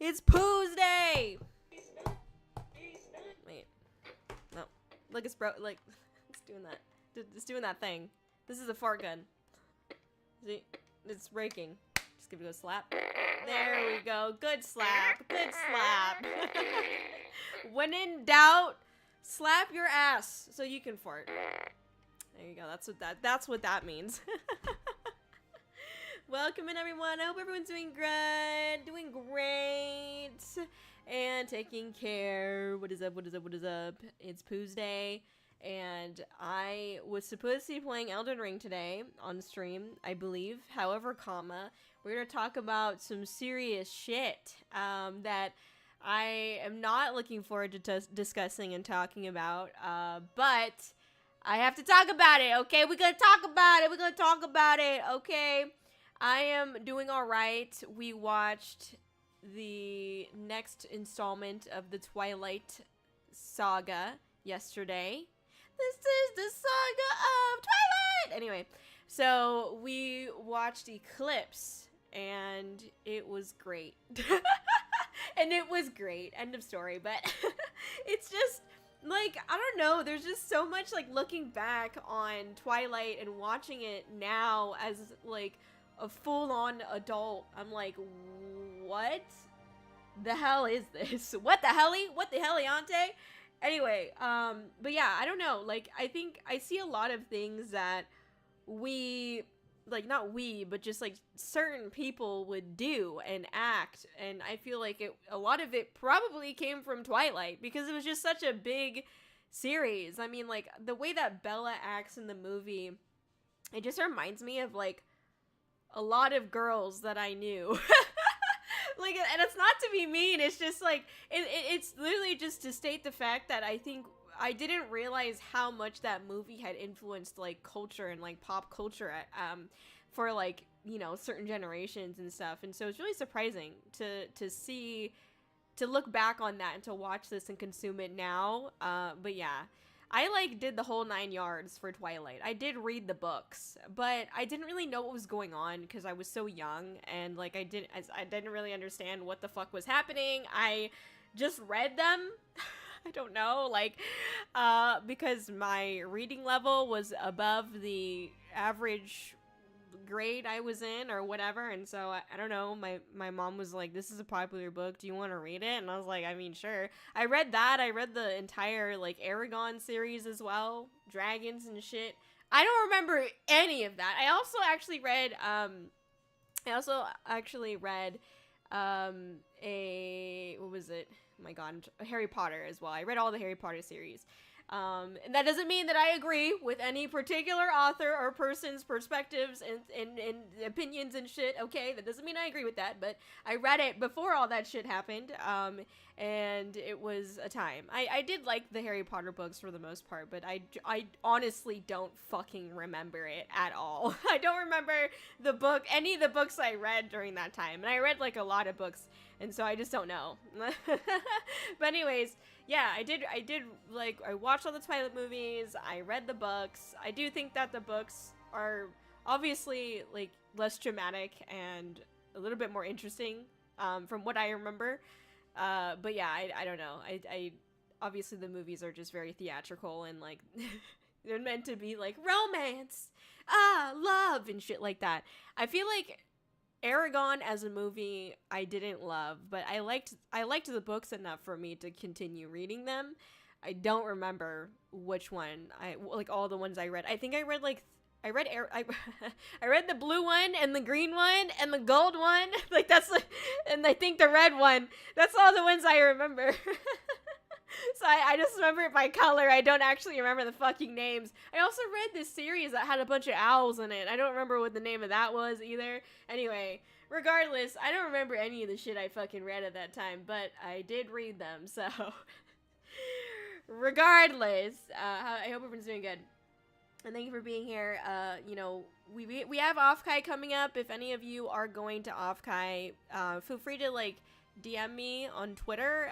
It's Poos Day! Wait. No. Look, it's like, it's doing that. It's doing that thing. This is a fart gun. See? It's breaking. Just give it a slap. There we go. Good slap. Good slap. When in doubt, slap your ass so you can fart. There you go. That's what that means. Welcome in, everyone. I hope everyone's doing good, doing great, and taking care. What is up? What is up? What is up? It's Poos Day, and I was supposed to be playing Elden Ring today on stream, I believe. However, we're gonna talk about some serious shit that I am not looking forward to discussing and talking about, but I have to talk about it, okay? We're gonna talk about it. We're gonna talk about it, okay? I am doing all right. We watched the next installment of the Twilight Saga yesterday. This is the Saga of Twilight! Anyway, so we watched Eclipse, and it was great. And it was great. End of story. But it's just, like, I don't know. There's just so much, like, looking back on Twilight and watching it now as, like, a full-on adult. I'm like, what the hell is this? What the helly? What the heliante? Anyway, but yeah, I don't know. Like, I think I see a lot of things that we, like, not we, but just, like, certain people would do and act, and I feel like a lot of it probably came from Twilight, because it was just such a big series. I mean, like, the way that Bella acts in the movie, it just reminds me of, like, a lot of girls that I knew. Like, and it's not to be mean, it's just, like, it's literally just to state the fact that I think I didn't realize how much that movie had influenced, like, culture and, like, pop culture for, like, you know, certain generations and stuff. And so it's really surprising to look back on that and to watch this and consume it now. But yeah, I, like, did the whole 9 yards for Twilight. I did read the books, but I didn't really know what was going on because I was so young, and, like, I didn't really understand what the fuck was happening. I just read them. I don't know, like, because my reading level was above the average grade I was in or whatever, and so I don't know, my mom was like, this is a popular book, do you want to read it? And I was like, I mean, sure. I read that. I read the entire, like, Aragon series as well, dragons and shit. I don't remember any of that. I also actually read what was it? Oh my god, Harry Potter as well. I read all the Harry Potter series. And that doesn't mean that I agree with any particular author or person's perspectives and opinions and shit, okay? That doesn't mean I agree with that, but I read it before all that shit happened, and it was a time. I did like the Harry Potter books for the most part, but I honestly don't fucking remember it at all. I don't remember any of the books I read during that time, and I read, like, a lot of books, and so I just don't know. But anyways, yeah, I did, like, I watched all the Twilight movies, I read the books. I do think that the books are obviously, like, less dramatic and a little bit more interesting, from what I remember. But yeah, I don't know. I obviously the movies are just very theatrical and, like, they're meant to be, like, romance, love, and shit like that. I feel like Aragon as a movie I didn't love, but I liked the books enough for me to continue reading them. I don't remember which one like all the ones I read. I think I read, like, I read the blue one and the green one and the gold one. Like, that's, like, and I think the red one. That's all the ones I remember. So I just remember it by color. I don't actually remember the fucking names. I also read this series that had a bunch of owls in it. I don't remember what the name of that was either. Anyway, regardless, I don't remember any of the shit I fucking read at that time, but I did read them, so. Regardless, I hope everyone's doing good. And thank you for being here. You know, we have Offkai coming up. If any of you are going to Offkai, feel free to, like, DM me on Twitter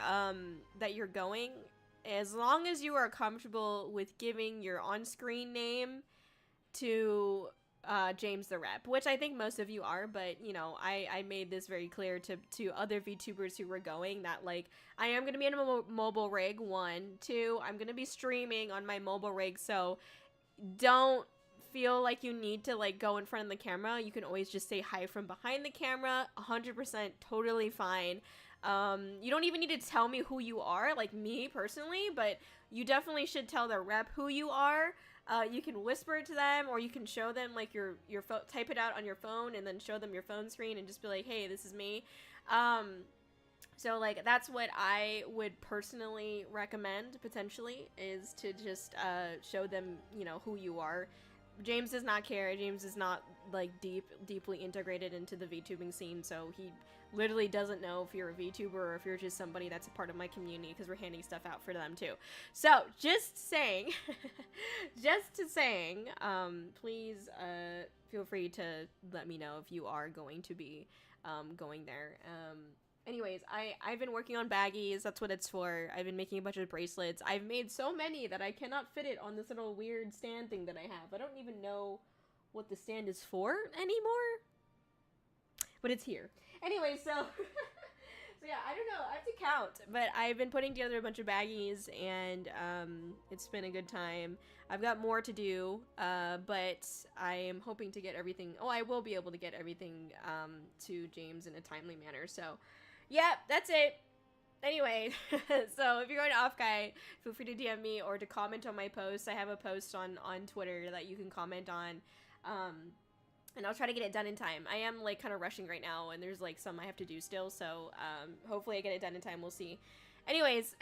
that you're going, as long as you are comfortable with giving your on-screen name to James the rep, which I think most of you are, but you know, I made this very clear to other VTubers who were going that like I am gonna be in a mobile rig. 1, 2, I'm gonna be streaming on my mobile rig, so don't feel like you need to like go in front of the camera. You can always just say hi from behind the camera. 100% totally fine. You don't even need to tell me who you are, like me personally, but you definitely should tell the rep who you are. You can whisper it to them, or you can show them like your type it out on your phone and then show them your phone screen and just be like, hey, this is me. So like that's what I would personally recommend potentially, is to just show them, you know, who you are. James does not care. James is not like deeply integrated into the VTubing scene, so he literally doesn't know if you're a VTuber or if you're just somebody that's a part of my community, because we're handing stuff out for them too. So just saying, please feel free to let me know if you are going to be going there. Anyways, I've been working on baggies. That's what it's for. I've been making a bunch of bracelets. I've made so many that I cannot fit it on this little weird stand thing that I have. I don't even know what the stand is for anymore, but it's here. Anyway, so yeah, I don't know. I have to count, but I've been putting together a bunch of baggies, and it's been a good time. I've got more to do, but I am hoping to get everything. Oh, I will be able to get everything to James in a timely manner. So, yeah, that's it. Anyway, so if you're going to Off Guy, feel free to DM me or to comment on my post. I have a post on Twitter that you can comment on. And I'll try to get it done in time. I am like kind of rushing right now, and there's like some I have to do still, so hopefully I get it done in time. We'll see. Anyways,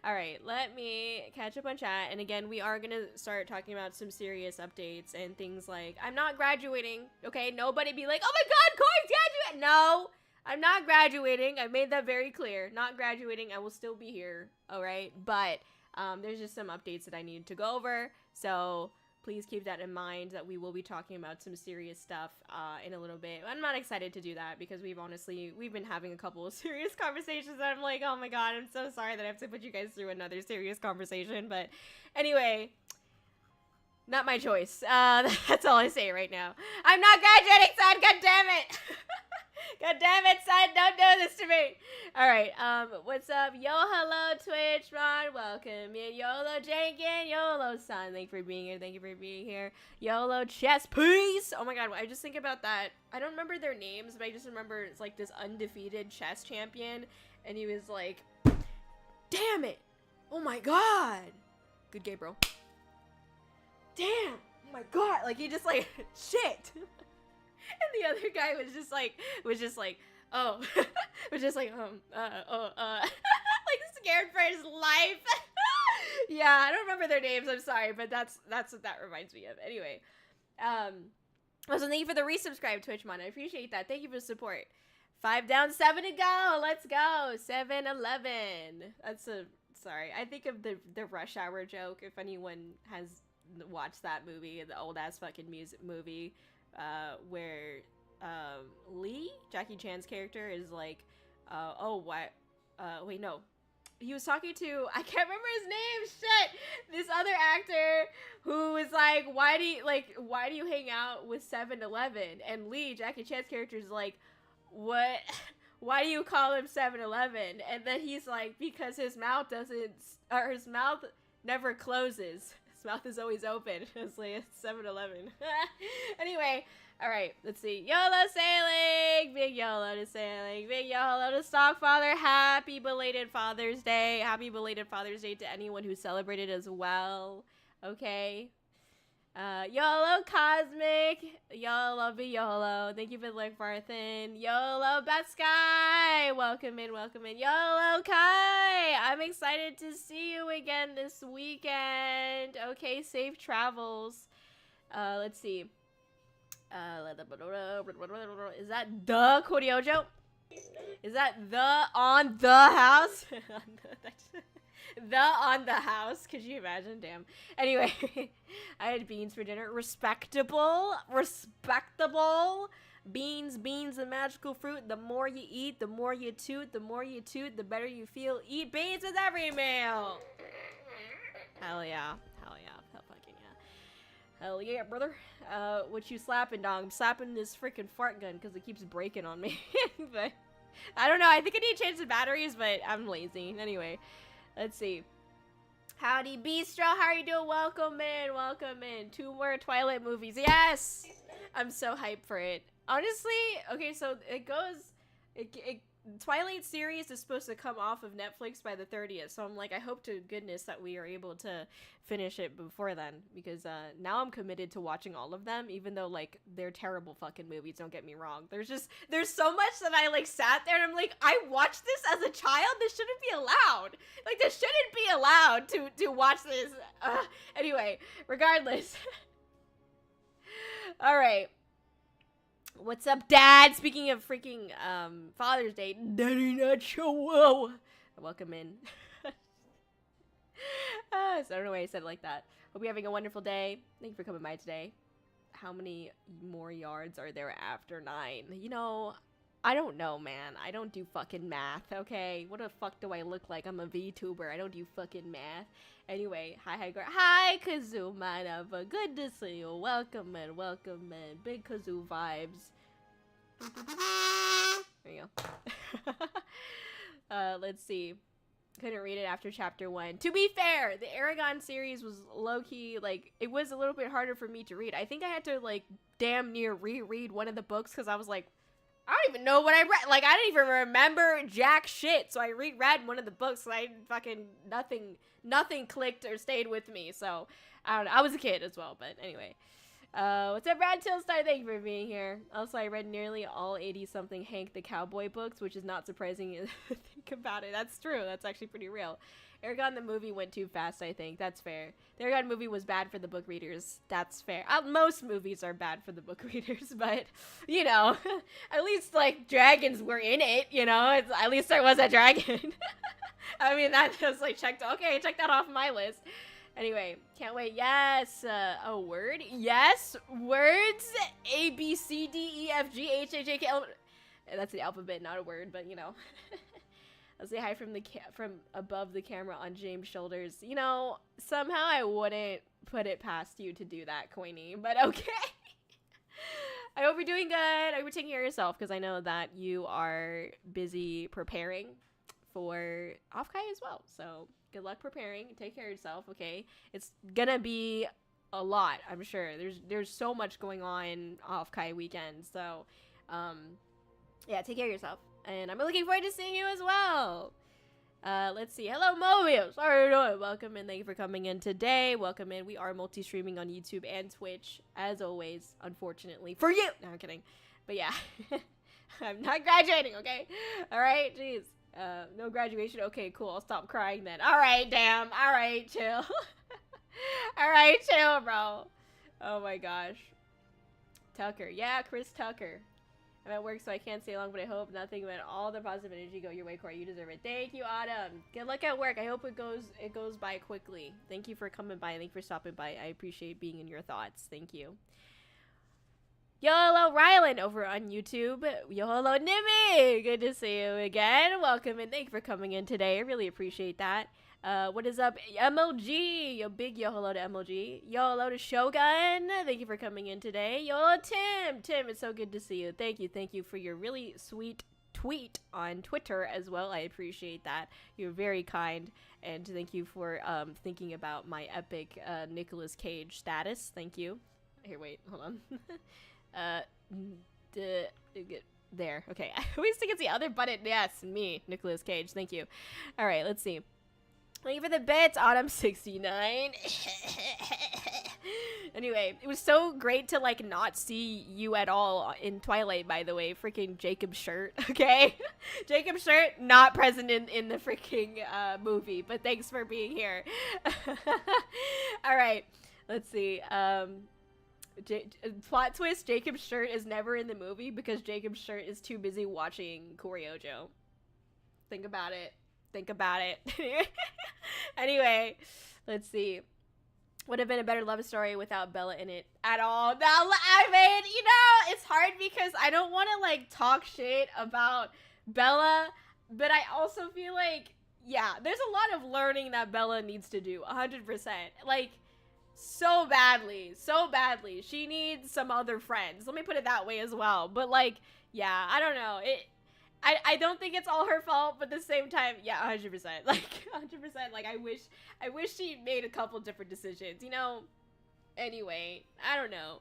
all right, let me catch up on chat. And again, we are gonna start talking about some serious updates and things like I'm not graduating. Okay, nobody be like, oh my God, Kōri's graduating. No, I'm not graduating. I made that very clear. Not graduating. I will still be here. All right, but there's just some updates that I need to go over. So please keep that in mind, that we will be talking about some serious stuff in a little bit. I'm not excited to do that because we've been having a couple of serious conversations, and I'm like, oh my God, I'm so sorry that I have to put you guys through another serious conversation. But anyway, not my choice. That's all I say right now. I'm not graduating, son. God damn it. God damn it, son. Don't do this to me. All right. What's up? YoHallo, Twitch, Ron. Welcome in. YoHallo, Jankin. YoHallo, son. Thank you for being here. Thank you for being here. YoHallo, Chess Piece. Oh my God. I just think about that. I don't remember their names, but I just remember it's like this undefeated chess champion. And he was like, damn it. Oh my God. Good game, bro. Damn. Oh my God. Like, he just like, shit. And the other guy was just like, oh, like scared for his life. Yeah, I don't remember their names. I'm sorry, but that's what that reminds me of. Anyway, also thank you for the resubscribe, Twitchmon. I appreciate that. Thank you for the support. 5 down, 7 to go. Let's go. 7-11. Sorry. I think of the Rush Hour joke. If anyone has watched that movie, the old ass fucking movie. Where Lee, Jackie Chan's character, is like, wait, no. He was talking to, I can't remember his name, shit! This other actor who was like, why do you hang out with 7-Eleven? And Lee, Jackie Chan's character, is like, what? Why do you call him 7-Eleven? And then he's like, because his mouth never closes. Mouth is always open. It's like 7-Eleven. Anyway, all right, let's see. YoHallo sailing, big YoHallo to sailing, big YoHallo to Stockfather. Happy belated Father's Day. Happy belated Father's Day to anyone who celebrated as well. Okay. YoHallo Cosmic. YoHallo be YoHallo. Thank you for the like, Barthen. YoHallo Bat Sky. Welcome in, welcome in. YoHallo Kai. I'm excited to see you again this weekend. Okay, safe travels. Let's see. Is that the Kōri-Oujo? Is that the on the house? The on the house. Could you imagine? Damn. Anyway, I had beans for dinner. Respectable. Beans, the magical fruit. The more you eat, the more you toot. The more you toot, the better you feel. Eat beans with every meal. Hell yeah. Hell fucking Hell yeah, brother. What you slapping, dog? I'm slapping this freaking fart gun because it keeps breaking on me. But I don't know. I think I need to change the batteries, but I'm lazy. Anyway, let's see. Howdy, Bistro. How are you doing? Welcome in. Welcome in. 2 more Twilight movies. Yes! I'm so hyped for it. Honestly, okay, so it goes... Twilight series is supposed to come off of Netflix by the 30th, so I'm like, I hope to goodness that we are able to finish it before then, because now I'm committed to watching all of them, even though, like, they're terrible fucking movies, don't get me wrong. There's so much that I, like, sat there and I'm like, I watched this as a child? This shouldn't be allowed. Like, this shouldn't be allowed to watch this. Anyway, regardless. Alright. What's up, Dad? Speaking of freaking Father's Day, Daddy Nacho, whoa! Welcome in. So I don't know why I said it like that. Hope you're having a wonderful day. Thank you for coming by today. How many more yards are there after 9? You know, I don't know, man. I don't do fucking math, okay? What the fuck do I look like? I'm a VTuber. I don't do fucking math. Anyway, hi, Kazoo, good to see you. Welcome in, big Kazoo vibes. There you go. Let's see. Couldn't read it after chapter 1. To be fair, the Aragon series was low-key, like, it was a little bit harder for me to read. I think I had to, like, damn near reread one of the books because I was like, I don't even know what I read. Like, I didn't even remember jack shit. So I reread one of the books and I fucking nothing clicked or stayed with me. So I don't know. I was a kid as well, but anyway. What's up, Brad Tillstar? Thank you for being here. Also, I read nearly all 80-something Hank the Cowboy books, which is not surprising to think about it. That's true. That's actually pretty real. Aragon the movie went too fast, I think. That's fair. The Aragon movie was bad for the book readers. That's fair. Most movies are bad for the book readers, but, you know, at least, like, dragons were in it, you know? At least there was a dragon. I mean, that was, like, check that off my list. Anyway, can't wait. Yes, a word? Yes, words. A, B, C, D, E, F, G, H, I, J, K, L. That's the alphabet, not a word, but, you know. I'll say hi from above the camera on James' shoulders. You know, somehow I wouldn't put it past you to do that, Coiny, but okay. I hope you're doing good. I hope you're taking care of yourself, because I know that you are busy preparing for Offkai as well. So good luck preparing. Take care of yourself, okay? It's gonna be a lot, I'm sure. There's so much going on Offkai weekend, so yeah, take care of yourself. And I'm looking forward to seeing you as well. Let's see. Hello, Mobius. How are you doing? Welcome in. Thank you for coming in today. Welcome in. We are multi-streaming on YouTube and Twitch, as always, unfortunately. For you! No, I'm kidding. But yeah. I'm not graduating, okay? Alright, jeez. No graduation. Okay, cool. I'll stop crying then. Alright, damn. Alright, chill. Alright, chill, bro. Oh my gosh. Tucker. Yeah, Chris Tucker. I'm at work, so I can't stay long, but I hope nothing but all the positive energy go your way, Kōri. You deserve it. Thank you, Autumn. Good luck at work. I hope it goes by quickly. Thank you for coming by. Thank you for stopping by. I appreciate being in your thoughts. Thank you. YoHallo Rylan over on YouTube. YoHallo Nimmy. Good to see you again. Welcome and thank you for coming in today. I really appreciate that. What is up, MLG? Yo, big YoHallo to MLG. YoHallo to Shogun. Thank you for coming in today. YoHallo Tim. Tim, it's so good to see you. Thank you for your really sweet tweet on Twitter as well. I appreciate that. You're very kind, and thank you for thinking about my epic Nicolas Cage status. Thank you. Here, wait, hold on. There. Okay. I always think it's the other button. Yes, me, Nicolas Cage. Thank you. All right, let's see. Thank you for the bits, Autumn69. Anyway, it was so great to, like, not see you at all in Twilight, by the way. Freaking Jacob's shirt, okay? Jacob's shirt, not present in the freaking movie, but thanks for being here. All right, let's see. Plot twist, Jacob's shirt is never in the movie because Jacob's shirt is too busy watching Kōri-Oujo. Think about it. Think about it. Anyway, let's see. Would have been a better love story without Bella in it at all. Now, I mean, you know, it's hard because I don't want to, like, talk shit about Bella, but I also feel like, yeah, there's a lot of learning that Bella needs to do, 100%. Like, so badly, so badly. She needs some other friends. Let me put it that way as well. But like, yeah, I don't know. I don't think it's all her fault, but at the same time, yeah, 100%. Like 100%. Like I wish she made a couple different decisions. You know. Anyway, I don't know.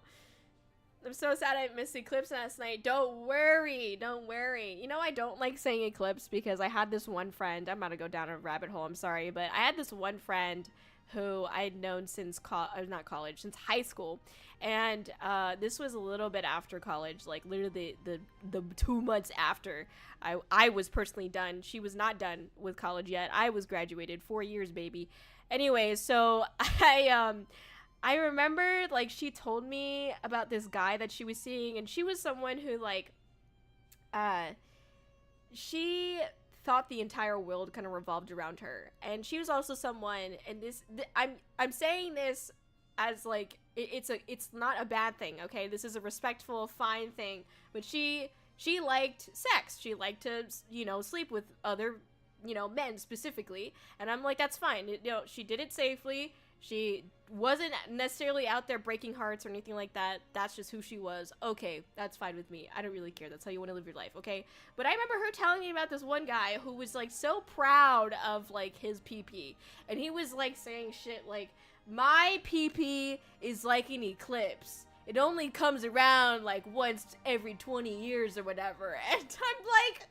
I'm so sad I missed Eclipse last night. Don't worry. Don't worry. You know, I don't like saying Eclipse because I had this one friend. I'm about to go down a rabbit hole. I'm sorry. But I had this one friend who I'd known since not college, since high school. And this was a little bit after college, like literally the 2 months after I was personally done. She was not done with college yet. I was graduated. 4 years, baby. Anyway, so I remember, like, she told me about this guy that she was seeing, and she was someone who, like, she thought the entire world kind of revolved around her. And she was also someone, and I'm saying this as, like, it's not a bad thing, okay? This is a respectful, fine thing. But she liked sex. She liked to, you know, sleep with other, you know, men specifically. And I'm like, that's fine. You know, she did it safely. She wasn't necessarily out there breaking hearts or anything like that. That's just who she was. Okay, that's fine with me. I don't really care. That's how you want to live your life, okay? But I remember her telling me about this one guy who was, like, so proud of, like, his PP. And he was, like, saying shit like, my PP is like an eclipse. It only comes around, like, once every 20 years or whatever. And I'm like,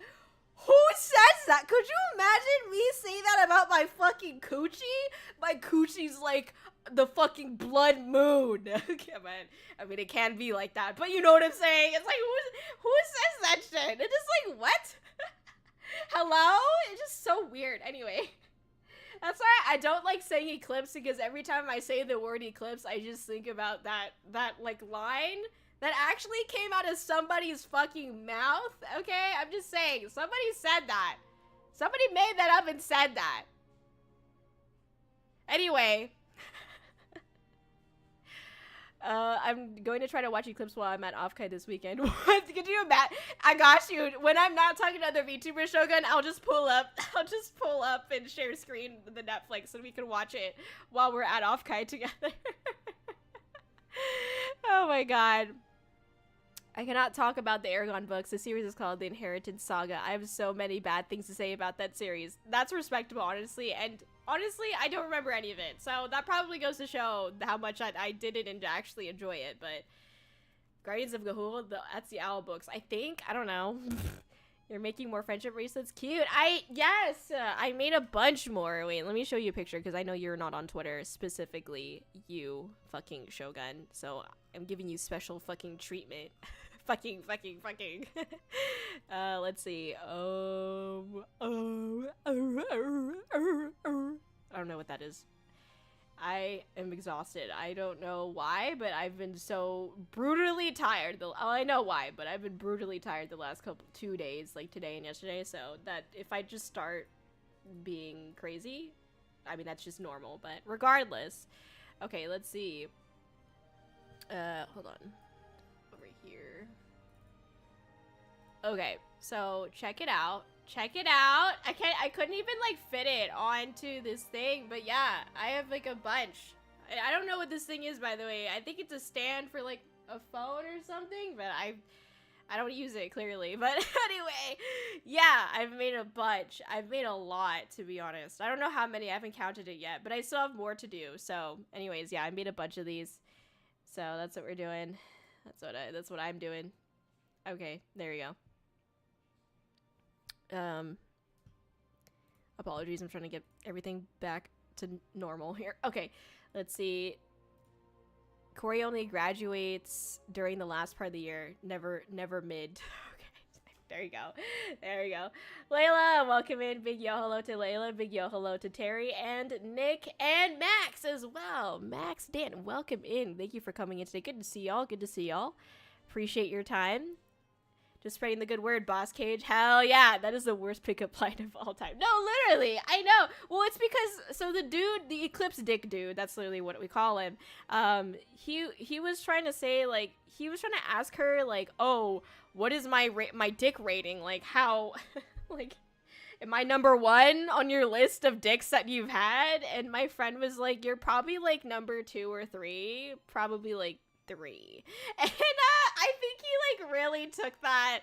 who says that? Could you imagine me say that about my fucking coochie? My coochie's like the fucking blood moon. Okay, man. I mean, it can be like that, but you know what I'm saying? It's like, who says that shit? It's just like, what? Hello? It's just so weird. Anyway, that's why I don't like saying eclipse, because every time I say the word eclipse, I just think about that like line that actually came out of somebody's fucking mouth, okay? I'm just saying, somebody said that. Somebody made that up and said that. Anyway. I'm going to try to watch Eclipse while I'm at Offkite this weekend. Could you imagine? I got you. When I'm not talking to other VTuber Shogun, I'll just pull up and share screen the Netflix so we can watch it while we're at Offkite together. Oh my god. I cannot talk about the Aragon books. The series is called The Inheritance Saga. I have so many bad things to say about that series. That's respectable, honestly, and honestly, I don't remember any of it. So that probably goes to show how much I didn't actually enjoy it, but Guardians of Gahul, that's the owl books. I think, I don't know. You're making more friendship bracelets? Cute. Yes, I made a bunch more. Wait, let me show you a picture, because I know you're not on Twitter, specifically you fucking Shogun. So I'm giving you special fucking treatment. fucking. Let's see. I don't know what that is. I am exhausted. I don't know why, but I've been so brutally tired. I know why, but I've been brutally tired the last 2 days, like today and yesterday, so that if I just start being crazy, I mean, that's just normal, but regardless. Okay, let's see. Hold on. Over here. Okay, so check it out. Check it out. I couldn't even like fit it onto this thing, but yeah, I have like a bunch. I don't know what this thing is, by the way. I think it's a stand for like a phone or something, but I don't use it clearly. But anyway, yeah, I've made a bunch. I've made a lot, to be honest. I don't know how many. I haven't counted it yet, but I still have more to do. So anyways, yeah, I made a bunch of these. So that's what we're doing. That's what I'm doing. Okay, there you go. Apologies, I'm trying to get everything back to normal here. Okay, let's see. Kōri only graduates during the last part of the year, never mid. Okay, there you go. Layla, welcome in. Big yo hello to Layla, big yo hello to Terry and Nick and Max as well. Max, Dan, welcome in. Thank you for coming in today. Good to see y'all. Appreciate your time. Just spreading the good word, Boss Cage. Hell yeah, that is the worst pickup line of all time. No, literally, I know. Well, it's because, so the dude, the Eclipse Dick dude, that's literally what we call him, he was trying to say, like, he was trying to ask her, like, oh, what is my dick rating? Like, how, like, am I number 1 on your list of dicks that you've had? And my friend was like, you're probably like number 2 or 3, probably like 3. And I think he like really took that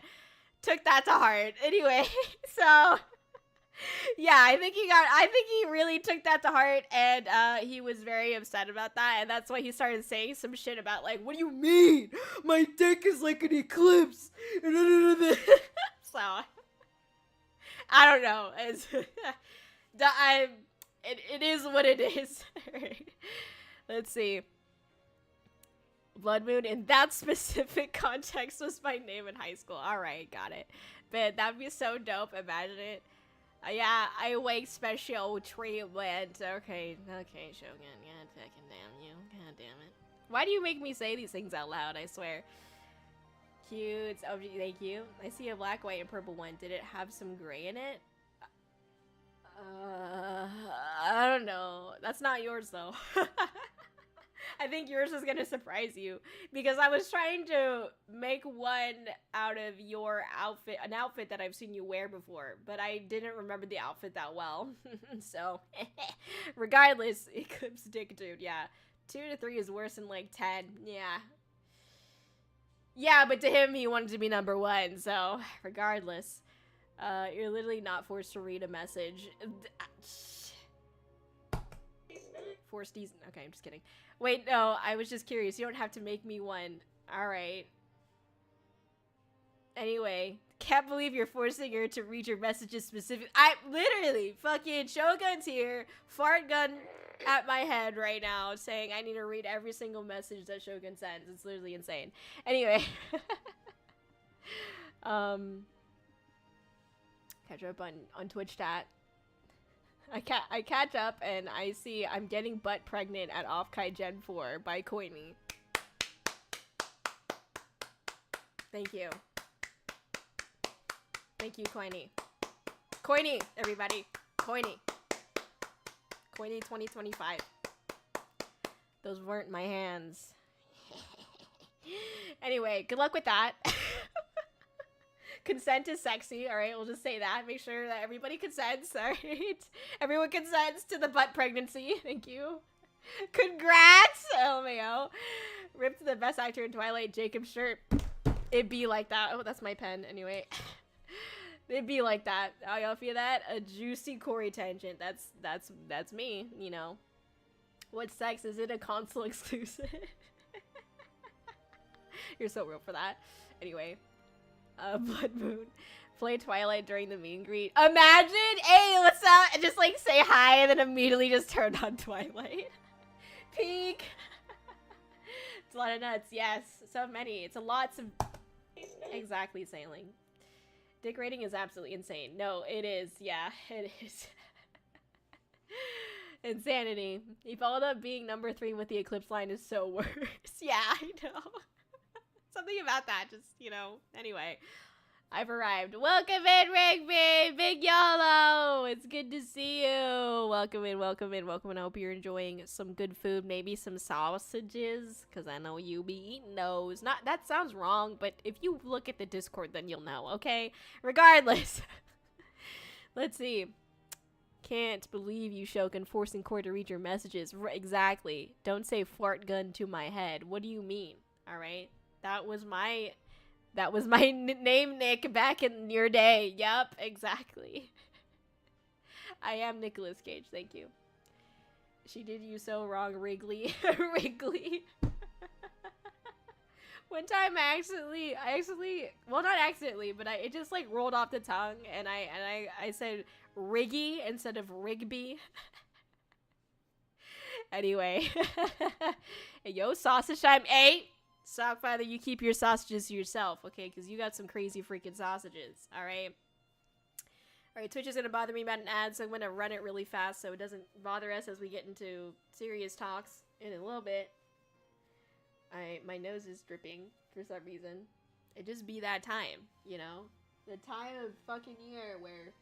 to heart. Anyway, so yeah, I think he really took that to heart, and he was very upset about that, and that's why he started saying some shit about like, what do you mean? My dick is like an eclipse. So I don't know. It is what it is. Let's see. Blood Moon in that specific context was my name in high school. Alright, got it. But that'd be so dope. Imagine it. Yeah, I wake special treatment. Okay, Shogun. God fucking damn you. God damn it. Why do you make me say these things out loud? I swear. Cute. Oh, thank you. I see a black, white, and purple one. Did it have some gray in it? I don't know. That's not yours, though. I think yours is gonna surprise you, because I was trying to make one out of your outfit, an outfit that I've seen you wear before, but I didn't remember the outfit that well. So, regardless, Eclipse Dick Dude, yeah. 2 to 3 is worse than like 10, yeah. Yeah, but to him, he wanted to be number 1, so regardless. You're literally not forced to read a message. Forced these. Okay, I'm just kidding. Wait, no, I was just curious. You don't have to make me one. Alright. Anyway, can't believe you're forcing her to read your messages specifically. I literally, fucking Shogun's here, fart gun at my head right now, saying I need to read every single message that Shogun sends. It's literally insane. Anyway. Catch up on Twitch chat. I catch up and I see I'm getting butt pregnant at Offkai Gen 4 by Koini. Thank you. Thank you, Koini. Koini, everybody. Koini. Koini 2025. Those weren't my hands. Anyway, good luck with that. Consent is sexy, alright? We'll just say that. Make sure that everybody consents, alright? Everyone consents to the butt pregnancy. Thank you. Congrats! LMAO. Rip to the best actor in Twilight, Jacob Shirt. It'd be like that. Oh, that's my pen. Anyway. It'd be like that. Oh, y'all feel that? A juicy Kōri tangent. That's me, you know. What sex? Is it a console exclusive? You're so real for that. Anyway. Blood Moon. Play Twilight during the meet and greet. Imagine! Hey, what's up? And just like say hi and then immediately just turn on Twilight. Peak! It's a lot of nuts, yes. So many. It's a lots of... Exactly, Sailing. Dick rating is absolutely insane. No, it is. Yeah, it is. Insanity. He followed up being number 3 with the Eclipse line is so worse. Yeah, I know. Something about that, just, you know, anyway. I've arrived. Welcome in, Rigby! Big YoHallo! It's good to see you! Welcome in, welcome in, welcome in. I hope you're enjoying some good food, maybe some sausages, because I know you be eating those. Not, that sounds wrong, but if you look at the Discord, then you'll know, okay? Regardless. Let's see. Can't believe you, Shogun, forcing Kōri to read your messages. Exactly. Don't say fart gun to my head. What do you mean? Alright? That was my name, Nick, back in your day. Yup, exactly. I am Nicolas Cage, thank you. She did you so wrong, Wrigley. Wrigley. One time I accidentally, well, not accidentally, but it just like rolled off the tongue, and I said Riggy instead of Rigby. Anyway. Hey, yo, sausage time 8. Stockfather, you keep your sausages to yourself, okay? Because you got some crazy freaking sausages, alright? Alright, Twitch is going to bother me about an ad, so I'm going to run it really fast so it doesn't bother us as we get into serious talks in a little bit. My nose is dripping for some reason. It just be that time, you know? The time of fucking year where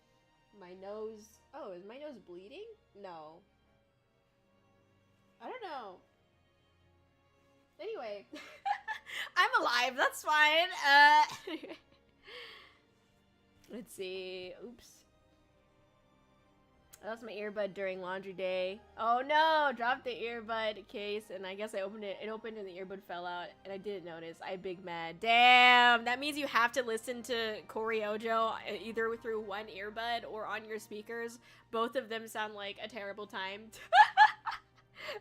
my nose... Oh, is my nose bleeding? No. I don't know. Anyway, I'm alive, that's fine. Let's see. Oops. I lost my earbud during laundry day. Oh no, dropped the earbud case and I guess I opened it. It opened and the earbud fell out and I didn't notice. I big mad. Damn, that means you have to listen to Kōri-Oujo either through one earbud or on your speakers. Both of them sound like a terrible time.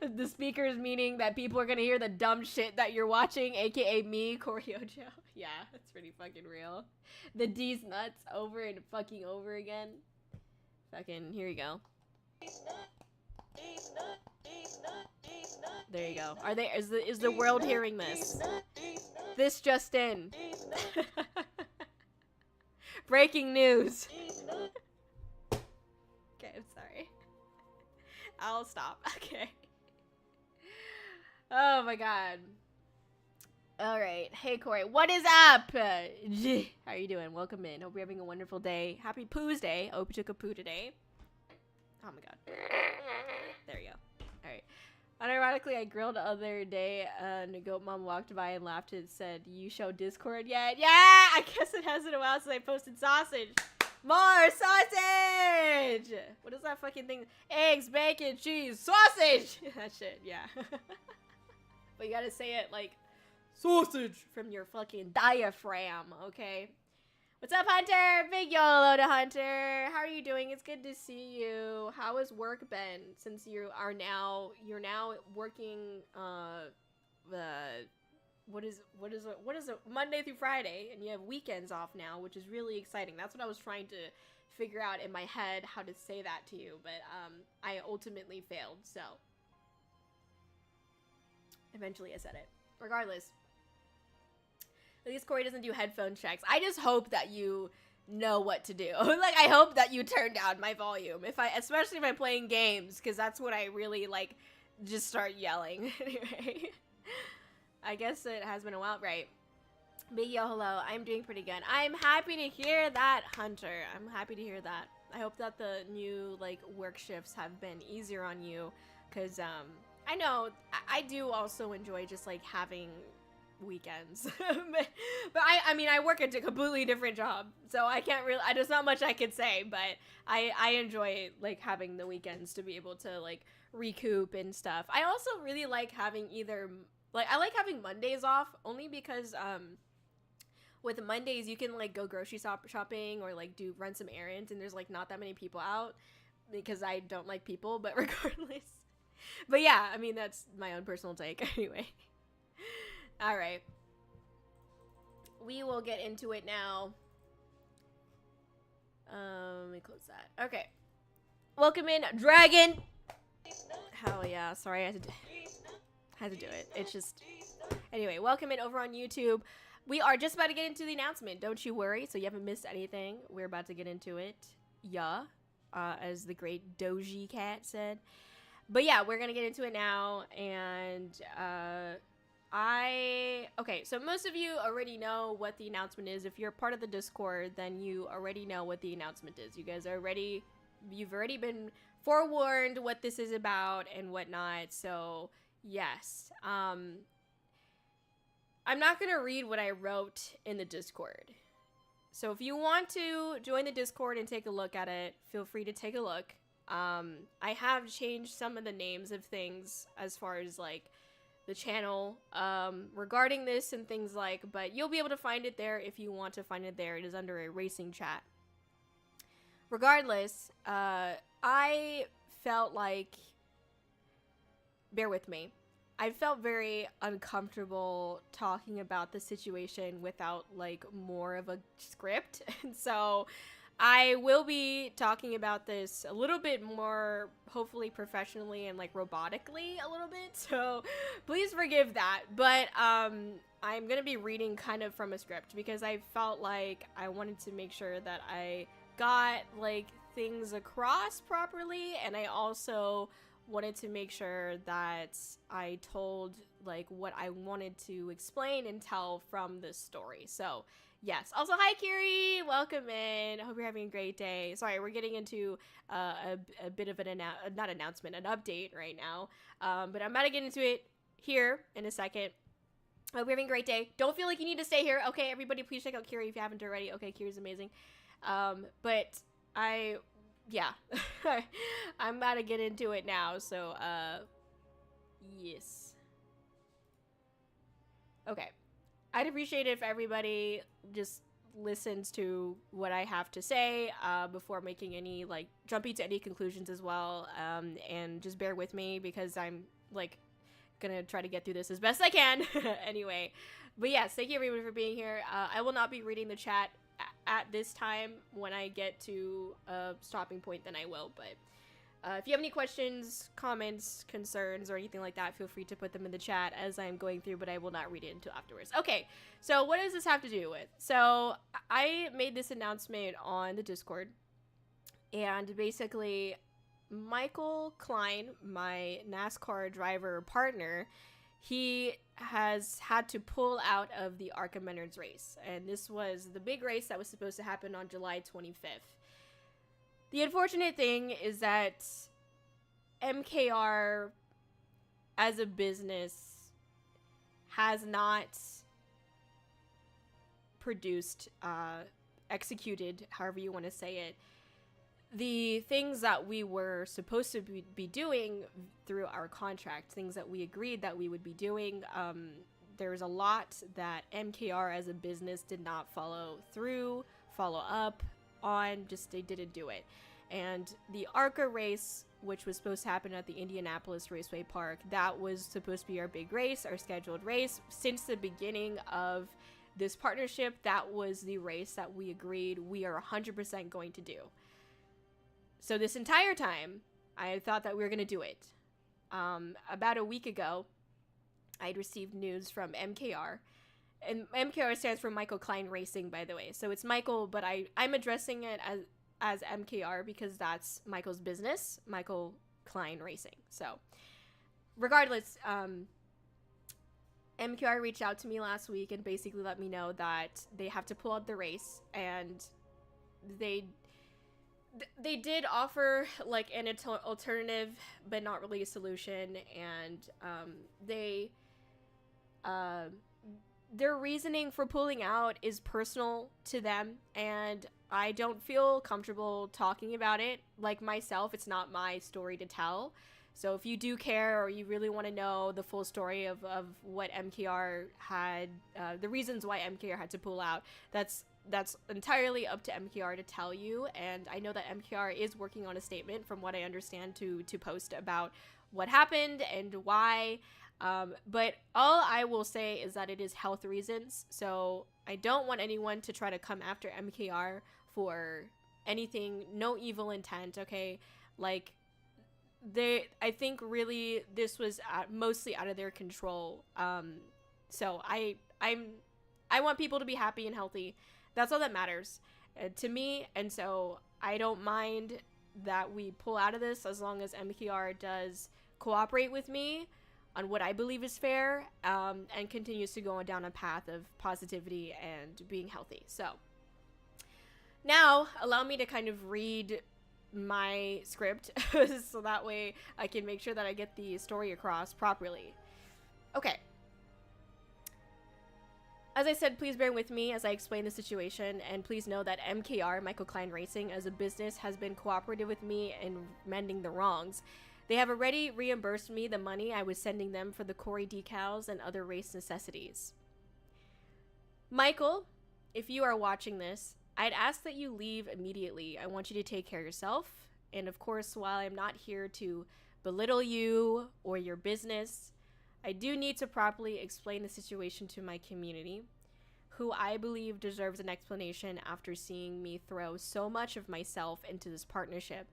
The speakers meaning that people are gonna hear the dumb shit that you're watching, aka me, Kōri-Oujo. Yeah, that's pretty fucking real. The D's nuts over and fucking over again. Fucking, here you go. There you go. Are they, is the world hearing this? This just in. Breaking news. Okay, I'm sorry. I'll stop. Okay. Oh my god. Alright. Hey, Corey. What is up? How are you doing? Welcome in. Hope you're having a wonderful day. Happy Poos Day. Hope you took a poo today. Oh my god. There you go. Alright. Unironically, I grilled the other day and a goat mom walked by and laughed and said, "You show Discord yet?" Yeah! I guess it hasn't a while since I posted sausage. More sausage! What is that fucking thing? Eggs, bacon, cheese, sausage! That shit, yeah. But you gotta say it like sausage from your fucking diaphragm, okay? What's up, Hunter? Big YoHallo to Hunter. How are you doing? It's good to see you. How has work been since you're now working what is it Monday through Friday, and you have weekends off now, which is really exciting. That's what I was trying to figure out in my head how to say that to you, but I ultimately failed, so eventually I said it. Regardless, at least Corey doesn't do headphone checks. I just hope that you know what to do. Like, I hope that you turn down my volume, especially if I'm playing games, because that's what I really like, just start yelling. Anyway, I guess it has been a while, right? Big YoHallo, I'm doing pretty good. I'm happy to hear that, Hunter. I'm happy to hear that. I hope that the new, like, work shifts have been easier on you, because, I know, I do also enjoy just, like, having weekends. but I mean, I work at a completely different job, so I can't really, there's not much I could say, but I enjoy, like, having the weekends to be able to, like, recoup and stuff. I also really like having I like having Mondays off, only because, with Mondays, you can, like, go grocery shopping or, like, run some errands, and there's, like, not that many people out, because I don't like people, but regardless. But yeah, I mean, that's my own personal take, anyway. Alright. We will get into it now. Let me close that. Okay. Welcome in, Dragon! Hell yeah, sorry, I had to do it. It's just... Anyway, welcome in over on YouTube. We are just about to get into the announcement, don't you worry, so you haven't missed anything. We're about to get into it. Yeah. As the great Doji Cat said. But yeah, we're gonna get into it now, and, okay, so most of you already know what the announcement is. If you're part of the Discord, then you already know what the announcement is. You guys are already, you've already been forewarned what this is about and whatnot, so yes. I'm not gonna read what I wrote in the Discord. So if you want to join the Discord and take a look at it, feel free to take a look. I have changed some of the names of things as far as, like, the channel, regarding this and things like, but you'll be able to find it there if you want to find it there. It is under a racing chat. Regardless, I felt like, bear with me, I felt very uncomfortable talking about the situation without, like, more of a script, and so I will be talking about this a little bit more, hopefully professionally and, like, robotically a little bit, so please forgive that. But I'm gonna be reading kind of from a script because I felt like I wanted to make sure that I got, like, things across properly, and I also wanted to make sure that I told, like, what I wanted to explain and tell from this story. So yes. Also, hi, Kiri. Welcome in. I hope you're having a great day. Sorry, we're getting into a bit of an not announcement, an update right now. But I'm about to get into it here in a second. I hope you're having a great day. Don't feel like you need to stay here. Okay, everybody, please check out Kiri if you haven't already. Okay, Kiri's amazing. But I yeah, I'm about to get into it now. So, yes. Okay. I'd appreciate it if everybody just listens to what I have to say before making any, like, jumping to any conclusions as well. And just bear with me because I'm, like, gonna try to get through this as best I can. Anyway. But yes, thank you everyone for being here. I will not be reading the chat at this time. When I get to a stopping point, then I will. But if you have any questions, comments, concerns, or anything like that, feel free to put them in the chat as I'm going through, but I will not read it until afterwards. Okay, so what does this have to do with? So I made this announcement on the Discord, and basically Michael Klein, my NASCAR driver partner, he has had to pull out of the Archimedes race, and this was the big race that was supposed to happen on July 25th. The unfortunate thing is that MKR as a business has not produced, executed, however you want to say it, the things that we were supposed to be doing through our contract, things that we agreed that we would be doing. There's a lot that MKR as a business did not follow up on, just they didn't do it. And the ARCA race, which was supposed to happen at the Indianapolis Raceway Park, that was supposed to be our big race, our scheduled race. Since the beginning of this partnership, that was the race that we agreed we are 100% going to do. So this entire time, I thought that we were going to do it. About a week ago, I'd received news from MKR. And MKR stands for Michael Klein Racing, by the way. So it's Michael, but I'm addressing it as MKR because that's Michael's business, Michael Klein Racing. So regardless, MKR reached out to me last week and basically let me know that they have to pull out the race, and they did offer like an alternative, but not really a solution. And their reasoning for pulling out is personal to them, and I don't feel comfortable talking about it. Like myself, it's not my story to tell. So if you do care or you really want to know the full story of what MKR had, the reasons why MKR had to pull out, that's entirely up to MKR to tell you. And I know that MKR is working on a statement, from what I understand, to post about what happened and why. But all I will say is that it is health reasons. So I don't want anyone to try to come after MKR for anything, no evil intent, okay? Like, I think really this was mostly out of their control. So I want people to be happy and healthy. That's all that matters to me. And so I don't mind that we pull out of this as long as MKR does cooperate with me on what I believe is fair, and continues to go down a path of positivity and being healthy. So now allow me to kind of read my script so that way I can make sure that I get the story across properly. Okay. As I said, please bear with me as I explain the situation, and please know that MKR, Michael Klein Racing, as a business, has been cooperative with me in mending the wrongs. They have already reimbursed me the money I was sending them for the Kōri decals and other race necessities. Michael, if you are watching this, I'd ask that you leave immediately. I want you to take care of yourself. And of course, while I'm not here to belittle you or your business, I do need to properly explain the situation to my community, who I believe deserves an explanation after seeing me throw so much of myself into this partnership.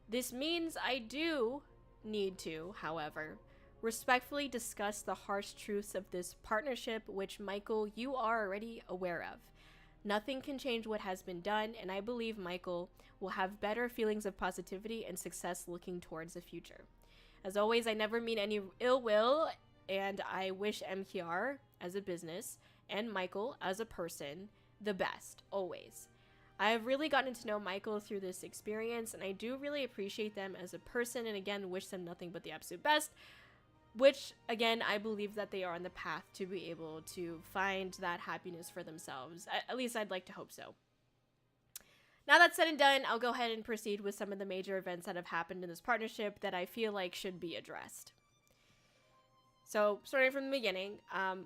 This means I do need to, however, respectfully discuss the harsh truths of this partnership, which, Michael, you are already aware of. Nothing can change what has been done, and I believe Michael will have better feelings of positivity and success looking towards the future. As always, I never mean any ill will, and I wish MKR as a business and Michael as a person the best, always. I have really gotten to know Michael through this experience, and I do really appreciate them as a person, and again, wish them nothing but the absolute best, which, again, I believe that they are on the path to be able to find that happiness for themselves. At least I'd like to hope so. Now that's said and done, I'll go ahead and proceed with some of the major events that have happened in this partnership that I feel like should be addressed. So, starting from the beginning,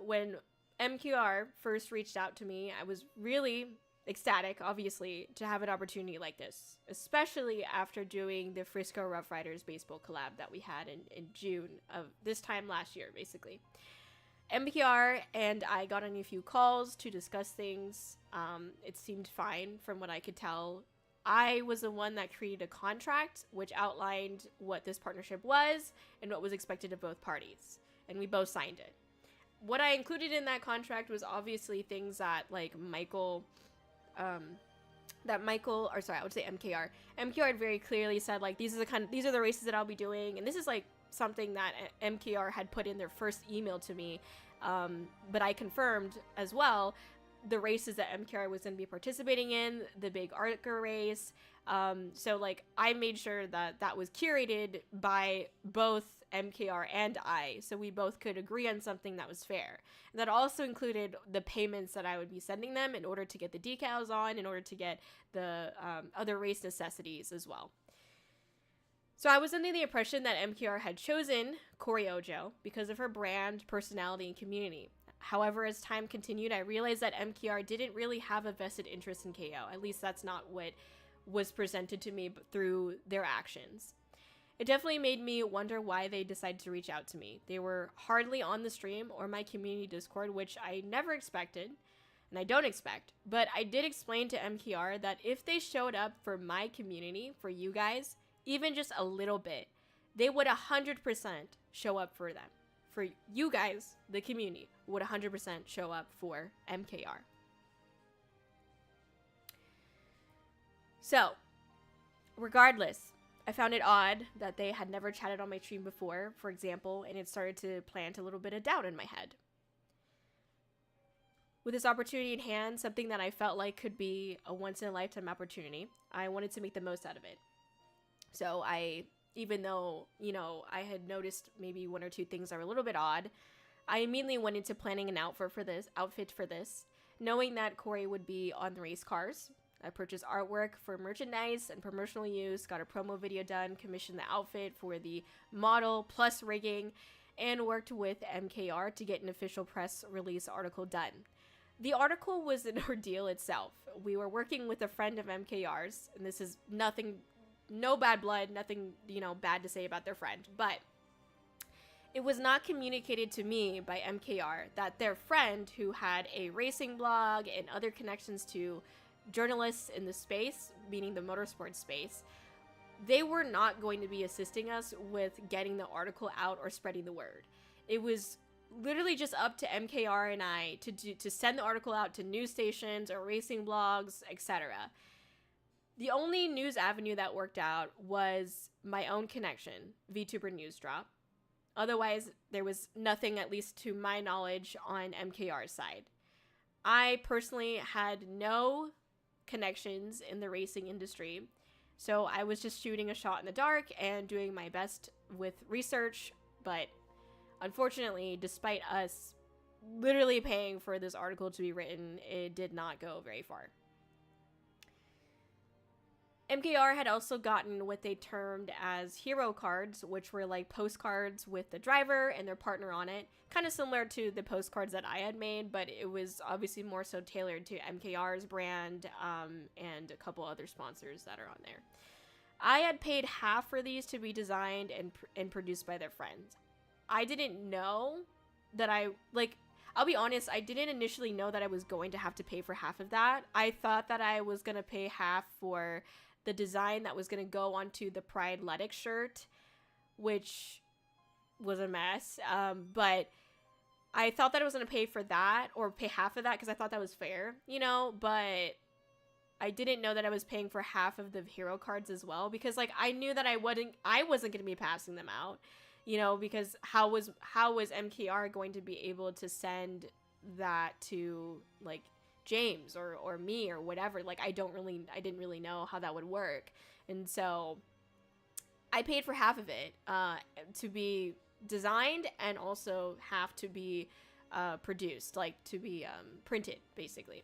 when MQR first reached out to me, I was really ecstatic, obviously, to have an opportunity like this, especially after doing the Frisco Rough Riders baseball collab that we had in June of this time last year, basically. MPR and I got on a few calls to discuss things. It seemed fine from what I could tell. I was the one that created a contract which outlined what this partnership was and what was expected of both parties, and we both signed it. What I included in that contract was obviously things that, like, MKR. MKR had very clearly said, like, these are the races that I'll be doing, and this is like something that MKR had put in their first email to me, but I confirmed as well the races that MKR was going to be participating in, the big ARCA race. So, like, I made sure that that was curated by both MKR and I, so we both could agree on something that was fair. And that also included the payments that I would be sending them in order to get the decals on, in order to get the other race necessities as well. So I was under the impression that MKR had chosen Kōri-Oujo because of her brand, personality, and community. However, as time continued, I realized that MKR didn't really have a vested interest in KO. At least that's not what was presented to me through their actions. It definitely made me wonder why they decided to reach out to me. They were hardly on the stream or my community Discord, which I never expected, and I don't expect. But I did explain to MKR that if they showed up for my community, for you guys, even just a little bit, they would 100% show up for them. For you guys, the community, would 100% show up for MKR. So, regardless, I found it odd that they had never chatted on my stream before, for example, and it started to plant a little bit of doubt in my head. With this opportunity in hand, something that I felt like could be a once-in-a-lifetime opportunity, I wanted to make the most out of it. So even though, I had noticed maybe one or two things that were a little bit odd, I immediately went into planning an outfit for this, knowing that Kōri would be on the race cars. I purchased artwork for merchandise and promotional use, got a promo video done, commissioned the outfit for the model plus rigging, and worked with MKR to get an official press release article done. The article was an ordeal itself. We were working with a friend of MKR's, and this is no bad blood, nothing, bad to say about their friend, but it was not communicated to me by MKR that their friend, who had a racing blog and other connections to journalists in the space, meaning the motorsports space, they were not going to be assisting us with getting the article out or spreading the word. It was literally just up to MKR and I to send the article out to news stations or racing blogs, etc. The only news avenue that worked out was my own connection, VTuber News Drop. Otherwise, there was nothing, at least to my knowledge, on MKR's side. I personally had no connections in the racing industry, so I was just shooting a shot in the dark and doing my best with research, but unfortunately, despite us literally paying for this article to be written, it did not go very far. MKR had also gotten what they termed as hero cards, which were like postcards with the driver and their partner on it. Kind of similar to the postcards that I had made, but it was obviously more so tailored to MKR's brand and a couple other sponsors that are on there. I had paid half for these to be designed and produced by their friends. I didn't know that I'll be honest, I didn't initially know that I was going to have to pay for half of that. I thought that I was going to pay half for the design that was going to go onto the Pride Letic shirt, which was a mess. But I thought that I was going to pay for that, or pay half of that, because I thought that was fair, but I didn't know that I was paying for half of the hero cards as well, because I knew that I wasn't going to be passing them out, because how was MKR going to be able to send that to James or me or whatever? I didn't really know how that would work. And so I paid for half of it to be designed, and also half to be produced, to be printed, basically.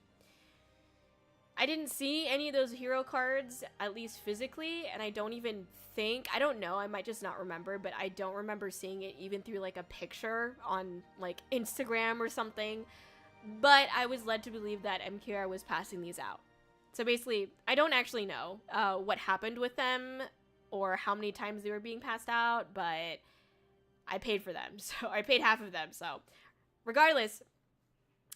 I didn't see any of those hero cards, at least physically, and I don't even think, I don't know, I might just not remember, but I don't remember seeing it even through like a picture on like Instagram or something. But I was led to believe that MKR was passing these out. So basically, I don't actually know what happened with them or how many times they were being passed out, but I paid for them. So I paid half of them. So regardless,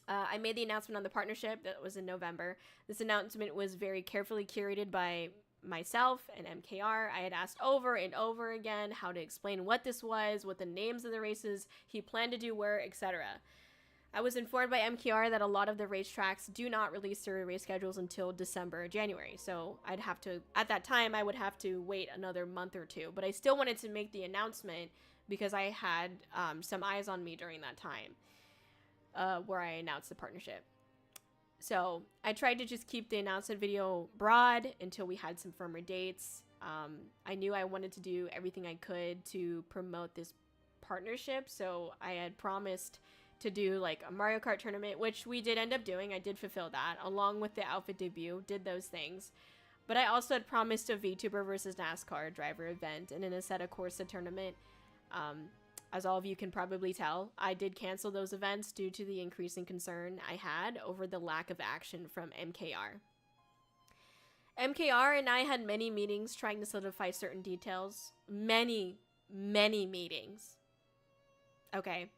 I made the announcement on the partnership. That was in November. This announcement was very carefully curated by myself and MKR. I had asked over and over again how to explain what this was, what the names of the races he planned to do were, etc. I was informed by MKR that a lot of the racetracks do not release their race schedules until December or January. So I'd have to, at that time, I would have to wait another month or two. But I still wanted to make the announcement because I had some eyes on me during that time where I announced the partnership. So I tried to just keep the announcement video broad until we had some firmer dates. I knew I wanted to do everything I could to promote this partnership. So I had promised to do like a Mario Kart tournament, which we did end up doing. I did fulfill that along with the outfit debut, did those things. But I also had promised a VTuber versus NASCAR driver event and an Assetto Corsa tournament. As all of you can probably tell, I did cancel those events due to the increasing concern I had over the lack of action from MKR. MKR and I had many meetings trying to solidify certain details. Many meetings. Okay.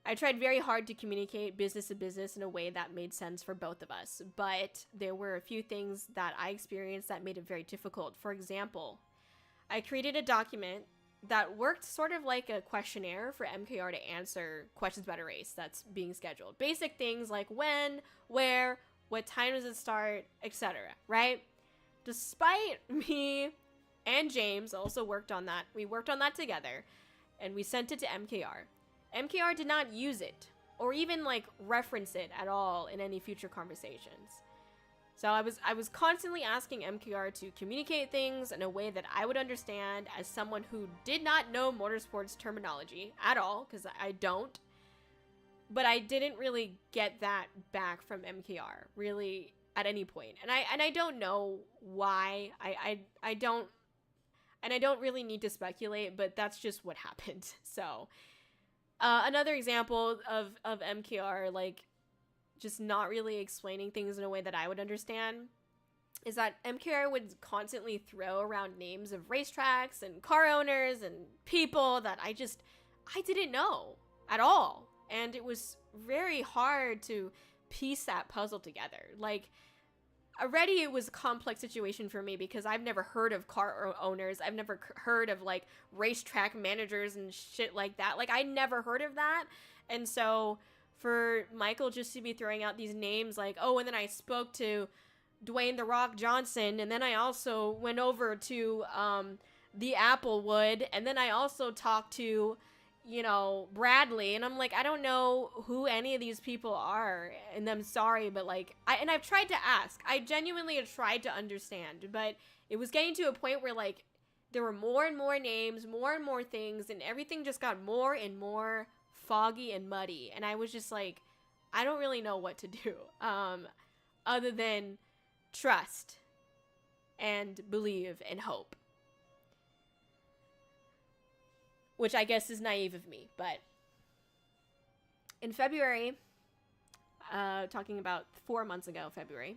I tried very hard to communicate business to business in a way that made sense for both of us, but there were a few things that I experienced that made it very difficult. For example, I created a document that worked sort of like a questionnaire for MKR to answer questions about a race that's being scheduled. Basic things like when, where, what time does it start, etc., right? Despite me and James also worked on that. We worked on that together, and we sent it to MKR. MKR did not use it, or even, like, reference it at all in any future conversations. So I was constantly asking MKR to communicate things in a way that I would understand as someone who did not know motorsports terminology at all, because I don't. But I didn't really get that back from MKR, really, at any point. And I don't know why. I don't really need to speculate, but that's just what happened. So another example of MKR, like, just not really explaining things in a way that I would understand is that MKR would constantly throw around names of racetracks and car owners and people that I didn't know at all. And it was very hard to piece that puzzle together. Like, already it was a complex situation for me because I've never heard of car owners. I've never heard of, like, racetrack managers and shit like that. Like, I never heard of that. And so for Michael just to be throwing out these names like, oh, and then I spoke to Dwayne "The Rock" Johnson, and then I also went over to the Applewood, and then I also talked to, you know, Bradley, and I'm like, I don't know who any of these people are, and I'm sorry, but, like, I've tried to ask. I genuinely have tried to understand, but it was getting to a point where, like, there were more and more names, more and more things, and everything just got more and more foggy and muddy, and I was just like, I don't really know what to do other than trust and believe and hope, which I guess is naive of me. But in February, talking about 4 months ago, February,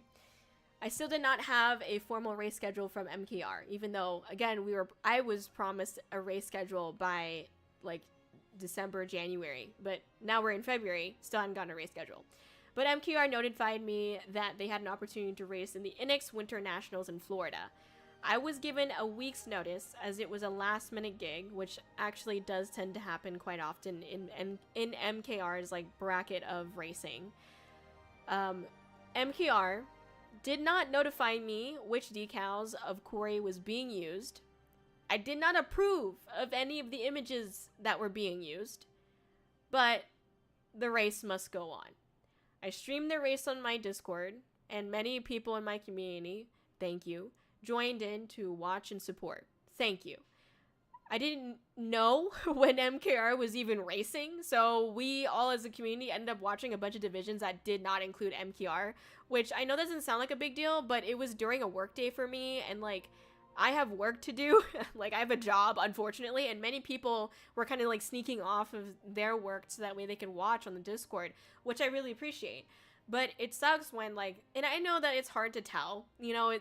I still did not have a formal race schedule from MKR, even though, again, I was promised a race schedule by, like, December, January, but now we're in February, still haven't gotten a race schedule. But MKR notified me that they had an opportunity to race in the Inex Winter Nationals in Florida. I was given a week's notice as it was a last-minute gig, which actually does tend to happen quite often in MKR's, like, bracket of racing. MKR did not notify me which decals of Kōri was being used. I did not approve of any of the images that were being used, but the race must go on. I streamed the race on my Discord, and many people in my community, thank you, joined in to watch and support. Thank you. I didn't know when MKR was even racing, so we all as a community ended up watching a bunch of divisions that did not include MKR, which I know doesn't sound like a big deal, but it was during a work day for me, and like, I have work to do. Like, I have a job, unfortunately, and many people were kind of like sneaking off of their work so that way they could watch on the Discord, which I really appreciate. But it sucks when, like, and I know that it's hard to tell, you know,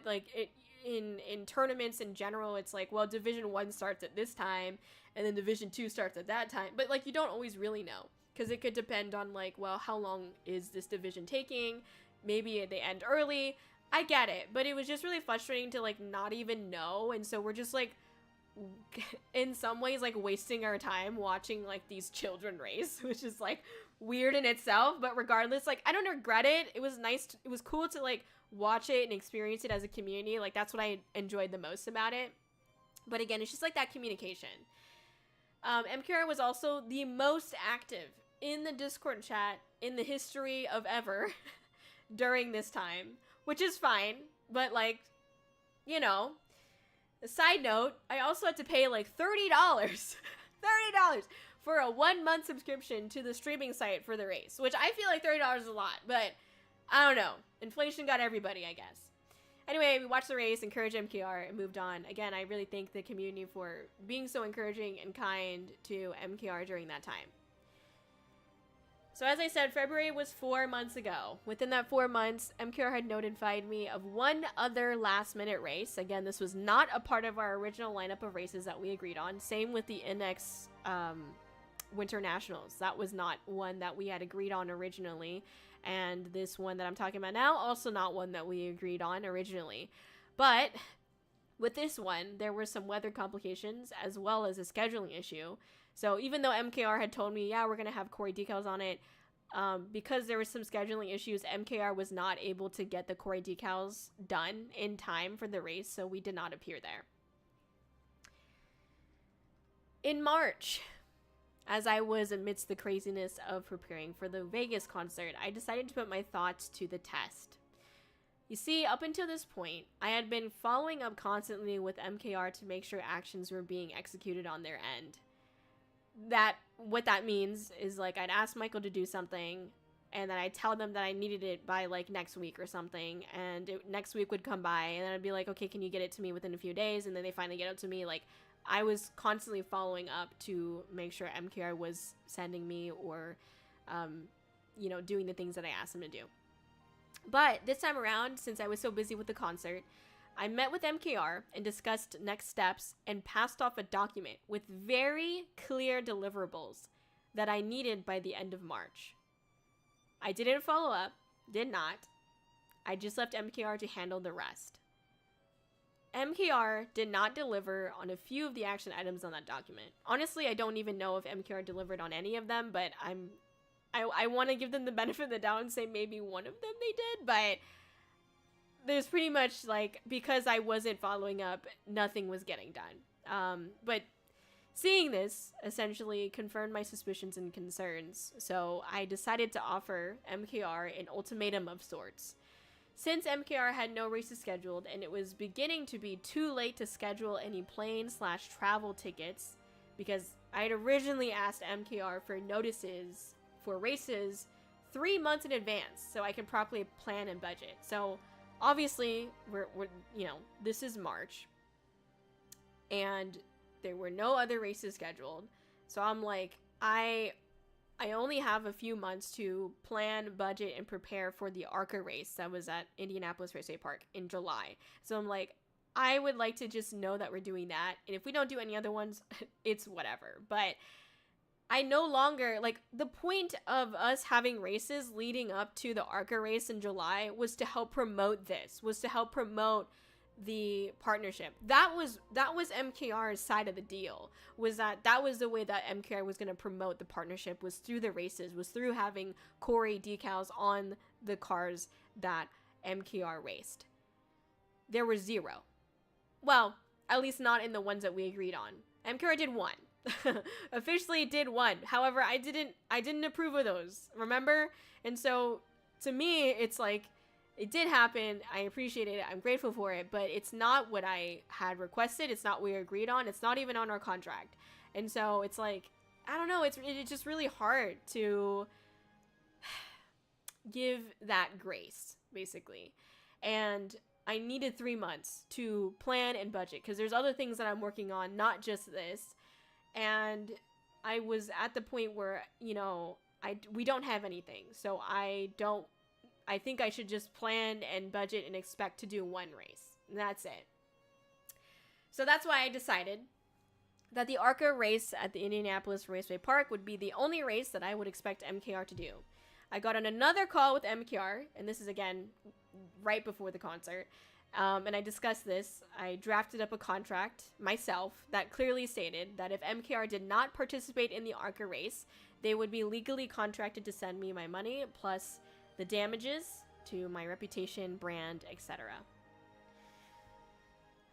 in tournaments in general, it's like, well, Division 1 starts at this time, and then Division 2 starts at that time, but like, you don't always really know, because it could depend on like, well, how long is this division taking? Maybe they end early. I get it, but it was just really frustrating to like not even know, and so we're just like in some ways like wasting our time watching like these children race, which is like weird in itself, but regardless, like, I don't regret it. It was nice, it was cool to like watch it and experience it as a community. Like, that's what I enjoyed the most about it. But again, it's just like that communication. MKR was also the most active in the Discord chat in the history of ever during this time, which is fine, but like, you know, a side note, I also had to pay like $30 $30 for a 1-month subscription to the streaming site for the race, which I feel like $30 is a lot, but I don't know. Inflation got everybody, I guess. Anyway, we watched the race, encouraged MKR, and moved on. Again, I really thank the community for being so encouraging and kind to MKR during that time. So as I said, February was 4 months ago. Within that 4 months, MKR had notified me of one other last-minute race. Again, this was not a part of our original lineup of races that we agreed on. Same with the NX Winter Nationals. That was not one that we had agreed on originally. And this one that I'm talking about now, also not one that we agreed on originally. But with this one, there were some weather complications as well as a scheduling issue. So even though MKR had told me, yeah, we're going to have Kōri decals on it, because there was some scheduling issues, MKR was not able to get the Kōri decals done in time for the race, so we did not appear there. In March, as I was amidst the craziness of preparing for the Vegas concert, I decided to put my thoughts to the test. You see, up until this point, I had been following up constantly with MKR to make sure actions were being executed on their end. What that means is, like, I'd ask Michael to do something, and then I'd tell them that I needed it by, like, next week or something, and next week would come by, and then I'd be like, okay, can you get it to me within a few days? And then they finally get it to me. Like, I was constantly following up to make sure MKR was sending me or, you know, doing the things that I asked them to do. But this time around, since I was so busy with the concert, I met with MKR and discussed next steps and passed off a document with very clear deliverables that I needed by the end of March. I didn't follow up, did not. I just left MKR to handle the rest. MKR did not deliver on a few of the action items on that document. Honestly, I don't even know if MKR delivered on any of them, but I want to give them the benefit of the doubt and say maybe one of them they did, but there's pretty much, like, because I wasn't following up, nothing was getting done. But seeing this essentially confirmed my suspicions and concerns, so I decided to offer MKR an ultimatum of sorts. Since MKR had no races scheduled and it was beginning to be too late to schedule any plane/travel tickets, because I had originally asked MKR for notices for races 3 months in advance so I could properly plan and budget. So obviously, we're you know, this is March, and there were no other races scheduled. So I'm like, I only have a few months to plan, budget, and prepare for the ARCA race that was at Indianapolis Raceway Park in July. So I'm like, I would like to just know that we're doing that, and if we don't do any other ones, it's whatever. But I no longer, like, the point of us having races leading up to the ARCA race in July was to help promote this, was to help promote the partnership. That was MKR's side of the deal, was that was the way that MKR was going to promote the partnership, was through the races, was through having Kōri decals on the cars that MKR raced. There were zero. Well, at least not in the ones that we agreed on. MKR did one. Officially did one. However, I didn't approve of those, remember? And so to me, it's like, it did happen. I appreciate it. I'm grateful for it, but it's not what I had requested. It's not what we agreed on. It's not even on our contract. And so it's like, I don't know. It's just really hard to give that grace, basically. And I needed 3 months to plan and budget because there's other things that I'm working on, not just this. And I was at the point where, you know, we don't have anything. So I think I should just plan and budget and expect to do one race. And that's it. So that's why I decided that the ARCA race at the Indianapolis Raceway Park would be the only race that I would expect MKR to do. I got on another call with MKR, and this is again right before the concert, and I discussed this. I drafted up a contract myself that clearly stated that if MKR did not participate in the ARCA race, they would be legally contracted to send me my money plus the damages to my reputation, brand, etc.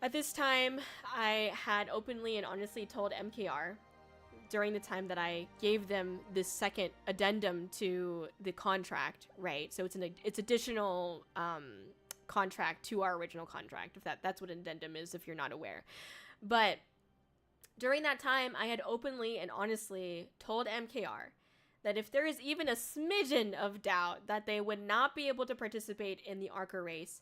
At this time, I had openly and honestly told MKR during the time that I gave them this second addendum to the contract, right? So it's additional contract to our original contract, if that's what an addendum is, if you're not aware. But during that time, I had openly and honestly told MKR that if there is even a smidgen of doubt that they would not be able to participate in the ARCA race,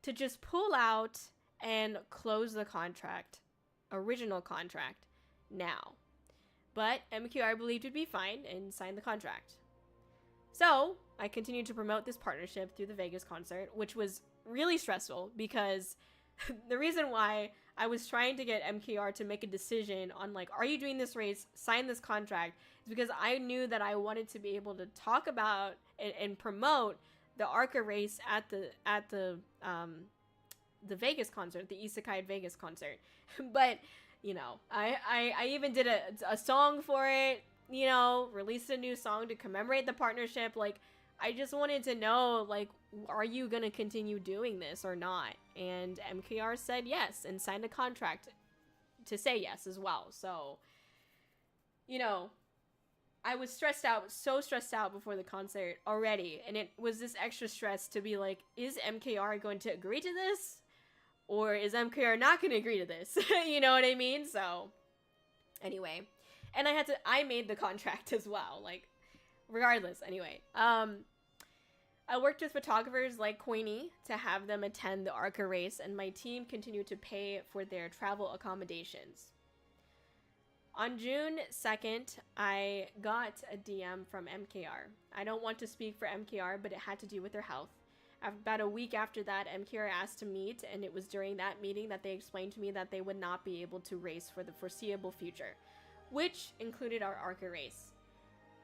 to just pull out and close the contract, original contract, now. But MKR believed it'd be fine and signed the contract. So I continued to promote this partnership through the Vegas concert, which was really stressful because the reason why I was trying to get MKR to make a decision on like, are you doing this race, sign this contract, is because I knew that I wanted to be able to talk about and promote the ARCA race at the Vegas concert, the Isekai Vegas concert. But you know, I even did a song for it, you know, released a new song to commemorate the partnership. Like, I just wanted to know, like, are you going to continue doing this or not? And MKR said yes and signed a contract to say yes as well. So, you know, I was stressed out, so stressed out before the concert already. And it was this extra stress to be like, is MKR going to agree to this? Or is MKR not going to agree to this? You know what I mean? So, anyway. And I made the contract as well. Like, regardless, anyway. I worked with photographers like Queenie to have them attend the ARCA race, and my team continued to pay for their travel accommodations. On June 2nd, I got a DM from MKR. I don't want to speak for MKR, but it had to do with their health. About a week after that, MKR asked to meet, and it was during that meeting that they explained to me that they would not be able to race for the foreseeable future, which included our ARCA race.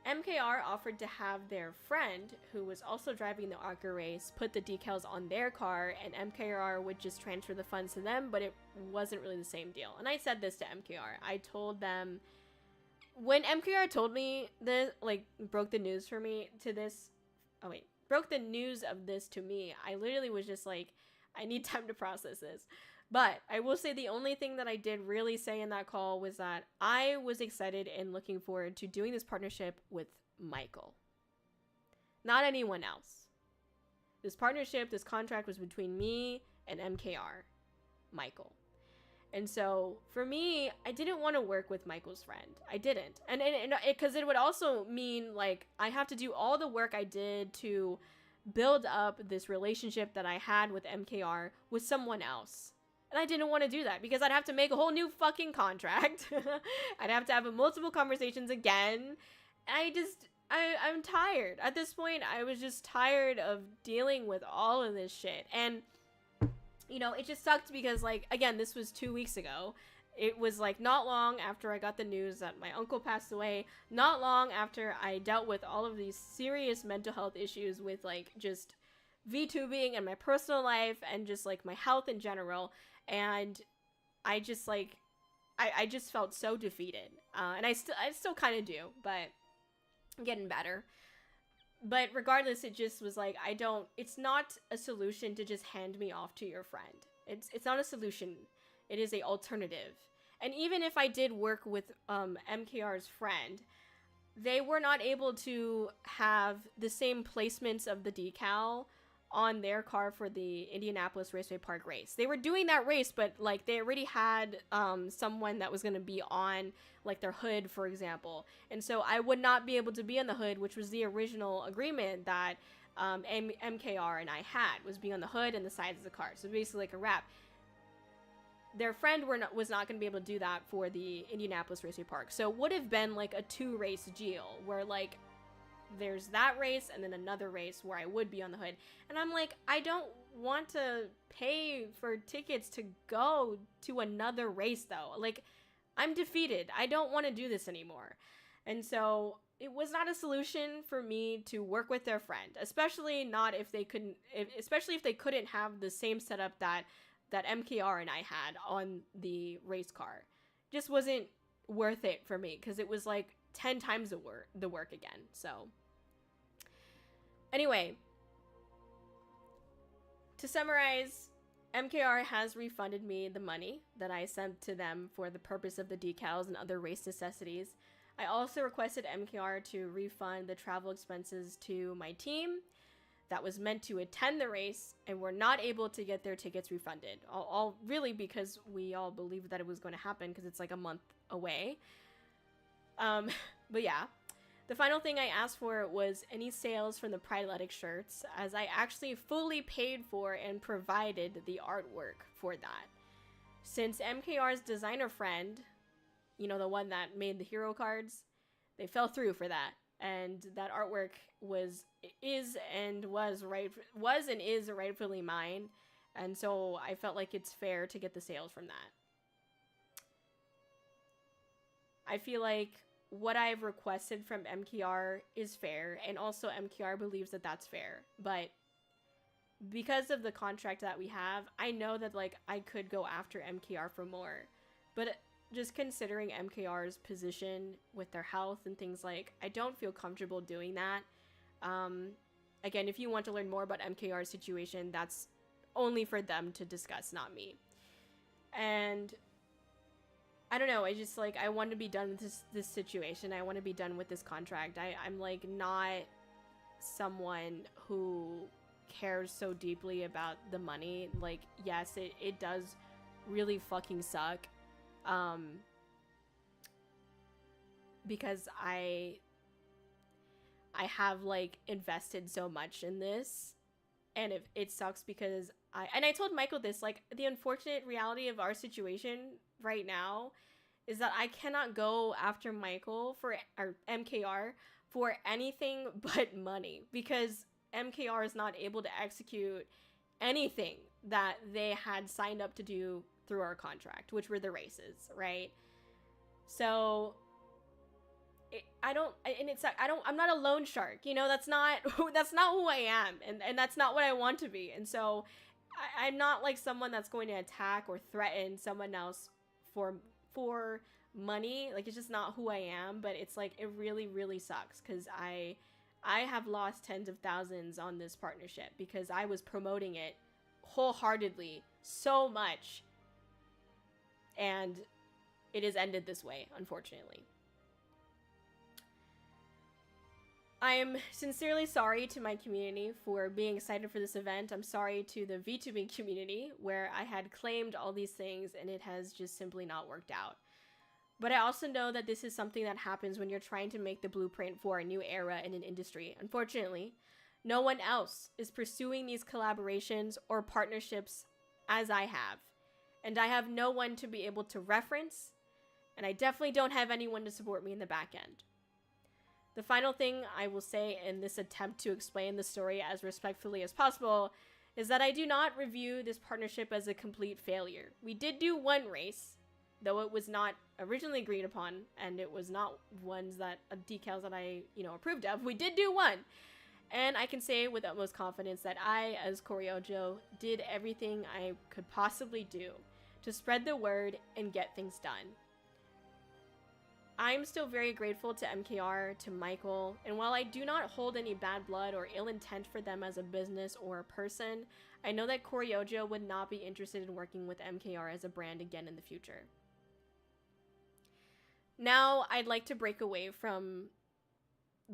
MKR offered to have their friend, who was also driving the ARCA race, put the decals on their car, and MKR would just transfer the funds to them, but it wasn't really the same deal. And I said this to MKR. I told them, when MKR told me this, like, broke the news for me to this, broke the news of this to me, I literally was just like, I need time to process this. But I will say the only thing that I did really say in that call was that I was excited and looking forward to doing this partnership with Michael. Not anyone else. This partnership, this contract was between me and MKR, Michael. And so for me, I didn't want to work with Michael's friend. I didn't. And because it would also mean like I have to do all the work I did to build up this relationship that I had with MKR with someone else. And I didn't want to do that because I'd have to make a whole new fucking contract. I'd have to have multiple conversations again. I'm tired. At this point, I was just tired of dealing with all of this shit. And you know, it just sucked because, like, again, this was 2 weeks ago. It was, like, not long after I got the news that my uncle passed away. Not long after I dealt with all of these serious mental health issues with, like, just VTubing and my personal life and just, like, my health in general. And I just, like, I just felt so defeated. And I still kind of do, but I'm getting better. But regardless, it just was like, it's not a solution to just hand me off to your friend. It's not a solution. It is a alternative. And even if I did work with MKR's friend, they were not able to have the same placements of the decal on their car for the Indianapolis Raceway Park race. They were doing that race, but like they already had someone that was going to be on like their hood, for example. And so I would not be able to be on the hood, which was the original agreement that MKR and I had, was being on the hood and the sides of the car. So basically like a wrap. Their friend was not going to be able to do that for the Indianapolis Raceway Park. So it would have been like a 2-race deal where like there's that race and then another race where I would be on the hood. And I'm like, I don't want to pay for tickets to go to another race though. Like, I'm defeated. I don't want to do this anymore. And so it was not a solution for me to work with their friend, especially not if they couldn't, especially if they couldn't have the same setup that MKR and I had on the race car. Just wasn't worth it for me because it was like 10 times the work again. So anyway, to summarize, MKR has refunded me the money that I sent to them for the purpose of the decals and other race necessities. I also requested MKR to refund the travel expenses to my team that was meant to attend the race and were not able to get their tickets refunded. All really because we all believed that it was going to happen because it's like a month away. But yeah. The final thing I asked for was any sales from the Pride Athletic shirts, as I actually fully paid for and provided the artwork for that. Since MKR's designer friend, you know, the one that made the hero cards, they fell through for that. And that artwork was rightfully mine. And so I felt like it's fair to get the sales from that. I feel like what I've requested from MKR is fair, and also MKR believes that that's fair. But because of the contract that we have, I know that like I could go after MKR for more. But just considering MKR's position with their health and things, like, I don't feel comfortable doing that. Again, if you want to learn more about MKR's situation, that's only for them to discuss, not me. And I don't know, I just, like, I want to be done with this situation. I want to be done with this contract. I'm, like, not someone who cares so deeply about the money. Like, yes, it does really fucking suck. Because I have, like, invested so much in this, and it sucks because I told Michael this, like, the unfortunate reality of our situation right now is that I cannot go after Michael or MKR for anything but money, because MKR is not able to execute anything that they had signed up to do through our contract, which were the races, right? So I'm not a loan shark, you know. That's not who I am, and that's not what I want to be. And so I'm not like someone that's going to attack or threaten someone else for money. Like, it's just not who I am. But it's like, it really, really sucks because I have lost tens of thousands on this partnership because I was promoting it wholeheartedly so much, and it has ended this way, unfortunately. I am sincerely sorry to my community for being excited for this event. I'm sorry to the VTubing community where I had claimed all these things and it has just simply not worked out. But I also know that this is something that happens when you're trying to make the blueprint for a new era in an industry. Unfortunately, no one else is pursuing these collaborations or partnerships as I have. And I have no one to be able to reference, and I definitely don't have anyone to support me in the back end. The final thing I will say in this attempt to explain the story as respectfully as possible is that I do not review this partnership as a complete failure. We did do one race, though it was not originally agreed upon, and it was not decals that I, approved of. We did do one. And I can say with utmost confidence that I, as Kōri-Oujo, did everything I could possibly do to spread the word and get things done. I'm still very grateful to MKR, to Michael, and while I do not hold any bad blood or ill intent for them as a business or a person, I know that Kōri-Oujo would not be interested in working with MKR as a brand again in the future. Now, I'd like to break away from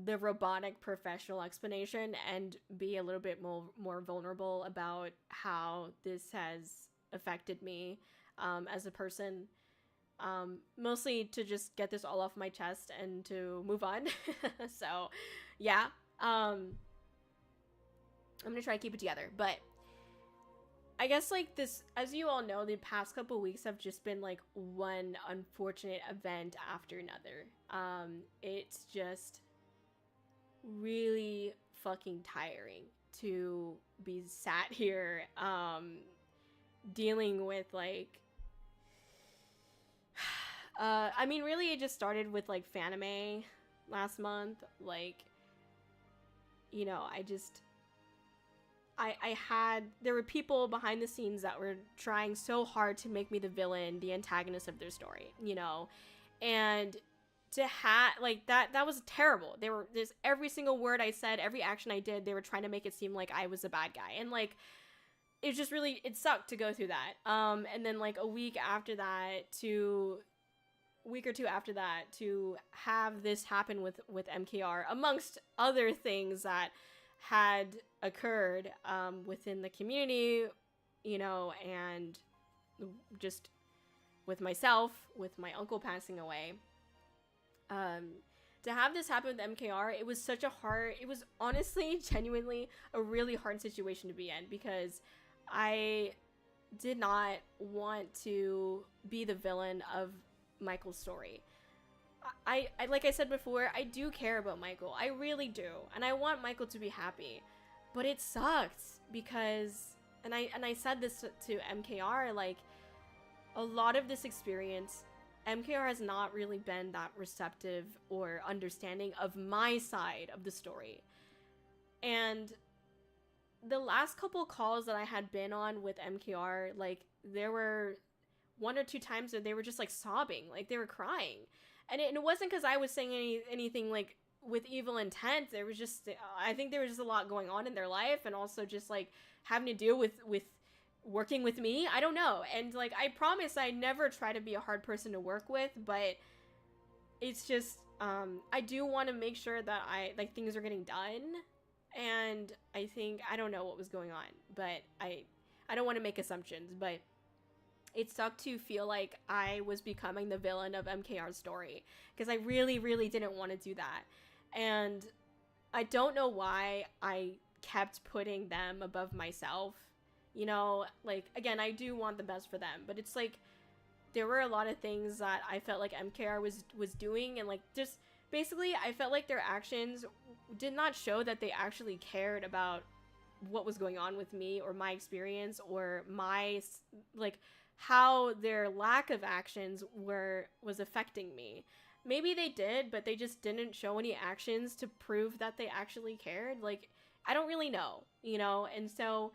the robotic professional explanation and be a little bit more vulnerable about how this has affected me as a person. Mostly to just get this all off my chest and to move on. So, yeah. I'm gonna try to keep it together, but I guess, like, this, as you all know, the past couple weeks have just been, like, one unfortunate event after another. It's just really fucking tiring to be sat here, dealing with, like, I mean, really, it just started with, like, Fanime last month. Like, you know, there were people behind the scenes that were trying so hard to make me the villain, the antagonist of their story, you know? And to like, that was terrible. There's every single word I said, every action I did, they were trying to make it seem like I was a bad guy. And, like, it just really, it sucked to go through that. And then, like, a week or two after that, to have this happen with MKR, amongst other things that had occurred within the community, you know, and just with myself, with my uncle passing away. To have this happen with MKR, it was honestly, genuinely a really hard situation to be in, because I did not want to be the villain of Michael's story. I like I said before, I do care about Michael. I really do. And I want Michael to be happy. But it sucked because, and I said this to MKR, like, a lot of this experience, MKR has not really been that receptive or understanding of my side of the story. And the last couple calls that I had been on with MKR, like, there were one or two times that they were just, like, sobbing, like, they were crying. And it wasn't because I was saying anything, like, with evil intent. There was just, I think there was just a lot going on in their life, and also just, like, having to deal with working with me. I don't know. And, like, I promise I never try to be a hard person to work with, but it's just, I do want to make sure that things are getting done. And I think, I don't know what was going on, but I don't want to make assumptions, but it sucked to feel like I was becoming the villain of MKR's story, because I really, really didn't want to do that. And I don't know why I kept putting them above myself. You know, like, again, I do want the best for them, but it's like, there were a lot of things that I felt like MKR was doing, and, like, just basically I felt like their actions did not show that they actually cared about what was going on with me or my experience, or my, like, how their lack of actions was affecting me. Maybe they did, but they just didn't show any actions to prove that they actually cared. Like, I don't really know, you know? And so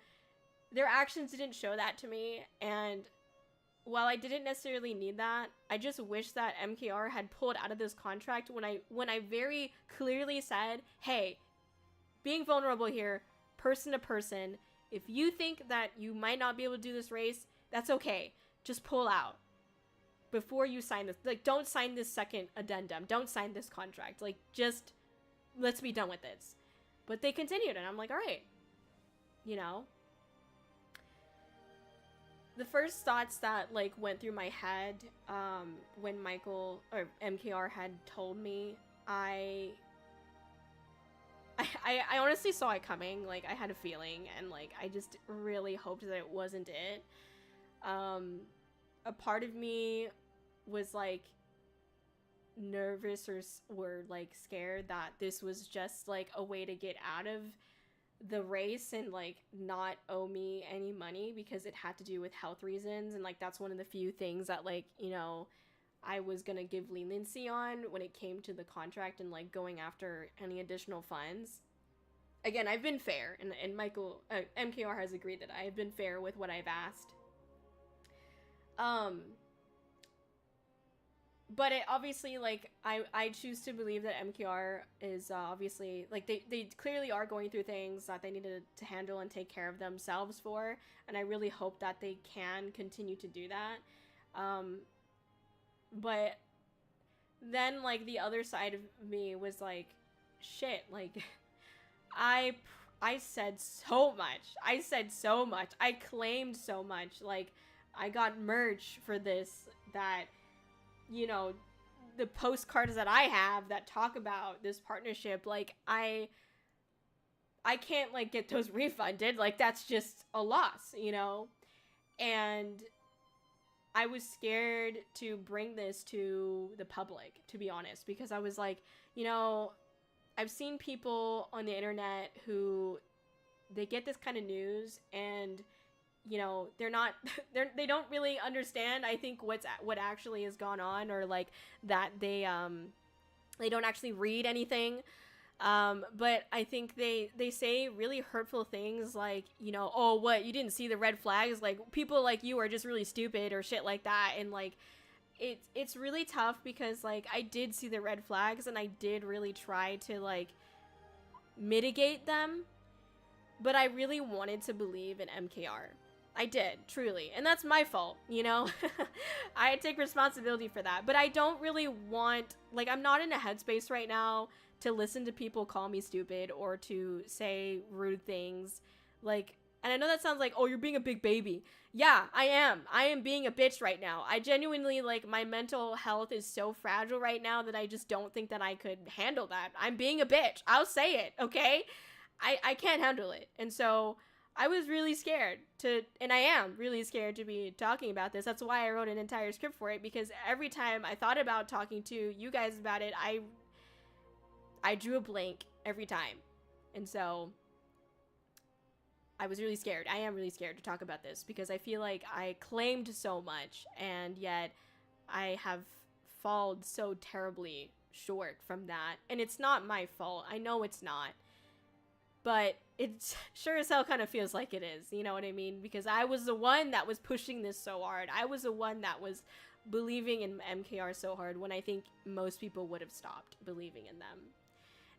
their actions didn't show that to me, and while I didn't necessarily need that, I just wish that MKR had pulled out of this contract when I very clearly said, hey, being vulnerable here, person to person, if you think that you might not be able to do this race, that's okay. Just pull out before you sign this. Like, don't sign this second addendum. Don't sign this contract. Like, just, let's be done with this. But they continued, and I'm like, all right, you know? The first thoughts that, like, went through my head when Michael, or MKR, had told me, I honestly saw it coming. Like, I had a feeling, and, like, I just really hoped that it wasn't it. A part of me was, like, nervous or like, scared that this was just, like, a way to get out of the race and, like, not owe me any money, because it had to do with health reasons, and, like, that's one of the few things that, like, you know, I was gonna give leniency on when it came to the contract and, like, going after any additional funds. Again, I've been fair, and Michael, MKR has agreed that I have been fair with what I've asked. But it obviously, like, I choose to believe that MKR is obviously, like, they clearly are going through things that they need to handle and take care of themselves for, and I really hope that they can continue to do that. But then, like, the other side of me was like, shit, like, I said so much. I said so much. I claimed so much. Like, I got merch for this that, you know, the postcards that I have that talk about this partnership, like, I can't, like, get those refunded. Like, that's just a loss, you know? And I was scared to bring this to the public, to be honest, because I was like, you know, I've seen people on the internet who, they get this kind of news and, you know, they don't really understand, I think, what actually has gone on, or like that they don't actually read anything. But I think they say really hurtful things like, you know, oh, what, you didn't see the red flags? Like, people like you are just really stupid or shit like that. And like, it's really tough because like, I did see the red flags and I did really try to like mitigate them, but I really wanted to believe in MKR. I did, truly. And that's my fault, you know? I take responsibility for that. But I don't really want, like, I'm not in a headspace right now to listen to people call me stupid or to say rude things. Like, and I know that sounds like, oh, you're being a big baby. Yeah, I am. I am being a bitch right now. I genuinely, like, my mental health is so fragile right now that I just don't think that I could handle that. I'm being a bitch. I'll say it, okay? I can't handle it. And so I was really scared and I am really scared to be talking about this. That's why I wrote an entire script for it, because every time I thought about talking to you guys about it, I drew a blank every time. And so I was really scared. I am really scared to talk about this because I feel like I claimed so much and yet I have fallen so terribly short from that. And it's not my fault. I know it's not. But it sure as hell kind of feels like it is, you know what I mean? Because I was the one that was pushing this so hard. I was the one that was believing in MKR so hard when I think most people would have stopped believing in them.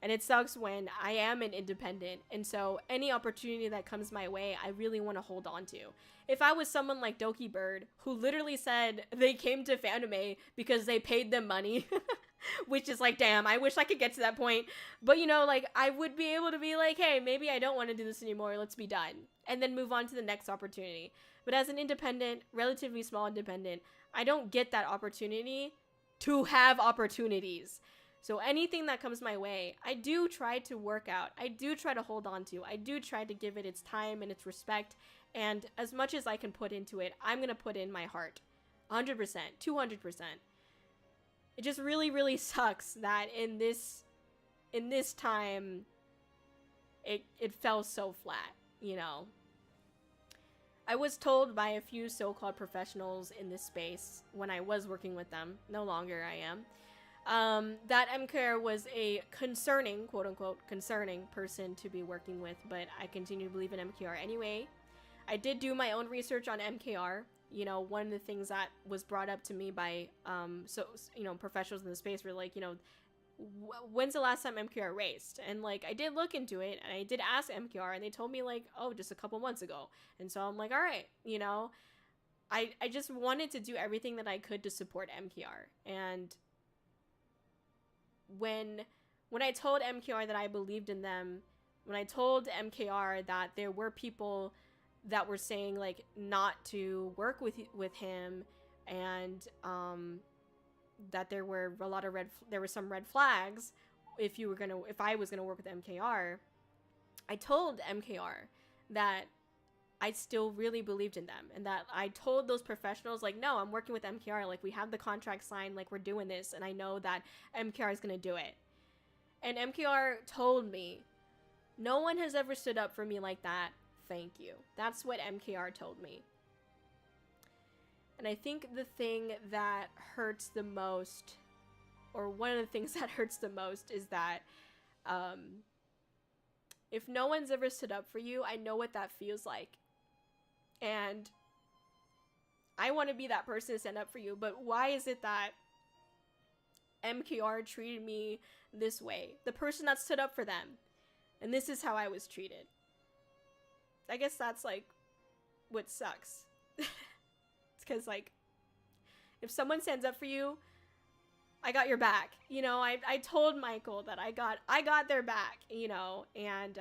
And it sucks when I am an independent, and so any opportunity that comes my way, I really want to hold on to. If I was someone like Doki Bird, who literally said they came to Fanime because they paid them money, which is like, damn, I wish I could get to that point. But, you know, like, I would be able to be like, hey, maybe I don't want to do this anymore, let's be done. And then move on to the next opportunity. But as an independent, relatively small independent, I don't get that opportunity to have opportunities. So anything that comes my way, I do try to work out. I do try to hold on to. I do try to give it its time and its respect. And as much as I can put into it, I'm going to put in my heart. 100%, 200%. It just really, really sucks that in this time, it fell so flat, you know. I was told by a few so-called professionals in this space when I was working with them, no longer I am, that MKR was a concerning, quote-unquote, concerning person to be working with, but I continue to believe in MKR anyway. I did do my own research on MKR. You know, one of the things that was brought up to me by, professionals in the space were like, you know, when's the last time MKR raced? And, like, I did look into it, and I did ask MKR, and they told me, like, oh, just a couple months ago. And so I'm like, all right, you know, I just wanted to do everything that I could to support MKR. And when I told MKR that I believed in them, when I told MKR that there were people that were saying, like, not to work with him, and that there were some red flags if I was gonna work with MKR, I told MKR that I still really believed in them, and that I told those professionals, like, no, I'm working with MKR, like, we have the contract signed, like, we're doing this, and I know that MKR is gonna do it. And MKR told me, no one has ever stood up for me like that, thank you. That's what MKR told me. And I think the thing that hurts the most, or one of the things that hurts the most, is that if no one's ever stood up for you, I know what that feels like. And I want to be that person to stand up for you, but why is it that MKR treated me this way? The person that stood up for them. And this is how I was treated. I guess that's, like, what sucks. It's because, like, if someone stands up for you, I got your back. You know, I told Michael that I got their back, you know, and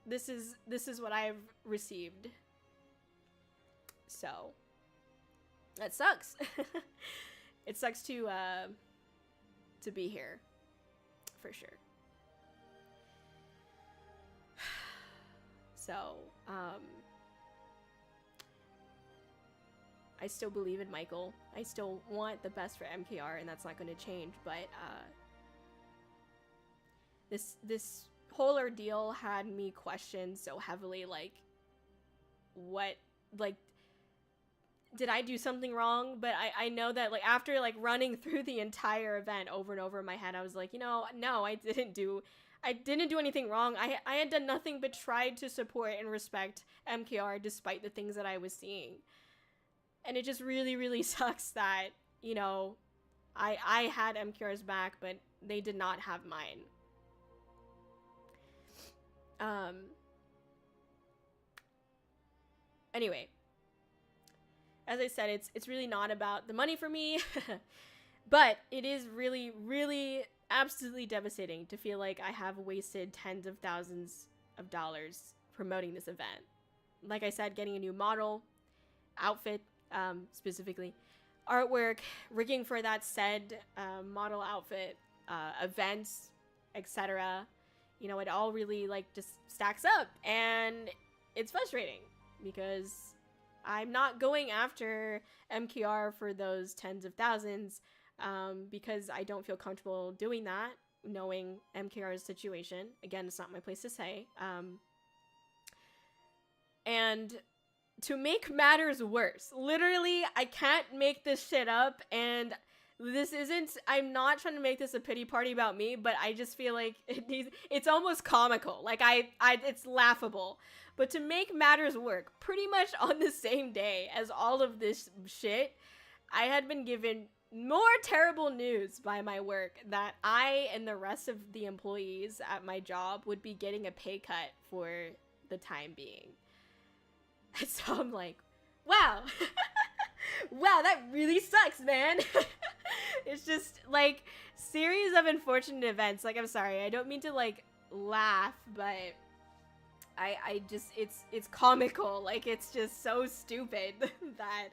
this is what I've received. So that sucks. It sucks to be here, for sure. So, I still believe in Michael. I still want the best for MKR, and that's not going to change. But this whole ordeal had me question so heavily, like, what, like, did I do something wrong? But I know that, like, after, like, running through the entire event over and over in my head, I was like, you know, no, I didn't do anything wrong. I had done nothing but tried to support and respect MKR despite the things that I was seeing. And it just really, really sucks that, you know, I had MKR's back, but they did not have mine. Anyway, as I said, it's really not about the money for me, but it is really, really absolutely devastating to feel like I have wasted tens of thousands of dollars promoting this event. Like I said, getting a new model, outfit, specifically, artwork, rigging for that said model outfit, events, etc. You know, it all really, like, just stacks up, and it's frustrating because I'm not going after MKR for those tens of thousands, because I don't feel comfortable doing that, knowing MKR's situation. Again, it's not my place to say. And to make matters worse, literally, I can't make this shit up, and this isn't, I'm not trying to make this a pity party about me, but I just feel like it's almost comical. Like, it's laughable. But to make matters work, pretty much on the same day as all of this shit, I had been given more terrible news by my work that I and the rest of the employees at my job would be getting a pay cut for the time being. And so I'm like, wow. Wow, that really sucks, man. It's just, like, series of unfortunate events. Like, I'm sorry, I don't mean to, like, laugh, but I just, it's comical. Like, it's just so stupid that,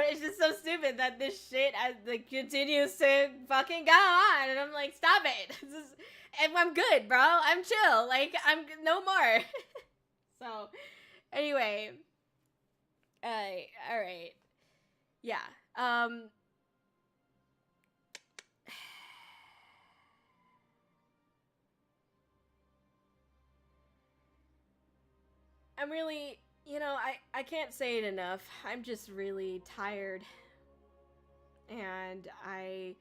it's just so stupid that this shit like, continues to fucking go on, and I'm like, stop it. And I'm good, bro. I'm chill. Like, I'm no more. So, anyway, all right. Yeah. I'm really, you know, I can't say it enough. I'm just really tired. And I'm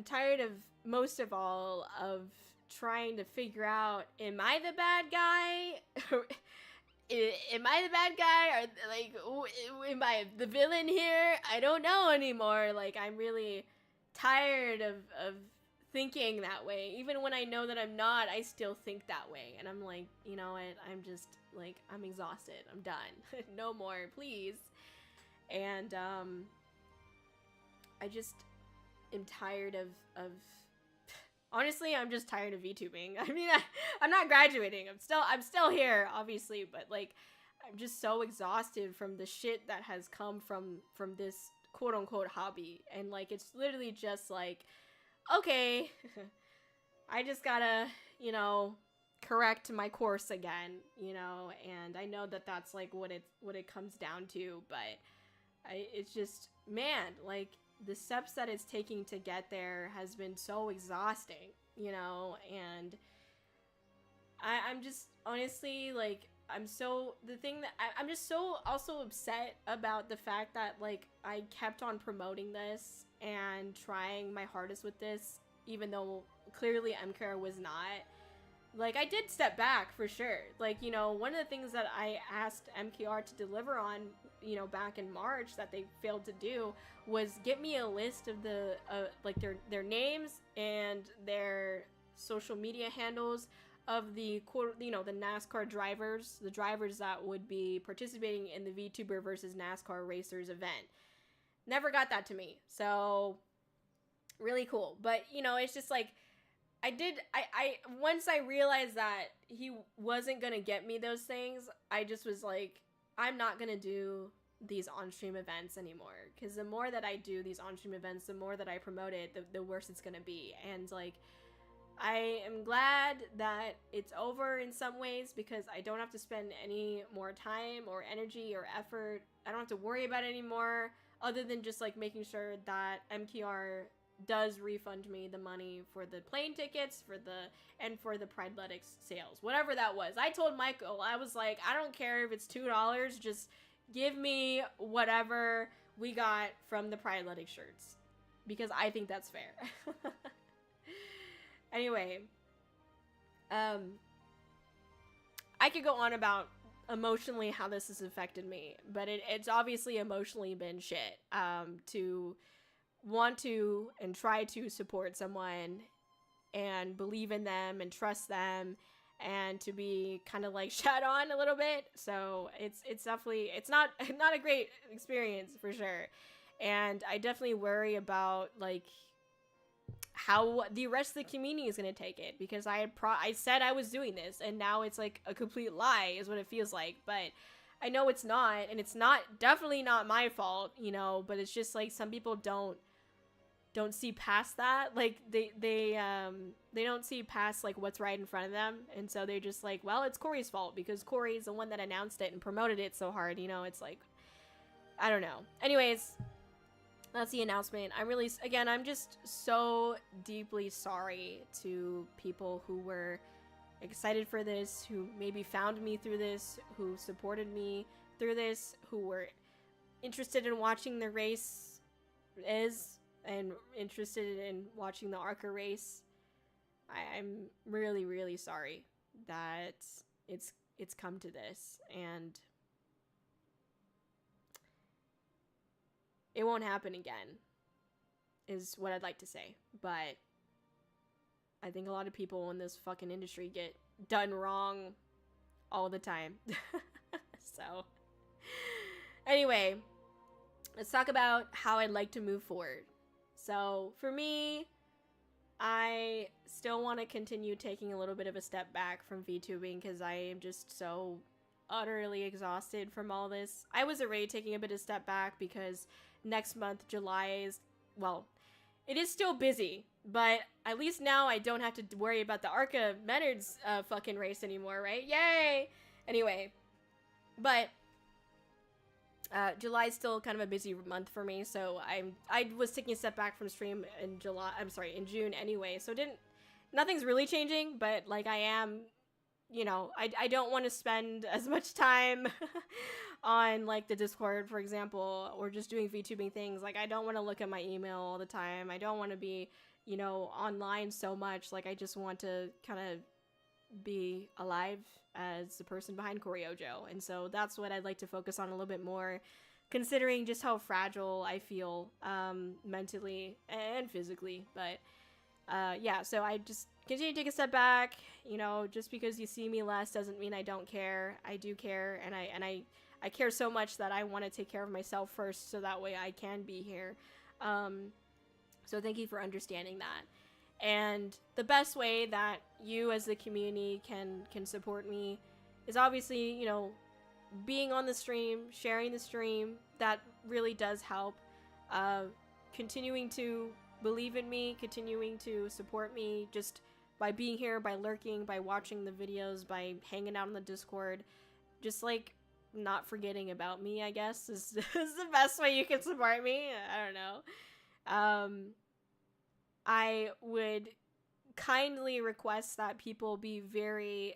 tired of, most of all, of trying to figure out, am I the bad guy? Am I the bad guy? Or, like, am I the villain here? I don't know anymore. Like, I'm really tired of thinking that way. Even when I know that I'm not, I still think that way. And I'm like, you know what? I'm just, like, I'm exhausted. I'm done. No more, please. And, I just am tired of honestly, I'm just tired of VTubing. I mean, I'm not graduating. I'm still here, obviously, but, like, I'm just so exhausted from the shit that has come from this quote-unquote hobby. And, like, it's literally just, like, okay, I just gotta, you know, correct my course again, you know, and I know that that's, like, what it comes down to, but it's just, man, like, the steps that it's taking to get there has been so exhausting, you know, and I'm just, honestly, like, I'm just so also upset about the fact that, like, I kept on promoting this and trying my hardest with this, even though clearly MKR was not. Like, I did step back, for sure. Like, you know, one of the things that I asked MKR to deliver on, you know, back in March that they failed to do was get me a list of the, like, their names and their social media handles of the, you know, the NASCAR drivers, the drivers that would be participating in the VTuber versus NASCAR Racers event. Never got that to me. So really cool. But you know, it's just like I once I realized that he wasn't gonna get me those things, I just was like, I'm not gonna do these on-stream events anymore, because the more that I do these on-stream events, the more that I promote it, the worse it's gonna be. And like, I am glad that it's over in some ways, because I don't have to spend any more time or energy or effort. I don't have to worry about it anymore, other than just like making sure that MKR does refund me the money for the plane tickets, for the Prideletics sales, whatever that was. I told Michael, I was like, I don't care if it's $2, just give me whatever we got from the Prideletics shirts, because I think that's fair. Anyway, I could go on about emotionally how this has affected me, but it's obviously emotionally been shit. To want to and try to support someone and believe in them and trust them, and to be kind of like shat on a little bit. So it's definitely, it's not a great experience for sure. And I definitely worry about like how the rest of the community is going to take it, because I said I was doing this, and now it's like a complete lie is what it feels like. But I know it's not, and it's definitely not my fault, you know, but it's just like some people don't see past that. Like they don't see past like what's right in front of them, and so they're just like, well, it's Kōri's fault because Kōri's the one that announced it and promoted it so hard, you know. It's like, I don't know. Anyways, that's the announcement. I'm just so deeply sorry to people who were excited for this, who maybe found me through this, who supported me through this, who were interested in watching the race and interested in watching the ARCA race. I'm really, really sorry that it's come to this, and it won't happen again, is what I'd like to say. But I think a lot of people in this fucking industry get done wrong all the time. So, anyway, let's talk about how I'd like to move forward. So, for me, I still want to continue taking a little bit of a step back from VTubing, because I am just so utterly exhausted from all this. I was already taking a bit of step back because next month, July, well, it is still busy, but at least now I don't have to worry about the ARCA Menards fucking race anymore, right? Yay! Anyway, but July is still kind of a busy month for me, so I was taking a step back from stream in June anyway, so nothing's really changing, but like I am, you know, I don't want to spend as much time on like the Discord, for example, or just doing VTubing things. Like I don't want to look at my email all the time. I don't want to be, you know, online so much. Like I just want to kind of be alive as the person behind Kōri-Oujo, and so that's what I'd like to focus on a little bit more, considering just how fragile I feel mentally and physically. But yeah, so I just continue to take a step back. You know, just because you see me less doesn't mean I don't care. I do care, and I care so much that I want to take care of myself first, so that way I can be here. So thank you for understanding that. And the best way that you as the community can support me is obviously, you know, being on the stream, sharing the stream. That really does help. Continuing to believe in me, continuing to support me just by being here, by lurking, by watching the videos, by hanging out on the Discord. Just like not forgetting about me, I guess, is the best way you can support me. I don't know. I would kindly request that people be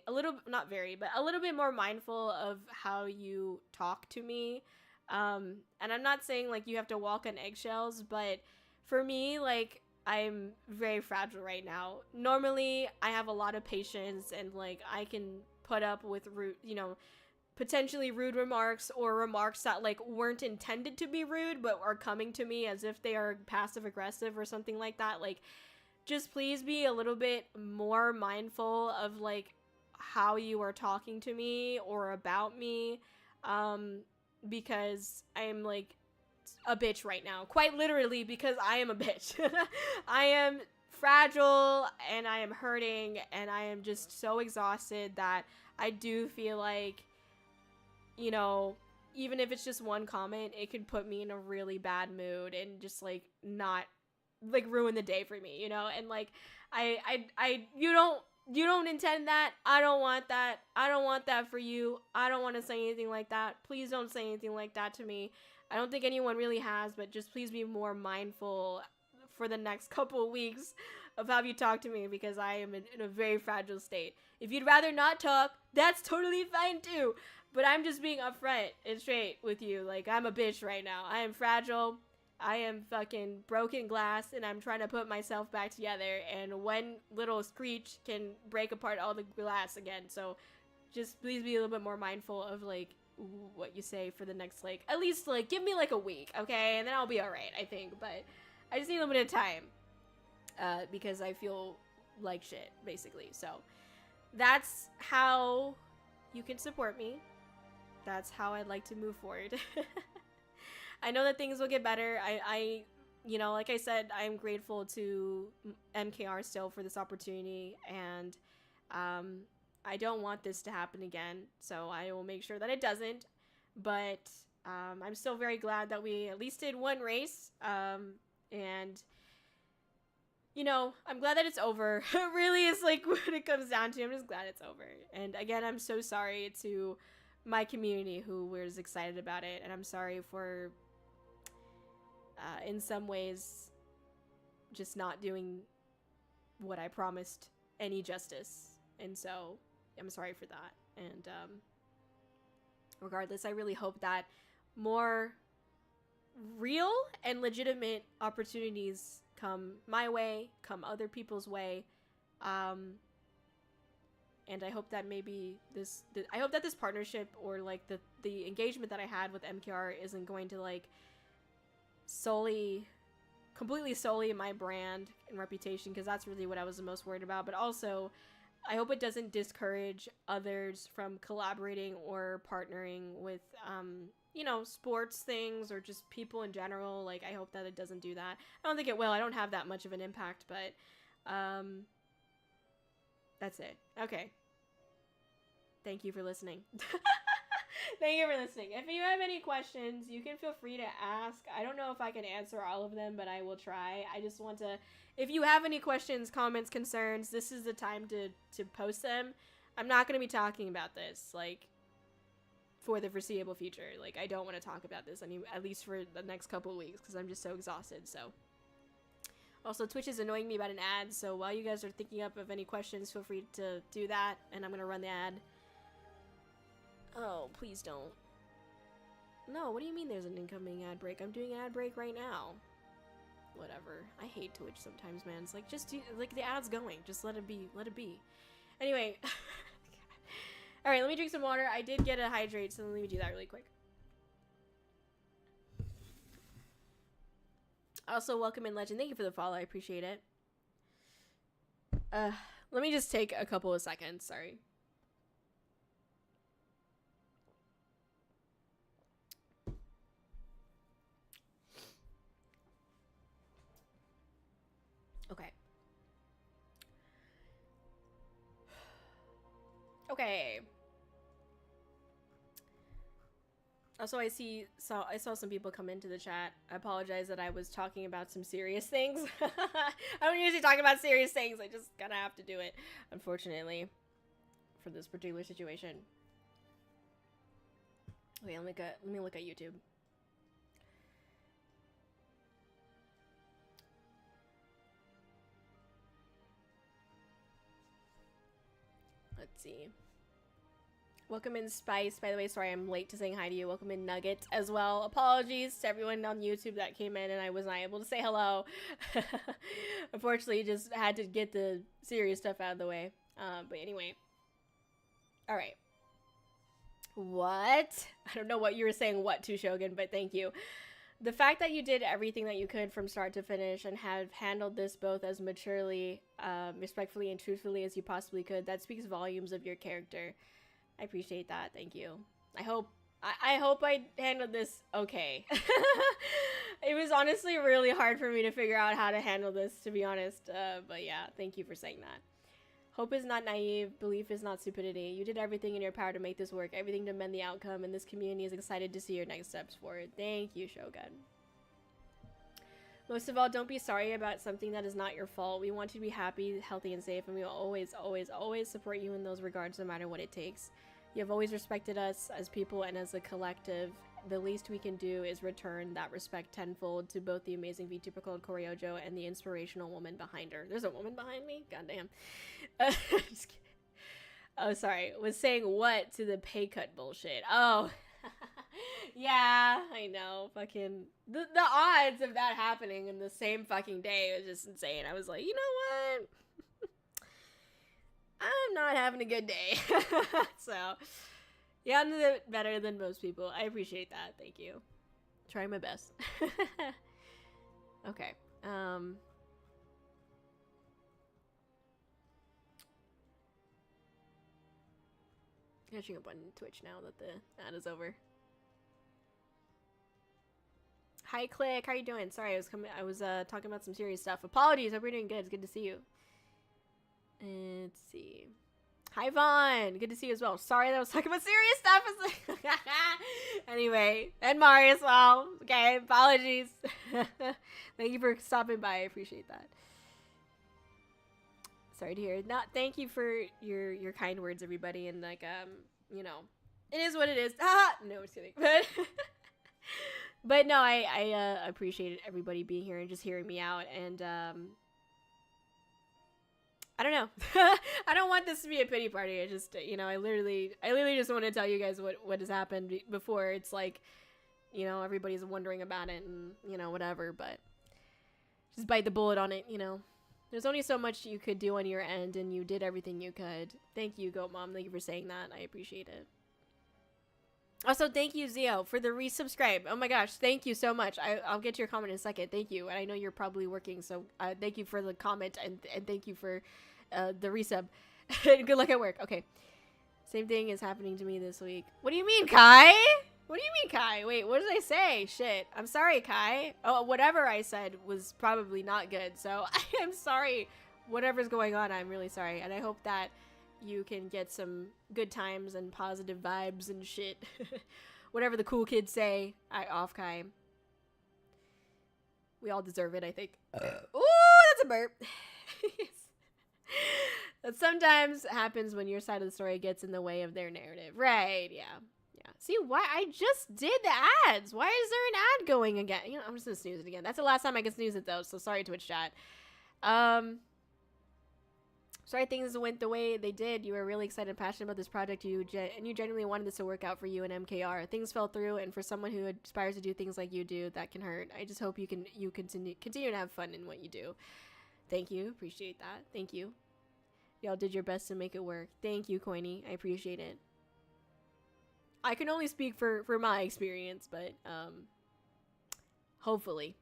a little bit more mindful of how you talk to me. And I'm not saying like you have to walk on eggshells, but for me, like, I'm very fragile right now. Normally, I have a lot of patience, and like I can put up with potentially rude remarks, or remarks that like weren't intended to be rude but are coming to me as if they are passive aggressive or something like that. Like, just please be a little bit more mindful of like how you are talking to me or about me, because I'm like a bitch right now. Quite literally, because I am a bitch. I am fragile, and I am hurting, and I am just so exhausted that I do feel like, you know, even if it's just one comment, it could put me in a really bad mood and just, like, not, like, ruin the day for me, you know? And, like, you don't intend that. I don't want that. I don't want that for you. I don't want to say anything like that. Please don't say anything like that to me. I don't think anyone really has, but just please be more mindful for the next couple of weeks of how you talk to me, because I am in a very fragile state. If you'd rather not talk, that's totally fine too. But I'm just being upfront and straight with you. Like, I'm a bitch right now. I am fragile. I am fucking broken glass, and I'm trying to put myself back together, and one little screech can break apart all the glass again. So just please be a little bit more mindful of, like, what you say for the next, like, at least, like, give me, like, a week, okay? And then I'll be alright, I think. But I just need a little bit of time, because I feel like shit, basically. So that's how you can support me. That's how I'd like to move forward. I know that things will get better. I you know, like I said, I'm grateful to MKR still for this opportunity, and I don't want this to happen again, so I will make sure that it doesn't. But I'm still very glad that we at least did one race, and you know, I'm glad that it's over. It really is, like, what it comes down to. I'm just glad it's over. And again, I'm so sorry to my community who was excited about it, and I'm sorry for in some ways just not doing what I promised any justice, and so I'm sorry for that. And regardless, I really hope that more real and legitimate opportunities come my way, come other people's way, and I hope that maybe I hope that this partnership, or like the engagement that I had with MKR, isn't going to, like, completely solely my brand and reputation, because that's really what I was the most worried about. But also, I hope it doesn't discourage others from collaborating or partnering with, you know, sports things, or just people in general. Like, I hope that it doesn't do that. I don't think it will. I don't have that much of an impact, but that's it. Okay. Thank you for listening. Thank you for listening. If you have any questions, you can feel free to ask. I don't know if I can answer all of them, but I will try. I just want to, if you have any questions, comments, concerns, this is the time to post them. I'm not going to be talking about this, like, for the foreseeable future. Like, I don't want to talk about this, at least for the next couple of weeks, because I'm just so exhausted. So also, Twitch is annoying me about an ad, so while you guys are thinking up of any questions, feel free to do that, and I'm going to run the ad. Oh, please don't. No, what do you mean there's an incoming ad break? I'm doing an ad break right now. Whatever. I hate Twitch sometimes, man. It's like, just do, like, the ad's going. Just let it be. Let it be. Anyway. Alright, let me drink some water. I did get a hydrate, so let me do that really quick. Also, welcome in, Legend. Thank you for the follow. I appreciate it. Let me just take a couple of seconds. Sorry. Okay. Okay. Also, I saw some people come into the chat. I apologize that I was talking about some serious things. I don't usually talk about serious things. I just kind of have to do it, unfortunately, for this particular situation. Okay, let me look at YouTube. Let's see. Welcome in, Spice. By the way, sorry I'm late to saying hi to you. Welcome in, Nugget, as well. Apologies to everyone on YouTube that came in and I was not able to say hello. Unfortunately, just had to get the serious stuff out of the way. But anyway. Alright. What? I don't know what you were saying what to, Shogun, but thank you. The fact that you did everything that you could from start to finish and have handled this both as maturely, respectfully, and truthfully as you possibly could, that speaks volumes of your character. I appreciate that. Thank you. I hope I hope I handled this okay. It was honestly really hard for me to figure out how to handle this, to be honest. But yeah, thank you for saying that. Hope is not naive. Belief is not stupidity. You did everything in your power to make this work. Everything to mend the outcome. And this community is excited to see your next steps forward. Thank you, Shogun. Most of all, don't be sorry about something that is not your fault. We want you to be happy, healthy, and safe. And we will always, always, always support you in those regards, no matter what it takes. You have always respected us as people and as a collective. The least we can do is return that respect tenfold to both the amazing VTuber called Kōri-Oujo and the inspirational woman behind her. There's a woman behind me? Goddamn. Just kidding. Oh, sorry. Was saying what to the pay cut bullshit. Oh. Yeah, I know. Fucking the odds of that happening in the same fucking day was just insane. I was like, you know what? I'm not having a good day. So, yeah, I'm better than most people. I appreciate that. Thank you. Trying my best. Okay. Catching up on Twitch now that the ad is over. Hi, Click. How you doing? Sorry, I was talking about some serious stuff. Apologies. Hope you're doing good. It's good to see you. Let's see. Hi, Vaughn. Good to see you as well. Sorry that I was talking about serious stuff. Anyway, and Mari as well. Okay, apologies. Thank you for stopping by. I appreciate that. Sorry to hear. Thank you for your kind words, everybody. And like, you know, it is what it is. No, just kidding. But no, I appreciate everybody being here and just hearing me out. And I don't know. I don't want this to be a pity party. I just, you know, I literally just want to tell you guys what has happened before. It's like, you know, everybody's wondering about it and, you know, whatever, but just bite the bullet on it, you know. There's only so much you could do on your end, and you did everything you could. Thank you, Goat Mom. Thank you for saying that. I appreciate it. Also, thank you, Zio, for the resubscribe. Oh my gosh, thank you so much. I'll get to your comment in a second. Thank you. And I know you're probably working, so thank you for the comment, and thank you for the resub. Good luck at work. Okay. Same thing is happening to me this week. What do you mean, Kai? What do you mean, Kai? Wait, what did I say? Shit. I'm sorry, Kai. Oh, whatever I said was probably not good, so I'm sorry. Whatever's going on, I'm really sorry. And I hope that you can get some good times and positive vibes and shit. Whatever the cool kids say. Off Kai. We all deserve it, I think. Ooh, that's a burp. That sometimes happens when your side of the story gets in the way of their narrative. Right, yeah. Yeah. See, why? I just did the ads. Why is there an ad going again? You know, I'm just gonna snooze it again. That's the last time I can snooze it, though, so sorry, Twitch chat. Sorry things went the way they did. You were really excited and passionate about this project, and you genuinely wanted this to work out for you and MKR. Things fell through, and for someone who aspires to do things like you do, that can hurt. I just hope you continue to have fun in what you do. Thank you. Appreciate that. Thank you. Y'all did your best to make it work. Thank you, Coiny. I appreciate it. I can only speak for my experience, but hopefully.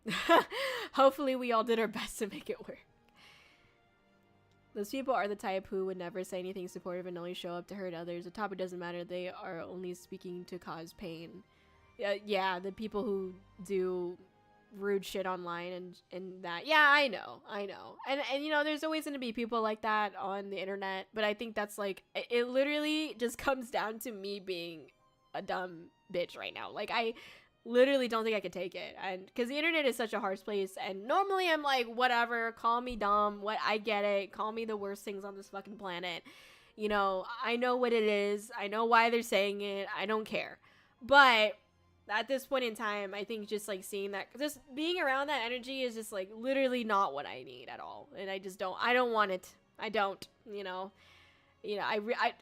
Hopefully we all did our best to make it work. Those people are the type who would never say anything supportive and only show up to hurt others. The topic doesn't matter. They are only speaking to cause pain. Yeah, the people who do rude shit online and that. Yeah, I know. And you know, there's always going to be people like that on the internet, but I think that's like, it literally just comes down to me being a dumb bitch right now. Like, I literally don't think I could take it, and because the internet is such a harsh place, and normally I'm like, whatever, call me dumb, I get it, call me the worst things on this fucking planet, you know, I know what it is, I know why they're saying it, I don't care. But at this point in time, I think just like seeing that, just being around that energy is just like literally not what I need at all, and I don't want it. I don't, you know,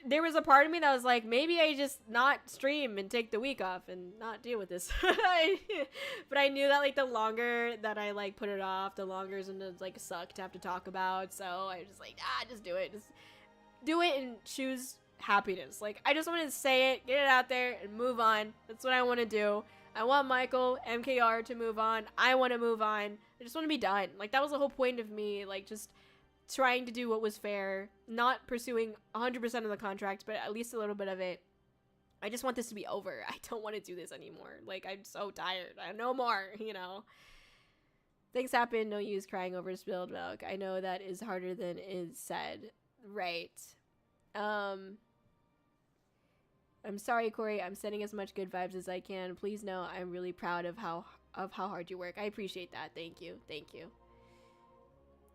there was a part of me that was like, maybe I just not stream and take the week off and not deal with this. But I knew that like the longer that I like put it off, the longer it's gonna like suck to have to talk about. So I was just like, just do it. Just do it and choose happiness. Like, I just want to say it, get it out there, and move on. That's what I want to do. I want Michael, MKR to move on. I want to move on. I just want to be done. Like, that was the whole point of me, like, just trying to do what was fair, not pursuing 100% of the contract, but at least a little bit of it. I just want this to be over. I don't want to do this anymore. Like, I'm so tired. No more, you know. Things happen. No use crying over spilled milk. I know that is harder than is said. Right. I'm sorry, Kōri. I'm sending as much good vibes as I can. Please know I'm really proud of how hard you work. I appreciate that. Thank you. Thank you.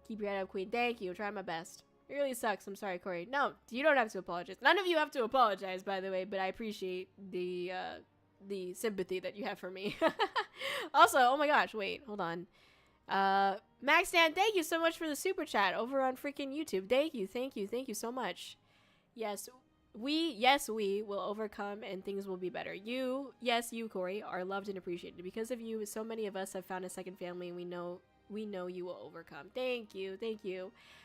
Keep your head up, queen. Thank you. Trying my best. It really sucks. I'm sorry, Kōri. No, you don't have to apologize. None of you have to apologize, by the way, but I appreciate the sympathy that you have for me. Also, oh my gosh, wait, hold on. Maxstan, thank you so much for the super chat over on freaking YouTube. Thank you so much. Yes, we will overcome and things will be better. You, Kōri, are loved and appreciated. Because of you, so many of us have found a second family, and we know you will overcome. Thank you.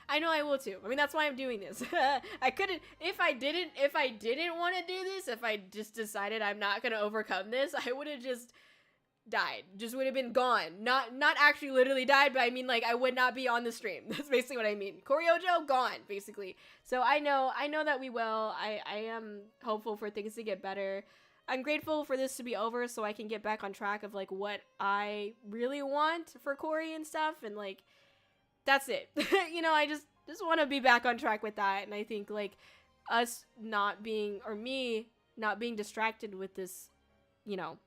I know I will too. I mean, that's why I'm doing this. I couldn't, if I didn't want to do this, if I just decided I'm not going to overcome this, I would have just died. Just would have been gone. Not actually literally died, but I mean, like, I would not be on the stream. That's basically what I mean. Kōri-Oujo, gone, basically. So I know that we will. I am hopeful for things to get better. I'm grateful for this to be over so I can get back on track of, like, what I really want for Kōri and stuff, and, like, that's it. You know, I just want to be back on track with that, and I think, like, us not being, or me not being distracted with this, you know,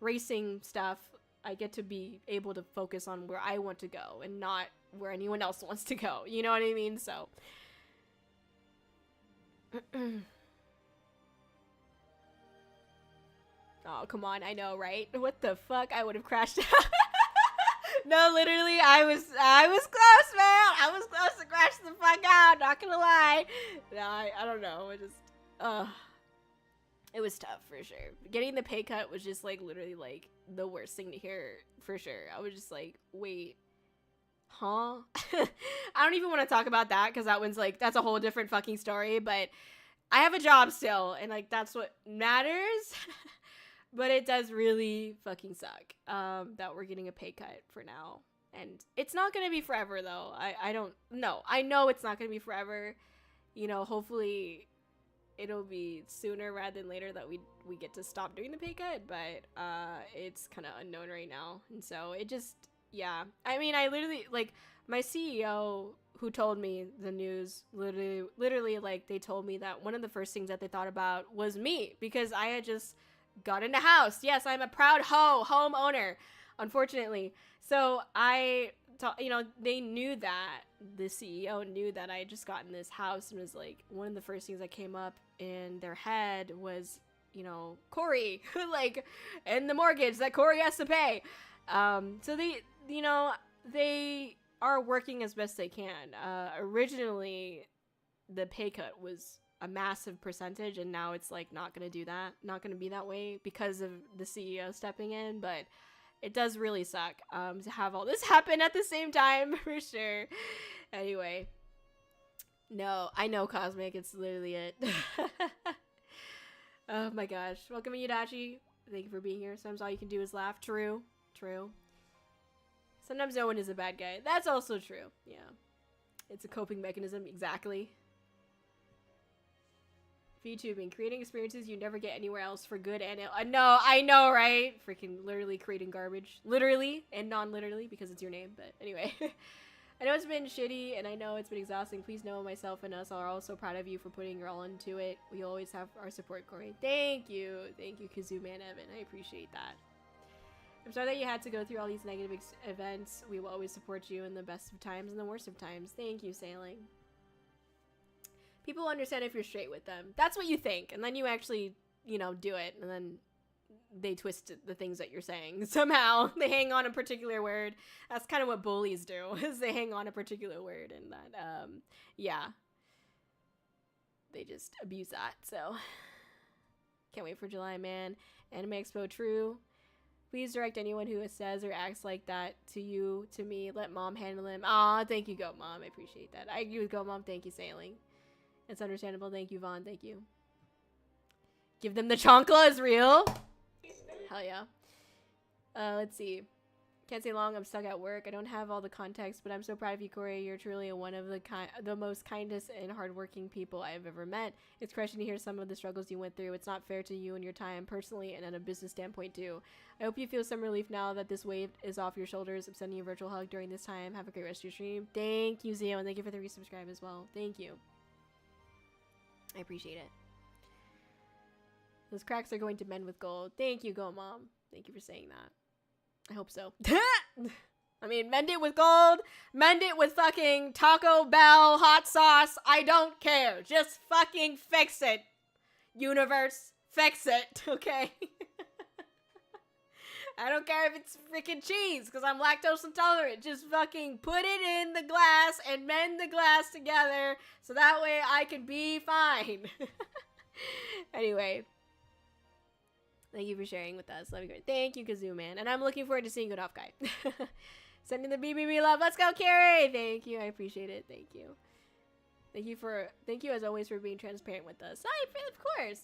racing stuff, I get to be able to focus on where I want to go and not where anyone else wants to go. You know what I mean? So... Oh, come on, I know, right? What the fuck? I would have crashed out. No, literally, I was close, man. I was close to crash the fuck out, not gonna lie. No, I don't know. It was tough, for sure. Getting the pay cut was just, like, literally, like, the worst thing to hear, for sure. I was just like, wait, huh? I don't even want to talk about that, because that one's, like, that's a whole different fucking story, but I have a job still, and, like, that's what matters. But it does really fucking suck that we're getting a pay cut for now. And it's not going to be forever, though. I don't know. I know it's not going to be forever. You know, hopefully it'll be sooner rather than later that we get to stop doing the pay cut. But it's kind of unknown right now. And so it just, yeah. I mean, I literally, like, my CEO who told me the news, literally, like, they told me that one of the first things that they thought about was me. Because I had just... got in a house. Yes, I'm a proud homeowner, unfortunately. So you know, they knew that, the CEO knew that I had just gotten this house, and was like, one of the first things that came up in their head was, you know, Kōri, like, and the mortgage that Kōri has to pay. So they, you know, they are working as best they can. Originally, the pay cut was a massive percentage, and now it's like not gonna be that way because of the CEO stepping in. But it does really suck to have all this happen at the same time, for sure. Anyway, no, I know, Cosmic, it's literally it. Oh my gosh, welcome Yudachi, thank you for being here. Sometimes all you can do is laugh. True. Sometimes no one is a bad guy. That's also true. Yeah, it's a coping mechanism. Exactly. VTubing, creating experiences you never get anywhere else for good and ill. I know, right? Freaking literally creating garbage. Literally and non-literally, because it's your name. But anyway. I know it's been shitty and I know it's been exhausting. Please know myself and us are all so proud of you for putting your all into it. We always have our support, Kōri. Thank you, Kazuman Evan. I appreciate that. I'm sorry that you had to go through all these negative events. We will always support you in the best of times and the worst of times. Thank you, Sailing. People understand if you're straight with them. That's what you think. And then you actually, you know, do it. And then they twist the things that you're saying. Somehow they hang on a particular word. That's kind of what bullies do, is they hang on a particular word. And that, yeah. They just abuse that. So, can't wait for July, man. Anime Expo, true. Please direct anyone who says or acts like that to you, to me. Let Mom handle him. Aw, thank you, Goat Mom. I appreciate that. I agree with Goat Mom. Thank you, Sailing. It's understandable. Thank you, Vaughn. Thank you. Give them the chancla is real. Hell yeah. Let's see. Can't stay long. I'm stuck at work. I don't have all the context, but I'm so proud of you, Kōri. You're truly one of the most kindest and hardworking people I have ever met. It's crushing to hear some of the struggles you went through. It's not fair to you and your time personally and on a business standpoint too. I hope you feel some relief now that this wave is off your shoulders. I'm sending you a virtual hug during this time. Have a great rest of your stream. Thank you, Zio, and thank you for the resubscribe as well. Thank you. I appreciate it. Those cracks are going to mend with gold. Thank you, Go Mom. Thank you for saying that. I hope so. I mean, mend it with gold. Mend it with fucking Taco Bell hot sauce. I don't care. Just fucking fix it. Universe, fix it, okay? I don't care if it's freaking cheese, because I'm lactose intolerant. Just fucking put it in the glass and mend the glass together, so that way I can be fine. Anyway. Thank you for sharing with us. Love you, great. Thank you, Kazoo Man. And I'm looking forward to seeing Good Off Guy. Sending the BBB love. Let's go, Carrie! Thank you. I appreciate it. Thank you. Thank you as always for being transparent with us. Of course.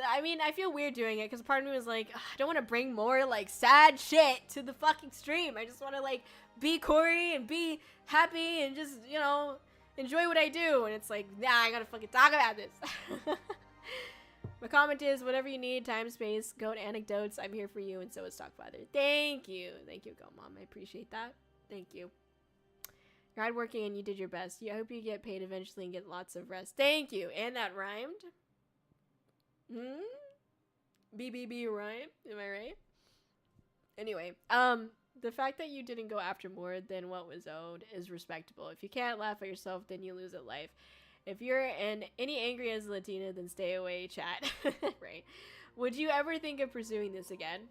I mean, I feel weird doing it because part of me was like, I don't want to bring more like sad shit to the fucking stream. I just want to like be Kōri and be happy and just, you know, enjoy what I do. And it's like, nah, I gotta fucking talk about this. My comment is, whatever you need, time, space, goat anecdotes, I'm here for you, and so is Stockfather. Thank you. Thank you, Go Mom. I appreciate that. Thank you. You're hardworking and you did your best. I hope you get paid eventually and get lots of rest. Thank you. And that rhymed. BBB rhyme. Am I right? Anyway, the fact that you didn't go after more than what was owed is respectable. If you can't laugh at yourself, then you lose at life. If you're any angry as a Latina, then stay away, chat. Right. Would you ever think of pursuing this again?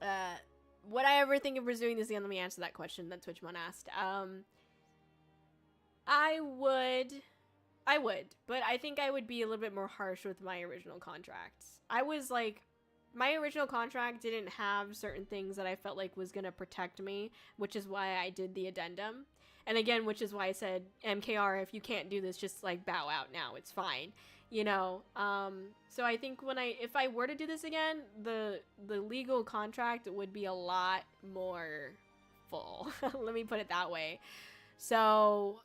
Would I ever think of pursuing this again? Let me answer that question that Twitchmon asked. I would, but I think I would be a little bit more harsh with my original contracts. I was like, my original contract didn't have certain things that I felt like was going to protect me, which is why I did the addendum. And again, which is why I said, MKR, if you can't do this, just like bow out now. It's fine. You know, so I think if I were to do this again, the legal contract would be a lot more full. Let me put it that way. So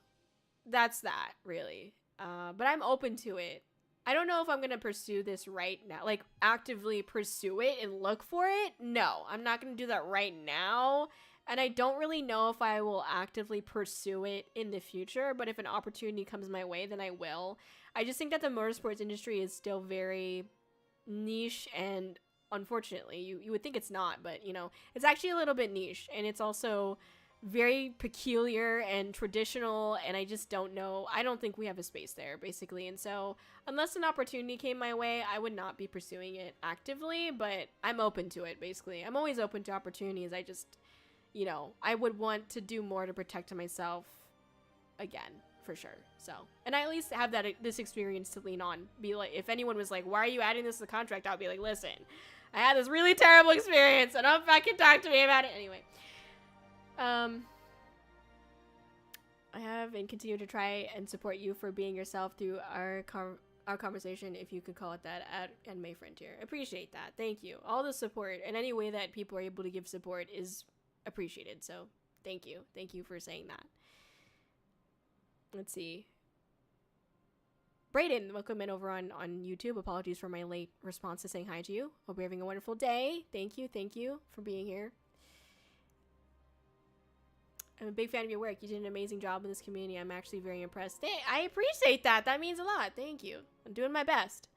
that's that, really. But I'm open to it. I don't know if I'm going to pursue this right now, like actively pursue it and look for it. No, I'm not going to do that right now. And I don't really know if I will actively pursue it in the future, but if an opportunity comes my way, then I will. I just think that the motorsports industry is still very niche, and unfortunately, you would think it's not, but, you know, it's actually a little bit niche, and it's also very peculiar and traditional, and I just don't know. I don't think we have a space there, basically, and so unless an opportunity came my way, I would not be pursuing it actively, but I'm open to it, basically. I'm always open to opportunities. I just... you know, I would want to do more to protect myself again, for sure. So, and I at least have this experience to lean on. Be like, if anyone was like, why are you adding this to the contract? I'll be like, listen, I had this really terrible experience and don't fucking talk to me about it. Anyway, I have and continue to try and support you for being yourself through our conversation, if you could call it that, at Anime Frontier. Appreciate that. Thank you. All the support and any way that people are able to give support is appreciated, so thank you for saying that. Let's see. Brayden, welcome in over on YouTube. Apologies for my late response to saying hi to you. Hope you're having a wonderful day. Thank you for being here. I'm a big fan of your work. You did an amazing job in this community. I'm actually very impressed. I appreciate that. That means a lot. Thank you. I'm doing my best.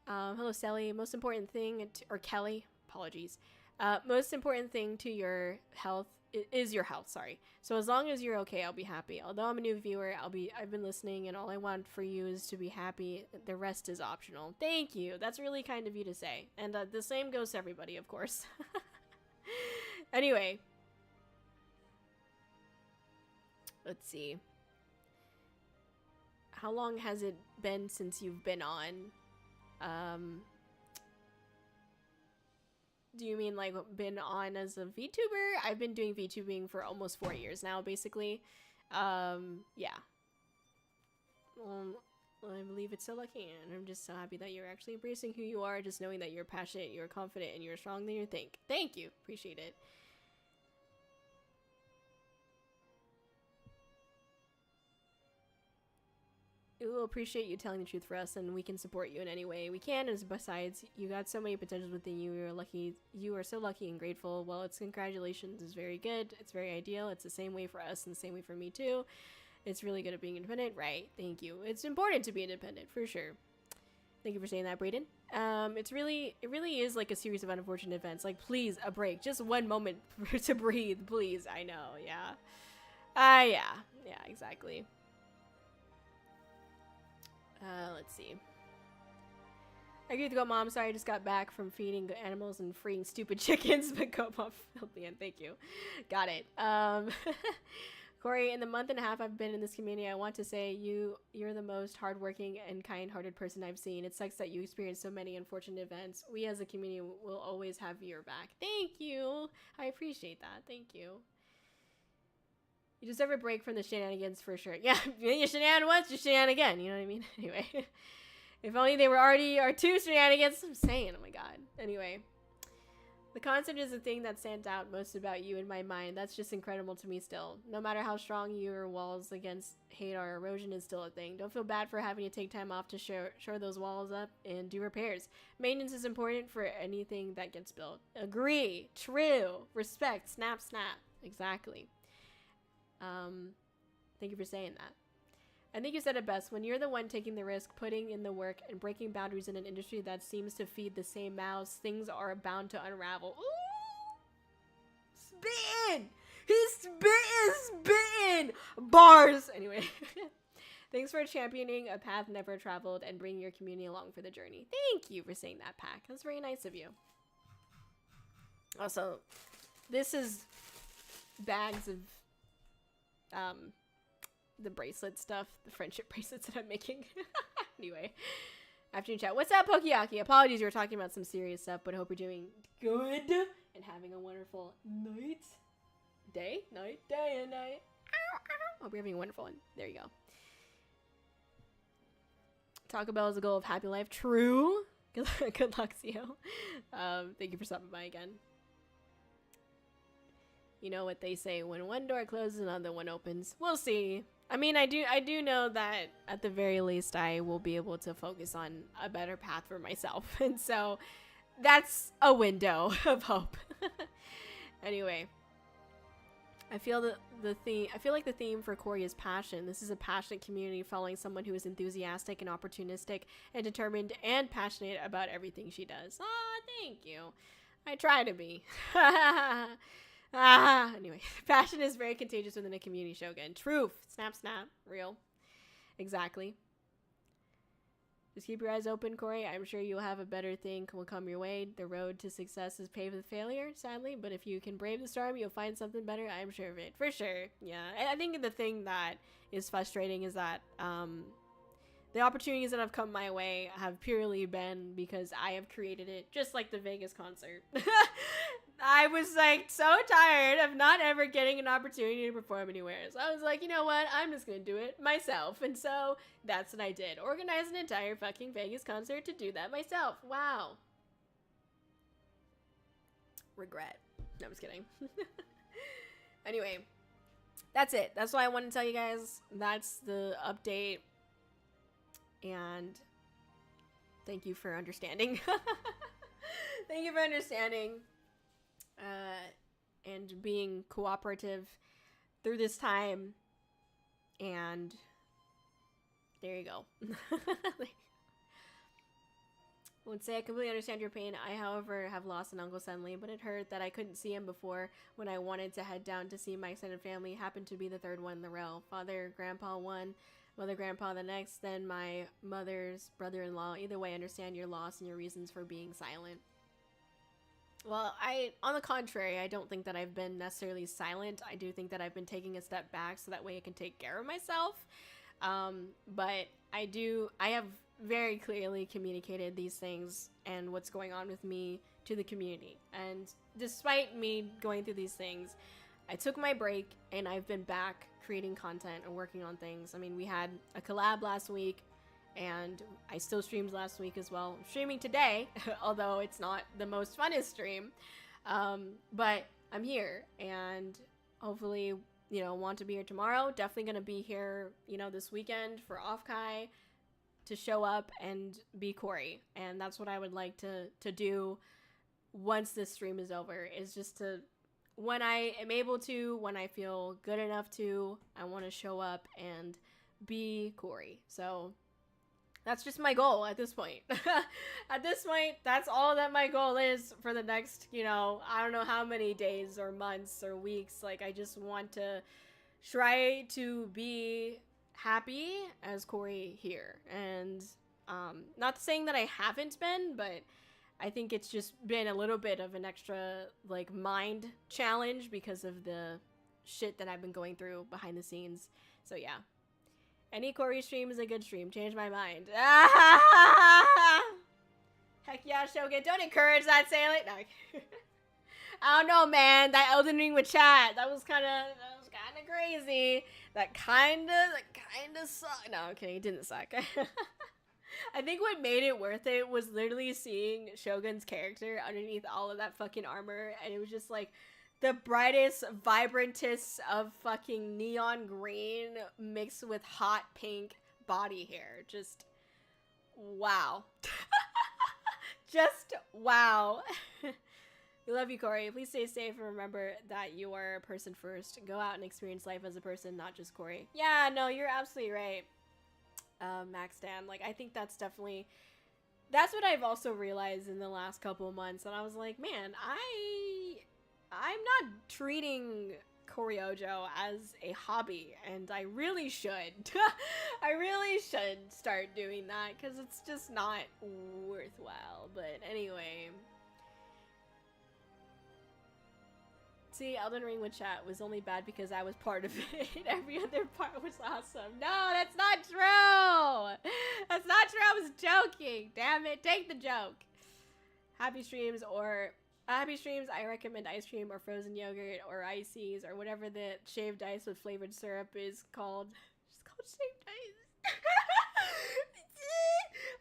Hello, Sally. Most important thing, or Kelly, apologies. Most important thing to your health is your health, sorry. So as long as you're okay, I'll be happy. Although I'm a new viewer, I've been listening, and all I want for you is to be happy. The rest is optional. Thank you. That's really kind of you to say. And the same goes to everybody, of course. Anyway. Let's see. How long has it been since you've been on? Do you mean like been on as a VTuber? I've been doing VTubing for almost 4 years now, basically. Yeah. I believe it's so lucky, and I'm just so happy that you're actually embracing who you are, just knowing that you're passionate, you're confident, and you're stronger than you think. Thank you. Appreciate it. will appreciate you telling the truth for us, and we can support you in any way we can. And besides, you got so many potentials within you. You're lucky. You are so lucky and grateful. Well, it's congratulations is very good. It's very ideal. It's the same way for us and the same way for me too. It's really good at being independent, right? Thank you. It's important to be independent for sure. Thank you for saying that, Brayden. It really is like a series of unfortunate events. Like, please, a break, just one moment to breathe, please. I know, yeah. Yeah, exactly. Let's see. I agree with Go Mom. Sorry, I just got back from feeding animals and freeing stupid chickens, but Go Mom filled me in. Thank you. Got it. Kōri, in the month and a half I've been in this community, I want to say you're the most hardworking and kind-hearted person I've seen. It sucks that you experienced so many unfortunate events. We as a community will always have your back. Thank you. I appreciate that. Thank you. You deserve a break from the shenanigans for sure. Yeah, you shenan once, you shenan again. You know what I mean? Anyway. If only they were already our two shenanigans. I'm saying, oh my god. Anyway. The concert is the thing that stands out most about you in my mind. That's just incredible to me still. No matter how strong your walls against hate or erosion is still a thing. Don't feel bad for having to take time off to shore those walls up and do repairs. Maintenance is important for anything that gets built. Agree. True. Respect. Snap, snap. Exactly. Thank you for saying that. I think you said it best. When you're the one taking the risk, putting in the work, and breaking boundaries in an industry that seems to feed the same mouths, things are bound to unravel. Ooh! Spittin'! He's spittin'! Bars! Anyway. Thanks for championing a path never traveled and bringing your community along for the journey. Thank you for saying that, Pack. That's very nice of you. Also, this is bags of the bracelet stuff, the friendship bracelets that I'm making. Anyway, afternoon chat. What's up, Pokiaki? Apologies, we were talking about some serious stuff, but I hope you're doing good and having a wonderful night, day and night. Hope you're having a wonderful one. There you go. Taco Bell is the goal of happy life. True. Good luck, Zio. Thank you for stopping by again. You know what they say, when one door closes, another one opens. We'll see. I mean, I do know that at the very least I will be able to focus on a better path for myself. And so that's a window of hope. Anyway, I feel like the theme for Kōri is passion. This is a passionate community following someone who is enthusiastic and opportunistic and determined and passionate about everything she does. Ah, thank you. I try to be. Anyway, passion is very contagious within a community, Shogun. Truth. Snap, snap. Real. Exactly. Just keep your eyes open, Kōri. I'm sure you'll have a better thing will come your way. The road to success is paved with failure, sadly, but if you can brave the storm, you'll find something better. I'm sure of it. For sure. Yeah. I think the thing that is frustrating is that the opportunities that have come my way have purely been because I have created it, just like the Vegas concert. I was like so tired of not ever getting an opportunity to perform anywhere. So I was like, you know what? I'm just going to do it myself. And so that's what I did. Organize an entire fucking Vegas concert to do that myself. Wow. Regret. No, I'm just kidding. Anyway, that's it. That's what I wanted to tell you guys. That's the update. And thank you for understanding. Thank you for understanding. And being cooperative through this time. And there you go. I would say I completely understand your pain. I, however, have lost an uncle suddenly, but it hurt that I couldn't see him before when I wanted to head down to see my extended family. Happened to be the third one in the row. Father, grandpa one, mother, grandpa the next, then my mother's brother-in-law. Either way, I understand your loss and your reasons for being silent. Well, on the contrary, I don't think that I've been necessarily silent. I do think that I've been taking a step back so that way I can take care of myself. But I have very clearly communicated these things and what's going on with me to the community. And despite me going through these things, I took my break and I've been back creating content and working on things. I mean, we had a collab last week. And I still streamed last week as well. I'm streaming today, although it's not the most funnest stream. But I'm here, and hopefully you know, want to be here tomorrow. Definitely gonna be here, you know, this weekend for Offkai to show up and be Kōri. And that's what I would like to do once this stream is over, is just to, when I am able to, when I feel good enough to, I want to show up and be Kōri. So that's just my goal at this point. At this point, that's all that my goal is for the next, you know, I don't know how many days or months or weeks. Like, I just want to try to be happy as Kōri here. And not saying that I haven't been, but I think it's just been a little bit of an extra, like, mind challenge because of the shit that I've been going through behind the scenes. So yeah. Any Kōri stream is a good stream. Change my mind. Heck yeah, Shogun. Don't encourage that, Sailor. No. I don't know, man. That Elden Ring with chat. That was kind of crazy. That kind of sucked. No, okay, it didn't suck. I think what made it worth it was literally seeing Shogun's character underneath all of that fucking armor, and it was just like the brightest, vibrantest of fucking neon green mixed with hot pink body hair. Just wow. Just wow. We love you, Kōri. Please stay safe and remember that you are a person first. Go out and experience life as a person, not just Kōri. Yeah, no, you're absolutely right. Max Dan, like, I think that's definitely, that's what I've also realized in the last couple of months, and I was like, man, I'm not treating Kōri-Oujo as a hobby, and I really should. I really should start doing that, because it's just not worthwhile. But anyway, see, Elden Ring with chat was only bad because I was part of it. Every other part was awesome. No, that's not true. That's not true. I was joking. Damn it. Take the joke. Happy streams, I recommend ice cream or frozen yogurt or ices or whatever the shaved ice with flavored syrup is called. It's called shaved ice.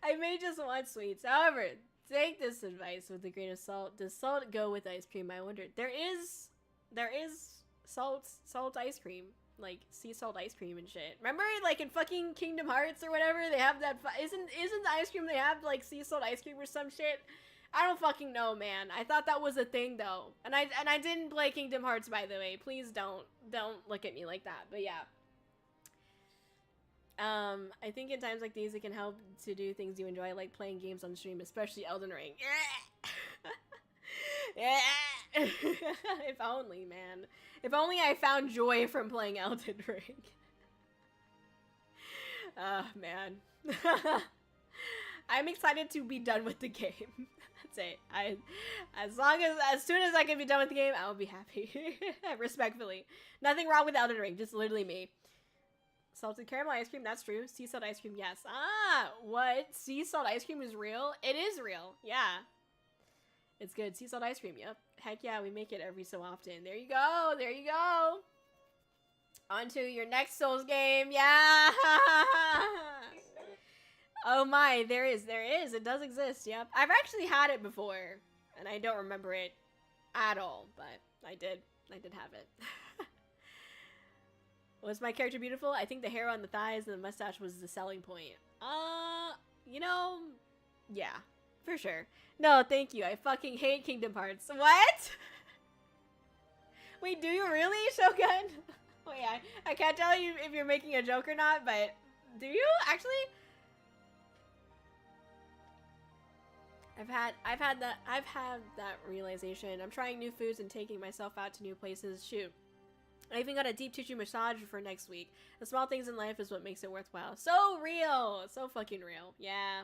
I may just want sweets. However, take this advice with a grain of salt. Does salt go with ice cream? I wonder. There is salt ice cream, like sea salt ice cream and shit. Remember, like in fucking Kingdom Hearts or whatever, they have that. Isn't the ice cream they have like sea salt ice cream or some shit? I don't fucking know, man. I thought that was a thing though, and I didn't play Kingdom Hearts, by the way. Please don't look at me like that. But yeah. I think in times like these, it can help to do things you enjoy, like playing games on stream, especially Elden Ring. Yeah. If only, man. If only I found joy from playing Elden Ring. Man. I'm excited to be done with the game. That's it. As soon as I can be done with the game, I'll be happy. Respectfully. Nothing wrong with Elden Ring, just literally me. Salted caramel ice cream, that's true. Sea salt ice cream, yes. Ah, what? Sea salt ice cream is real? It is real, yeah. It's good. Sea salt ice cream, yep. Heck yeah, we make it every so often. There you go, there you go. On to your next Souls game, yeah. Oh my, there is. It does exist, yep. I've actually had it before, and I don't remember it at all, but I did have it. Was my character beautiful? I think the hair on the thighs and the mustache was the selling point. You know, yeah, for sure. No, thank you. I fucking hate Kingdom Hearts. What? Wait, do you really, Shogun? Wait, I can't tell you if you're making a joke or not, but do you actually? I've had that realization. I'm trying new foods and taking myself out to new places. Shoot. I even got a deep tissue massage for next week. The small things in life is what makes it worthwhile. So real. So fucking real. Yeah.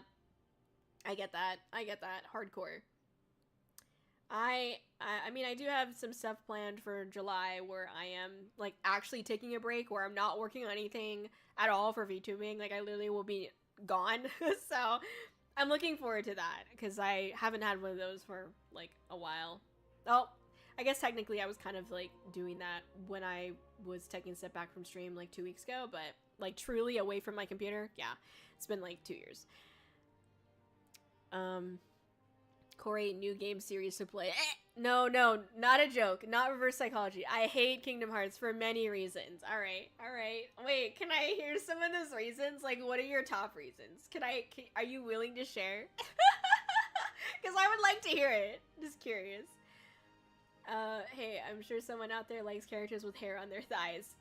I get that. Hardcore. I mean, I do have some stuff planned for July where I am, like, actually taking a break, where I'm not working on anything at all for VTubing. Like, I literally will be gone. So, I'm looking forward to that, because I haven't had one of those for, like, a while. Oh, I guess technically I was kind of, like, doing that when I was taking a step back from stream, like, 2 weeks ago, but, like, truly away from my computer, yeah, it's been, like, 2 years. Kōri, new game series to play. No, not a joke. Not reverse psychology. I hate Kingdom Hearts for many reasons. All right. Wait, can I hear some of those reasons? Like, what are your top reasons? Are you willing to share? Because I would like to hear it. Just curious. Hey, I'm sure someone out there likes characters with hair on their thighs.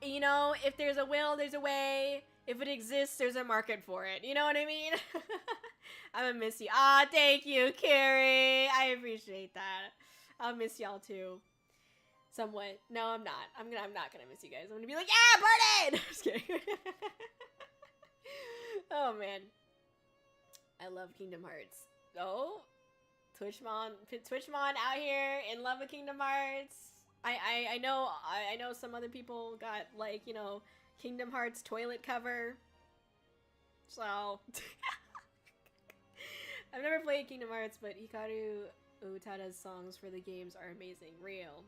You know, if there's a will, there's a way. If it exists, there's a market for it. You know what I mean? I'm gonna miss you. Ah, thank you, Carrie. I appreciate that. I'll miss y'all too. Somewhat. No, I'm not. I'm not gonna miss you guys. I'm gonna be like, yeah, burn it! Just kidding. Oh man. I love Kingdom Hearts. Oh, Twitchmon out here in love with Kingdom Hearts. I know some other people got, like, you know, Kingdom Hearts toilet cover. So I've never played Kingdom Hearts, but Hikaru Utada's songs for the games are amazing. Real.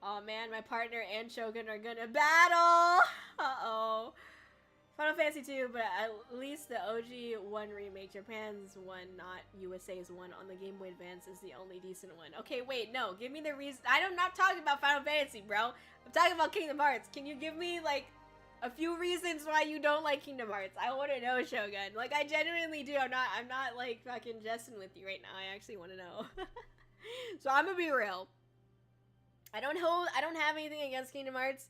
Oh man, my partner and Shogun are gonna battle! Uh-oh. Final Fantasy 2, but at least the OG one remake, Japan's one, not USA's one on the Game Boy Advance, is the only decent one. Okay, wait, no, give me the reason. I'm not talking about Final Fantasy, bro. I'm talking about Kingdom Hearts. Can you give me, like, a few reasons why you don't like Kingdom Hearts? I want to know, Shogun. Like, I genuinely do. I'm not like fucking jesting with you right now. I actually want to know. So I'm gonna be real. I don't have anything against Kingdom Hearts.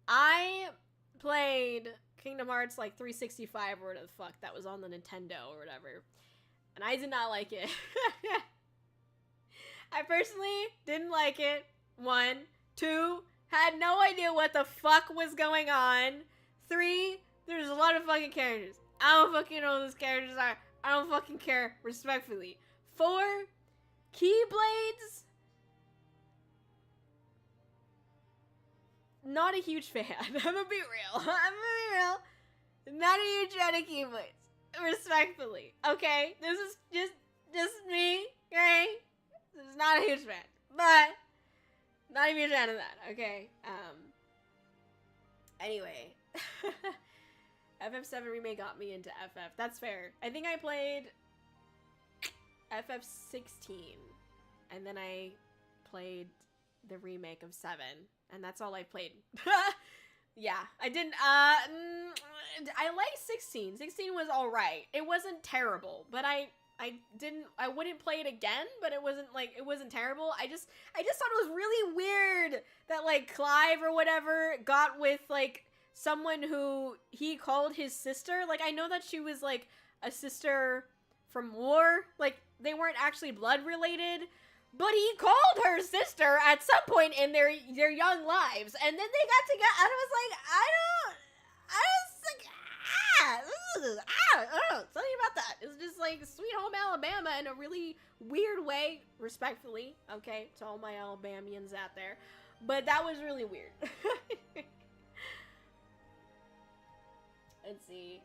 I played Kingdom Hearts like 365 or whatever the fuck that was on the Nintendo or whatever, and I did not like it. I personally didn't like it. 1, 2, had no idea what the fuck was going on. 3, there's a lot of fucking characters. I don't fucking know who those characters are. I don't fucking care, respectfully. 4, Keyblades. Not a huge fan. I'm gonna be real. Not a huge fan of Keyblades. Respectfully. Okay? This is just me. Okay? This is not a huge fan. But not a huge fan of that. Okay? Anyway. FF7 remake got me into FF. That's fair. I think I played FF16. And then I played the remake of 7. And that's all I played. Yeah, I didn't, I liked 16. 16 was alright. It wasn't terrible, but I wouldn't play it again, but it wasn't terrible. I just thought it was really weird that, like, Clive or whatever got with, like, someone who he called his sister. Like, I know that she was, like, a sister from war. Like, they weren't actually blood related. But he called her sister at some point in their young lives, and then they got together, and I was like, something about that. It's just like Sweet Home Alabama in a really weird way, respectfully, okay, to all my Alabamians out there. But that was really weird. Let's see,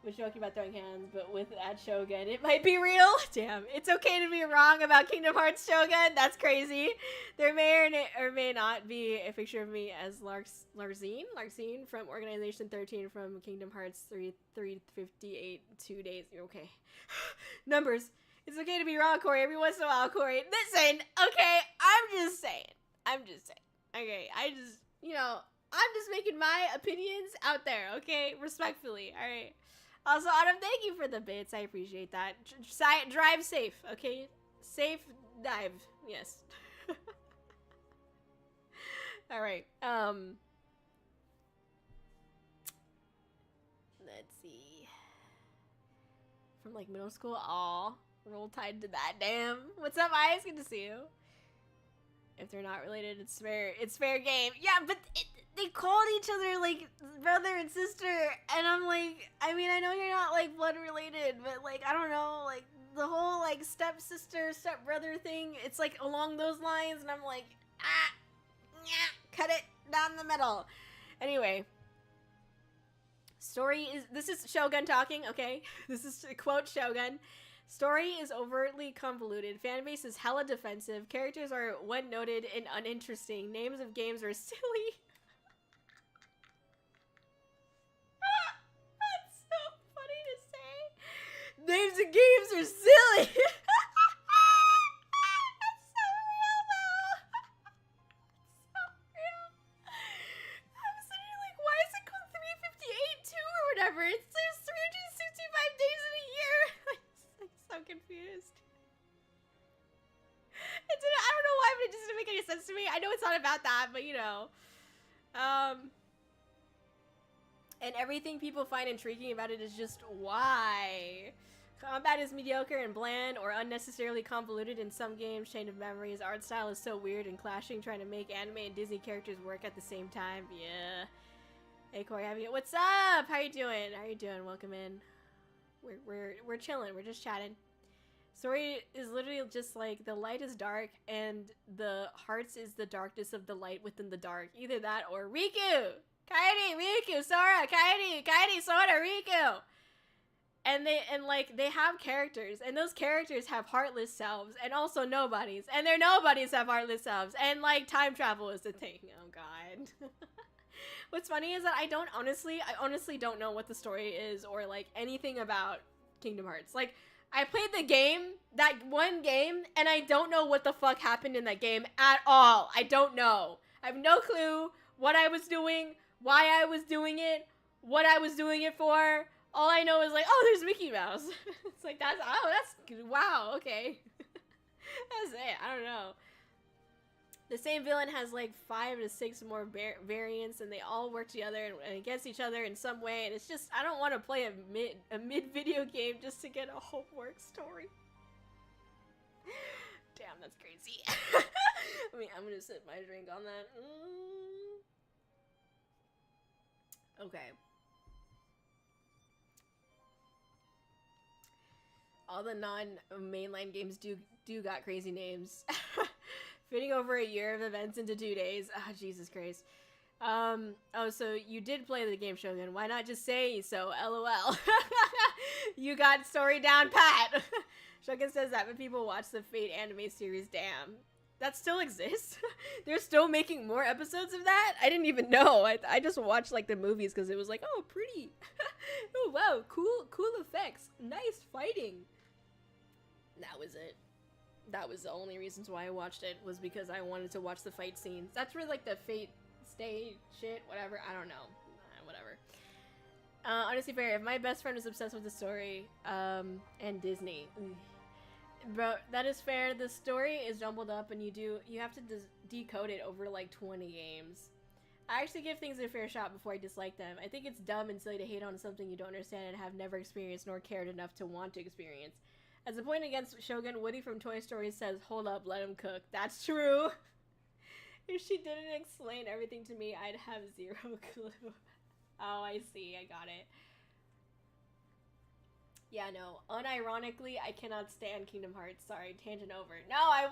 was joking about throwing hands, but with that Shogun, it might be real. Damn, it's okay to be wrong about Kingdom Hearts Shogun. That's crazy. There may or may not be a picture of me as Larzine from Organization 13 from Kingdom Hearts 358 2 days. You're okay. Numbers. It's okay to be wrong, Kōri. Every once in a while, Kōri. Listen, okay, I'm just saying. Okay, you know, I'm just making my opinions out there, okay? Respectfully, all right? Also, Autumn, thank you for the bits. I appreciate that. Drive safe, okay? Safe dive, yes. All right. Let's see. From, like, middle school? Aw, roll tide to that. Damn. What's up, Ice? Good to see you. If they're not related, it's fair game. Yeah, but they called each other, like, brother and sister, and I'm like, I mean, I know you're not, like, blood related, but, like, I don't know, like, the whole, like, stepsister, stepbrother thing, it's, like, along those lines, and I'm like, cut it down the middle. Anyway, this is Shogun talking, okay? This is a quote Shogun. Story is overtly convoluted, fanbase is hella defensive, characters are one-noted and uninteresting, names of games are silly. That's so funny to say. Names names in games are silly. That's so real, though. So real. I'm sitting like, why is it called 358 too or whatever? There's 365 days in a year. I'm so confused. I don't know why, but it just didn't make any sense to me. I know it's not about that, but you know. And everything people find intriguing about it is just why. Combat is mediocre and bland or unnecessarily convoluted in some games. Chain of Memories. Art style is so weird and clashing, trying to make anime and Disney characters work at the same time. Yeah. Hey Kōri, what's up? How you doing? How you doing? Welcome in. We're chilling. We're just chatting. Story is literally just like the light is dark and the hearts is the darkness of the light within the dark. Either that or Riku! Kairi, Riku, Sora, Kairi, Sora, Riku! And they have characters, and those characters have heartless selves, and also nobodies, and their nobodies have heartless selves, and like time travel is the thing. Oh god. What's funny is that I honestly don't know what the story is or like anything about Kingdom Hearts. Like, I played the game, that one game, and I don't know what the fuck happened in that game at all. I don't know. I have no clue what I was doing, why I was doing it, what I was doing it for. All I know is like, oh, there's Mickey Mouse. It's like, that's wow, okay. That's it, I don't know. The same villain has like 5 to 6 more variants, and they all work together and against each other in some way. And it's just, I don't want to play a mid video game just to get a homework story. Damn, that's crazy. I mean, I'm gonna sip my drink on that. Okay. All the non-mainline games do got crazy names. Fitting over a year of events into 2 days. Ah, oh, Jesus Christ. Oh, so you did play the game, Shogun. Why not just say so? LOL. You got story down pat. Shogun says that when people watch the Fate anime series. Damn. That still exists? They're still making more episodes of that? I didn't even know. I just watched like the movies because it was like, oh, pretty. Oh, wow. Cool effects. Nice fighting. That was it. That was the only reasons why I watched it, was because I wanted to watch the fight scenes. That's where like the Fate stay shit, whatever. I don't know. Whatever. Honestly fair, if my best friend is obsessed with the story, and Disney. Bro, that is fair. The story is jumbled up and you have to decode it over like 20 games. I actually give things a fair shot before I dislike them. I think it's dumb and silly to hate on something you don't understand and have never experienced nor cared enough to want to experience. As a point against Shogun, Woody from Toy Story says, hold up, let him cook. That's true. If she didn't explain everything to me, I'd have zero clue. Oh, I see. I got it. Yeah, no. Unironically, I cannot stand Kingdom Hearts. Sorry, tangent over. No, I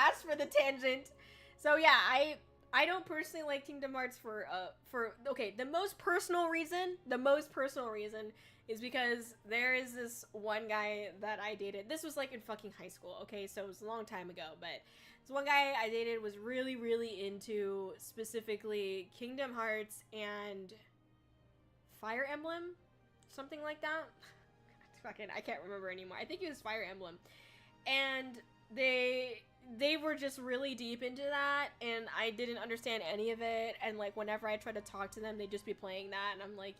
asked for the tangent. So yeah, I don't personally like Kingdom Hearts for okay, the most personal reason is because there is this one guy that I dated. This was like in fucking high school, okay? So it was a long time ago, but this one guy I dated was really, really into specifically Kingdom Hearts and Fire Emblem? Something like that? Fucking, I can't remember anymore. I think it was Fire Emblem. And they were just really deep into that, and I didn't understand any of it, and like whenever I tried to talk to them, they'd just be playing that, and I'm like,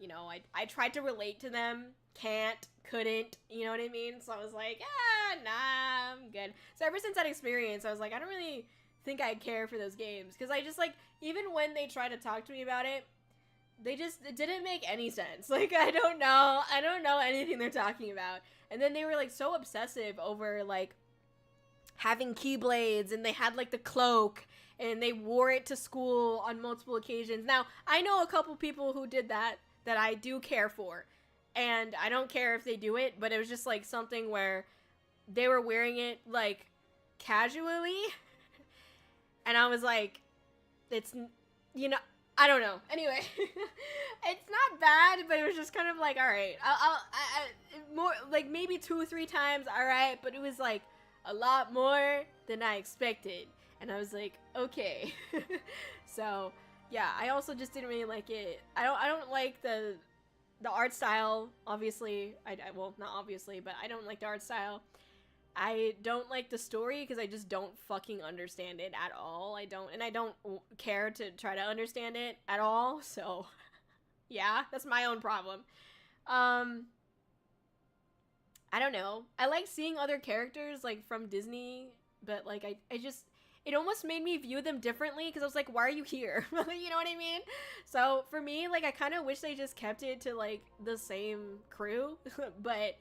you know, I tried to relate to them, couldn't, you know what I mean? So I was like, nah, I'm good. So ever since that experience, I was like, I don't really think I care for those games, because I just like, even when they try to talk to me about it didn't make any sense. Like, I don't know anything they're talking about. And then they were like so obsessive over like having keyblades, and they had like the cloak, and they wore it to school on multiple occasions. Now, I know a couple people who did that I do care for, and I don't care if they do it, but it was just like something where they were wearing it like casually, and I was like, it's, you know, I don't know. Anyway, it's not bad, but it was just kind of like, all right, I more like maybe 2 or 3 times, all right, but it was like a lot more than I expected, and I was like, okay. So yeah, I also just didn't really like it. I don't like the art style, obviously, well, not obviously, but I don't like the art style. I don't like the story because I just don't fucking understand it at all. I don't care to try to understand it at all. So, yeah, that's my own problem. I don't know. I like seeing other characters like from Disney, but like I just it almost made me view them differently because I was like, why are you here? You know what I mean? So for me, like I kind of wish they just kept it to like the same crew, but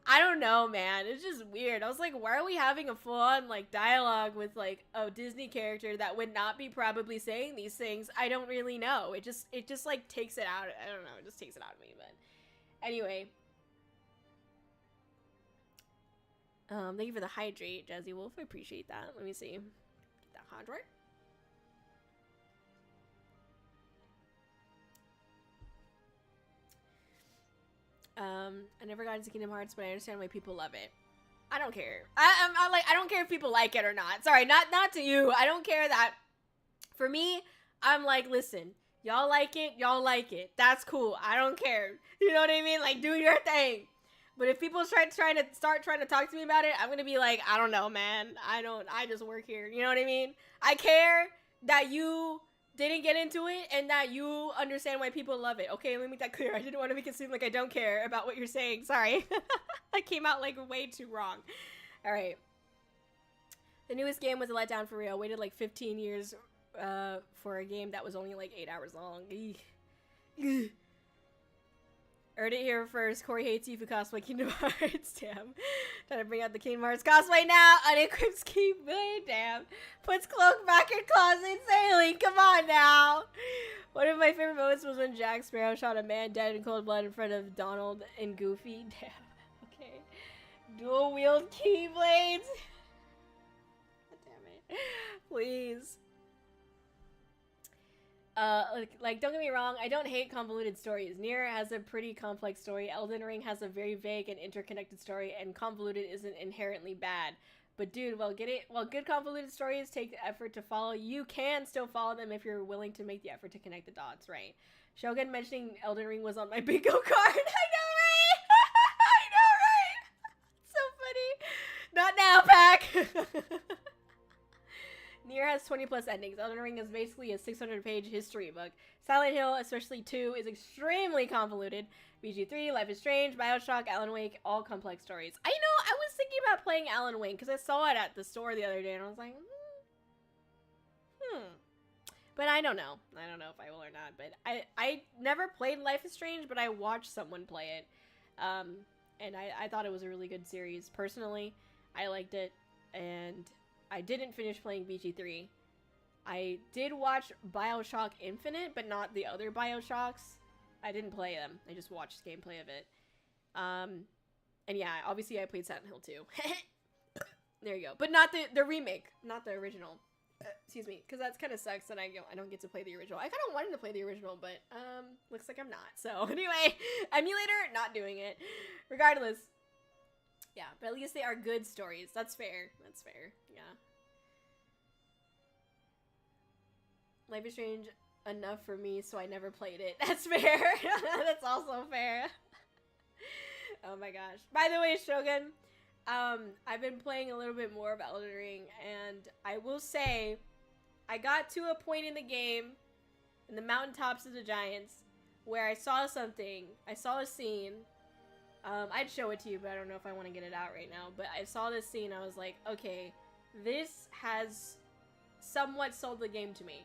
I don't know, man. It's just weird. I was like, why are we having a full-on, like, dialogue with, like, a Disney character that would not be probably saying these things? I don't really know. It just, like, takes it out. I don't know. It just takes it out of me, but... Anyway. Thank you for the hydrate, Jazzy Wolf. I appreciate that. Let me see. Get that hydrate. I never got into Kingdom Hearts, but I understand why people love it. I don't care. I don't care if people like it or not. Sorry, not to you. I don't care that. For me, I'm like, listen, y'all like it, That's cool. I don't care. You know what I mean? Like, do your thing. But if people start trying to talk to me about it, I'm gonna be like, I don't know, man. I just work here. You know what I mean? I care that you didn't get into it and that you understand why people love it. Okay, let me make that clear. I didn't want to make it seem like I don't care about what you're saying. Sorry. I came out like way too wrong. All right. The newest game was a letdown for real. Waited like 15 years for a game that was only like 8 hours long. Heard it here first. Kōri hates Yifu cosplay Kingdom Hearts. Damn. Trying to bring out the Kingdom Hearts cosplay now. Unequipped keyblade. Damn. Puts cloak back in closet sailing. Come on now. One of my favorite moments was when Jack Sparrow shot a man dead in cold blood in front of Donald and Goofy. Damn. Okay. Dual wield keyblades. Damn it. Please. Like, don't get me wrong, I don't hate convoluted stories. Nier has a pretty complex story, Elden Ring has a very vague and interconnected story, and convoluted isn't inherently bad. But dude, while good convoluted stories take the effort to follow, you can still follow them if you're willing to make the effort to connect the dots, right? Shogun mentioning Elden Ring was on my bingo card. I know, right? I know, right? So funny. Not now, Pack. Nier has 20 plus endings. Elden Ring is basically a 600-page history book. Silent Hill, especially 2, is extremely convoluted. BG3, Life is Strange, Bioshock, Alan Wake, all complex stories. I know, I was thinking about playing Alan Wake because I saw it at the store the other day and I was like, But I don't know. I don't know if I will or not. But I never played Life is Strange, but I watched someone play it. And I thought it was a really good series. Personally, I liked it. And I didn't finish playing BG3. I did watch Bioshock Infinite, but not the other Bioshocks. I didn't play them. I just watched gameplay of it. And yeah, obviously I played Silent Hill 2. There you go. But not the remake, not the original. Excuse me, because that kind of sucks that I don't get to play the original. I kind of wanted to play the original, but looks like I'm not. So anyway, emulator, not doing it. Regardless. Yeah, but at least they are good stories. That's fair. That's fair. Yeah. Life is Strange enough for me, so I never played it. That's fair. That's also fair. Oh my gosh. By the way, Shogun, I've been playing a little bit more of Elden Ring, and I will say, I got to a point in the game, in the mountaintops of the giants, where I saw something. I saw a scene. I'd show it to you, but I don't know if I want to get it out right now. But I saw this scene, I was like, okay, this has somewhat sold the game to me.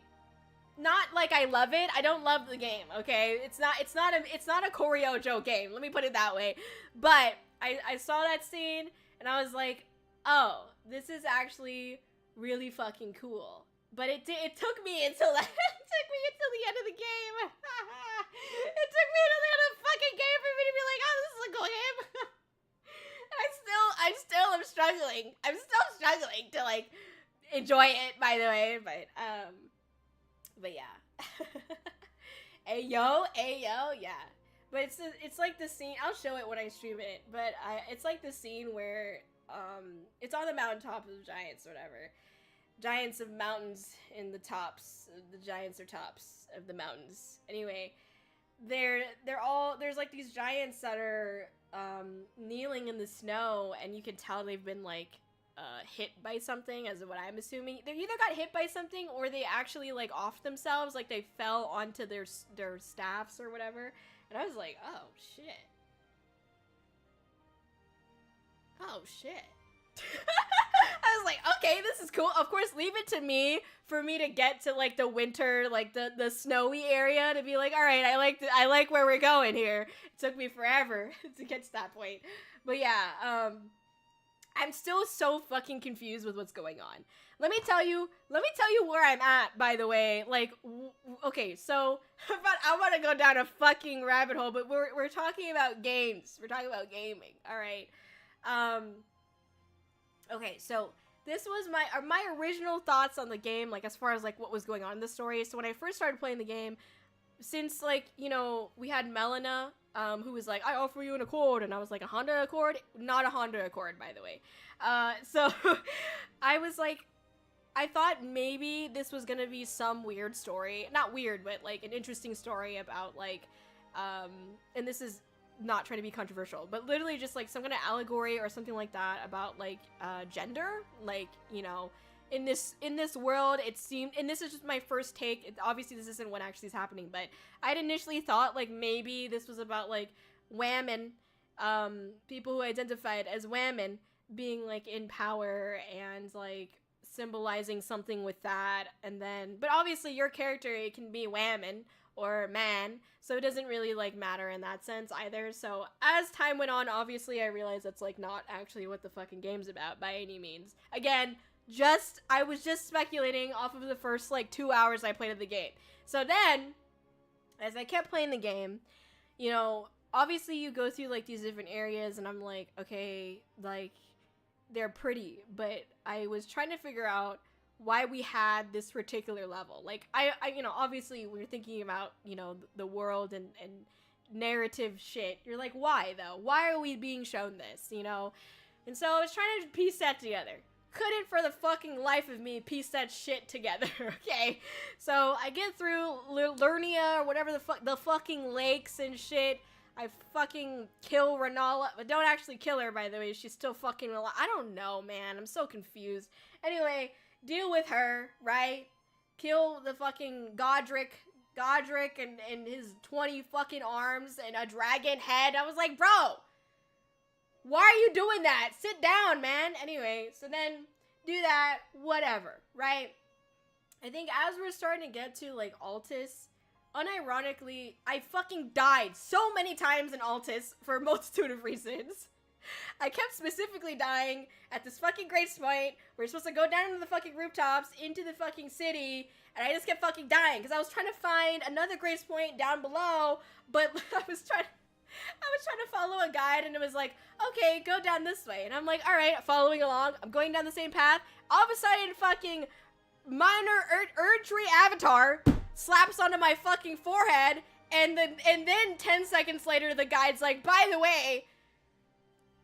Not like I love it. I don't love the game, okay? It's not a Kōri-Oujo game. Let me put it that way. But I saw that scene and I was like, "Oh, this is actually really fucking cool." But it took me until the end of the game. It took me until the end of the fucking game for me to be like, "Oh, this is a cool game." I still am struggling. I'm still struggling to like enjoy it, by the way, but yeah. Ayo, yeah. But it's like the scene. I'll show it when I stream it. But it's like the scene where it's on the mountaintop of the giants, or whatever. Giants of mountains in the tops. The giants are tops of the mountains. Anyway, there's like these giants that are kneeling in the snow, and you can tell they've been like hit by something, as what I'm assuming. They either got hit by something or they actually like off themselves, like they fell onto their staffs or whatever. And I was like, oh shit. Oh shit. I was like, okay, this is cool. Of course, leave it to me for me to get to like the winter, like the snowy area, to be like, all right, I like where we're going here. It took me forever to get to that point. But yeah, I'm still so fucking confused with what's going on. Let me tell you where I'm at, by the way. Like, okay, so I want to go down a fucking rabbit hole, but we're talking about games. We're talking about gaming. All right. Okay, so this was my original thoughts on the game, like as far as like what was going on in the story. So when I first started playing the game, since like, you know, we had Melina, who was like, I offer you an Accord, and I was like, a Honda Accord? Not a Honda Accord, by the way. So I was like, I thought maybe this was gonna be some weird story, not weird, but like an interesting story about like, and this is not trying to be controversial, but literally just like some kind of allegory or something like that about like gender, like, you know, in this world it seemed, and this is just my first take, obviously this isn't what actually is happening, but I'd initially thought like maybe this was about like women, people who identified as women being like in power and like symbolizing something with that. And then, but obviously your character, it can be women or man, so it doesn't really like matter in that sense either. So as time went on, obviously I realized that's like not actually what the fucking game's about by any means. Again, I was just speculating off of the first like 2 hours I played of the game. So then, as I kept playing the game, you know, obviously you go through like these different areas, and I'm like, okay, like they're pretty, but I was trying to figure out why we had this particular level. Like, I you know, obviously we're thinking about, you know, the world and narrative shit. You're like, why though? Why are we being shown this, you know? And so I was trying to piece that together. Couldn't for the fucking life of me piece that shit together, okay? So I get through Lernia or whatever the fucking lakes and shit. I fucking kill Renala, but don't actually kill her, by the way. She's still fucking alive. I don't know, man. I'm so confused. Anyway, deal with her, right? Kill the fucking Godric and his 20 fucking arms and a dragon head. I was like, bro, why are you doing that? Sit down, man. Anyway, so then do that, whatever, right? I think as we're starting to get to like Altus, unironically, I fucking died so many times in Altus for a multitude of reasons. I kept specifically dying at this fucking Grace Point. We're supposed to go down to the fucking rooftops into the fucking city, and I just kept fucking dying because I was trying to find another Grace Point down below, but I was trying to follow a guide, and it was like, okay, go down this way. And I'm like, all right, following along. I'm going down the same path. All of a sudden, fucking minor Erdtree avatar slaps onto my fucking forehead, and then 10 seconds later, the guide's like, by the way,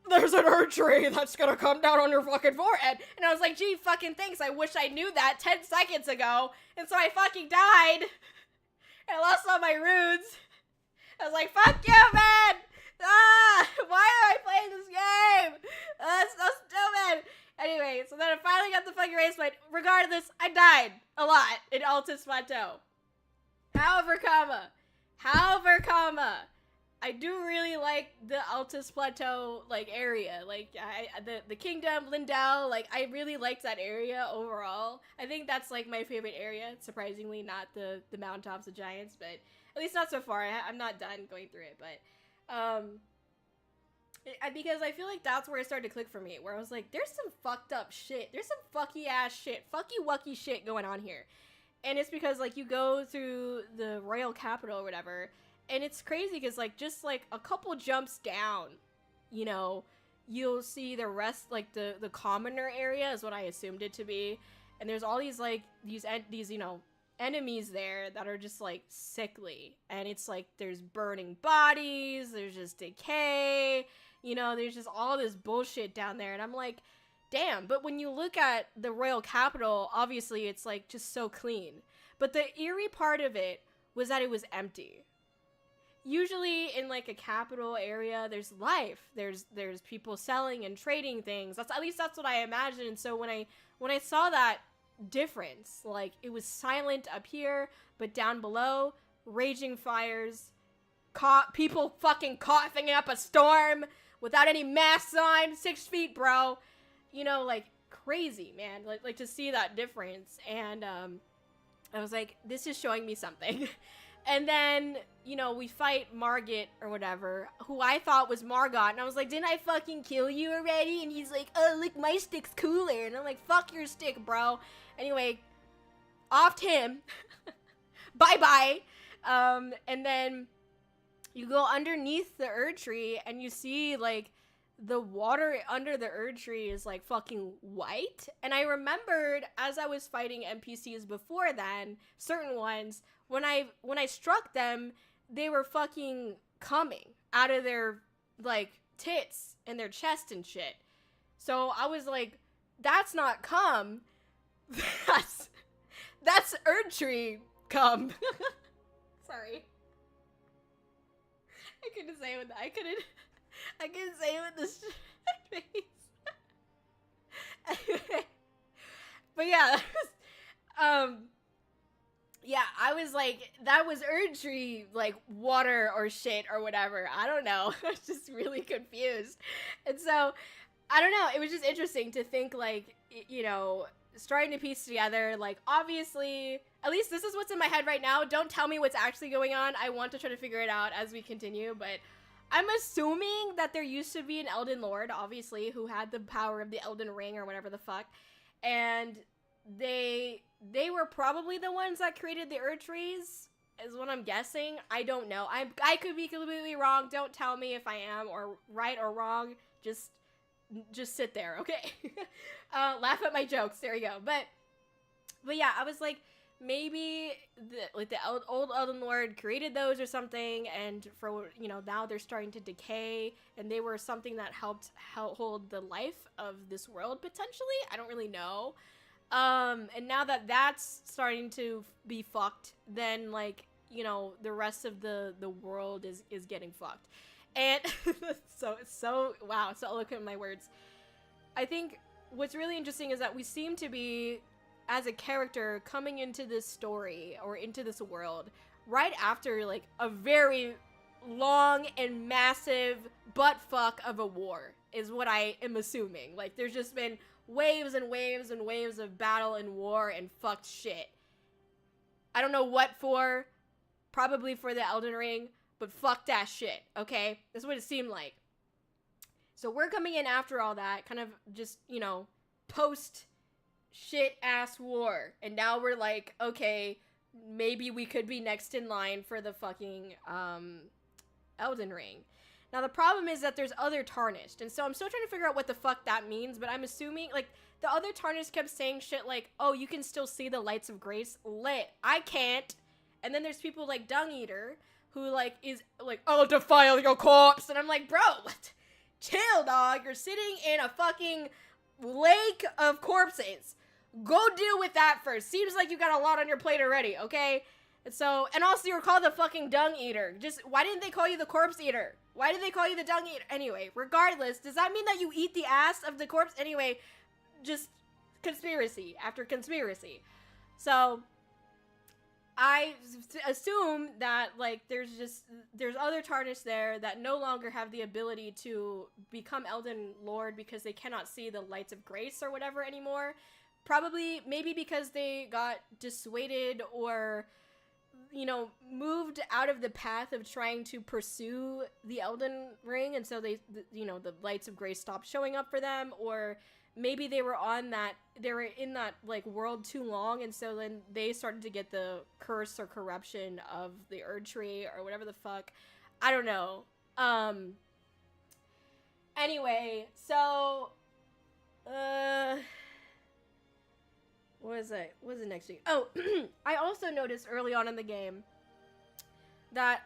there's an Erdtree that's gonna come down on your fucking forehead. And I was like, gee, fucking thanks. I wish I knew that 10 seconds ago. And so I fucking died. I lost all my runes. I was like, fuck you, man! Ah! Why am I playing this game? That's so stupid! Anyway, so then I finally got the fucking race fight. Regardless, I died a lot in Altus Plateau. However, I do really like the Altus Plateau, like, area. Like, the Kingdom, Lindell, like, I really liked that area overall. I think that's, like, my favorite area, surprisingly, not the mountaintops of Giants, but at least not so far. I'm not done going through it, but, because I feel like that's where it started to click for me, where I was like, there's some fucked up shit. There's some fucky ass shit, fucky-wucky shit going on here. And it's because, like, you go through the royal capital or whatever, and it's crazy because, like, just, like, a couple jumps down, you know, you'll see the rest, like, the commoner area is what I assumed it to be. And there's all these, like, these, you know, enemies there that are just, like, sickly. And it's, like, there's burning bodies, there's just decay, you know, there's just all this bullshit down there. And I'm like, damn, but when you look at the royal capital, obviously it's, like, just so clean. But the eerie part of it was that it was empty. usually in like a capital area, there's life. There's people selling and trading things. At least that's what I imagined. And so when I saw that difference, like it was silent up here, but down below, raging fires, people fucking coughing up a storm without any masks on, 6 feet, bro. You know, like crazy, man. Like to see that difference. And I was like, this is showing me something. And then, you know, we fight Margit or whatever, who I thought was Margot. And I was like, didn't I fucking kill you already? And he's like, oh, look, my stick's cooler. And I'm like, fuck your stick, bro. Anyway, offed him. Bye-bye. And then you go underneath the Erd tree and you see, like, the water under the Erd tree is, like, fucking white. And I remembered, as I was fighting NPCs before then, certain ones, when I struck them, they were fucking coming out of their, like, tits and their chest and shit. So I was like, that's not cum. That's Erd tree cum. Sorry. I couldn't say it with I couldn't say it with this face. Anyway. But yeah, yeah, I was like, that was Erd tree, like, water or shit or whatever. I don't know. I was just really confused. And so, I don't know. It was just interesting to think, like, you know, starting to piece together, like, obviously, at least this is what's in my head right now. Don't tell me what's actually going on. I want to try to figure it out as we continue, but I'm assuming that there used to be an Elden Lord, obviously, who had the power of the Elden Ring or whatever the fuck, and they were probably the ones that created the Erd trees, is what I'm guessing. I don't know. I could be completely wrong. Don't tell me if I am or right or wrong. Just sit there, okay? Laugh at my jokes. There you go. But yeah, I was like, maybe the old Elden Lord created those or something, and for, you know, now they're starting to decay, and they were something that helped hold the life of this world potentially. I don't really know. And now that that's starting to be fucked, then, like, you know, the rest of the world is getting fucked. And so wow, so eloquent in my words. I think what's really interesting is that we seem to be, as a character, coming into this story or into this world right after, like, a very long and massive butt fuck of a war, is what I am assuming. Like, there's just been waves and waves and waves of battle and war and fucked shit. I don't know what for, probably for the Elden Ring, but fuck that shit, okay? That's what it seemed like. So we're coming in after all that, kind of just, you know, post shit ass war, and now we're like, okay, maybe we could be next in line for the fucking Elden Ring. Now the problem is that there's other Tarnished, and so I'm still trying to figure out what the fuck that means, but I'm assuming, like, the other Tarnished kept saying shit like, oh, you can still see the lights of grace. Lit. I can't. And then there's people like Dung Eater, who, like, is like, I'll defile your corpse, and I'm like, bro, what? Chill, dog. You're sitting in a fucking lake of corpses. Go deal with that first. Seems like you got a lot on your plate already, okay? And so, and also you're called the fucking Dung Eater. Just, why didn't they call you the Corpse Eater? Why did they call you the Dung Eater? Anyway, regardless, does that mean that you eat the ass of the corpse? Anyway, just conspiracy after conspiracy. So, I assume that, like, there's other Tarnished there that no longer have the ability to become Elden Lord because they cannot see the lights of grace or whatever anymore. Probably, maybe because they got dissuaded or, you know, moved out of the path of trying to pursue the Elden Ring, and so they, you know, the lights of grace stopped showing up for them, or maybe they were in that, like, world too long, and so then they started to get the curse or corruption of the Erd tree, or whatever the fuck. I don't know. Anyway, so, what was it next week? Oh, I also noticed early on in the game that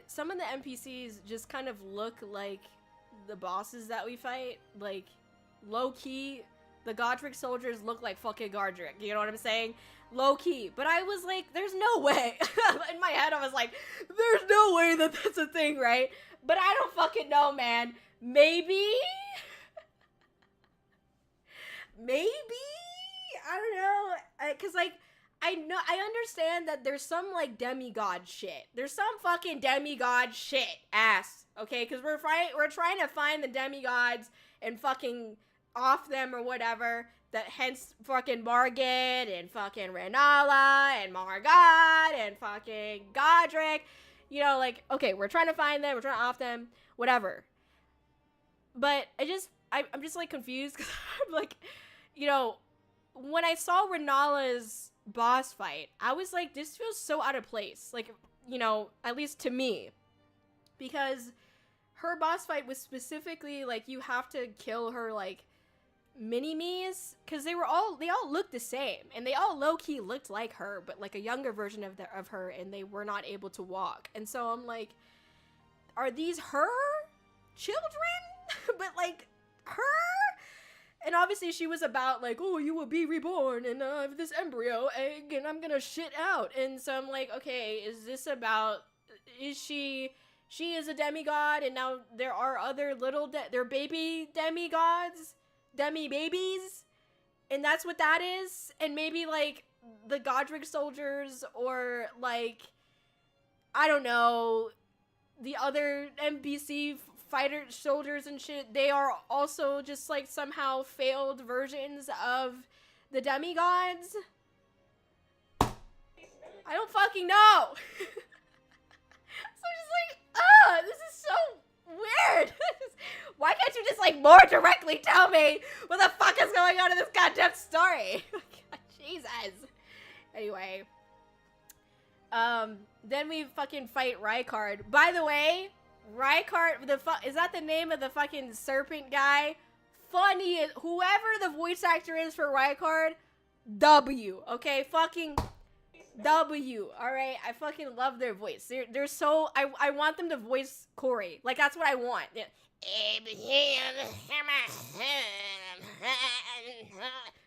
some of the NPCs just kind of look like the bosses that we fight. Like, low-key, The Godric soldiers look like fucking Godric. You know what I'm saying? Low key. But I was like, there's no way. In my head, I was like, there's no way that that's a thing, right? But I don't fucking know, man. Maybe? Maybe? I don't know. Because, like, I understand that there's some, like, demigod shit. There's some fucking demigod shit ass, okay? Because we're trying to find the demigods and fucking off them or whatever. That hence fucking Margit and fucking Renala and Margot and fucking Godric. You know, like, okay, we're trying to find them. We're trying to off them. Whatever. But I'm just, like, confused. Because I'm, like, you know, when I saw Renala's boss fight, I was like, this feels so out of place, like, you know, at least to me, because her boss fight was specifically like, you have to kill her like mini-me's, because they all looked the same, and they all low-key looked like her, but like a younger version of her, and they were not able to walk. And so I'm like, are these her children? But like her? And obviously she was about like, oh, you will be reborn in this embryo egg and I'm gonna shit out. And so I'm like, okay, is this about, is she is a demigod and now there are other little, they're baby demigods, demi-babies? And that's what that is? And maybe like the Godric soldiers or like, I don't know, the other NPC fighter soldiers and shit, they are also just like somehow failed versions of the demigods. I don't fucking know. So I'm just like, this is so weird. Why can't you just like more directly tell me what the fuck is going on in this goddamn story? Jesus. Anyway, then we fucking fight Rykard. By the way, Rykard, is that the name of the fucking serpent guy? Funny, whoever the voice actor is for Rykard, W, okay? Fucking W, alright? I fucking love their voice. They're so, I want them to voice Kōri. Like, that's what I want. Yeah.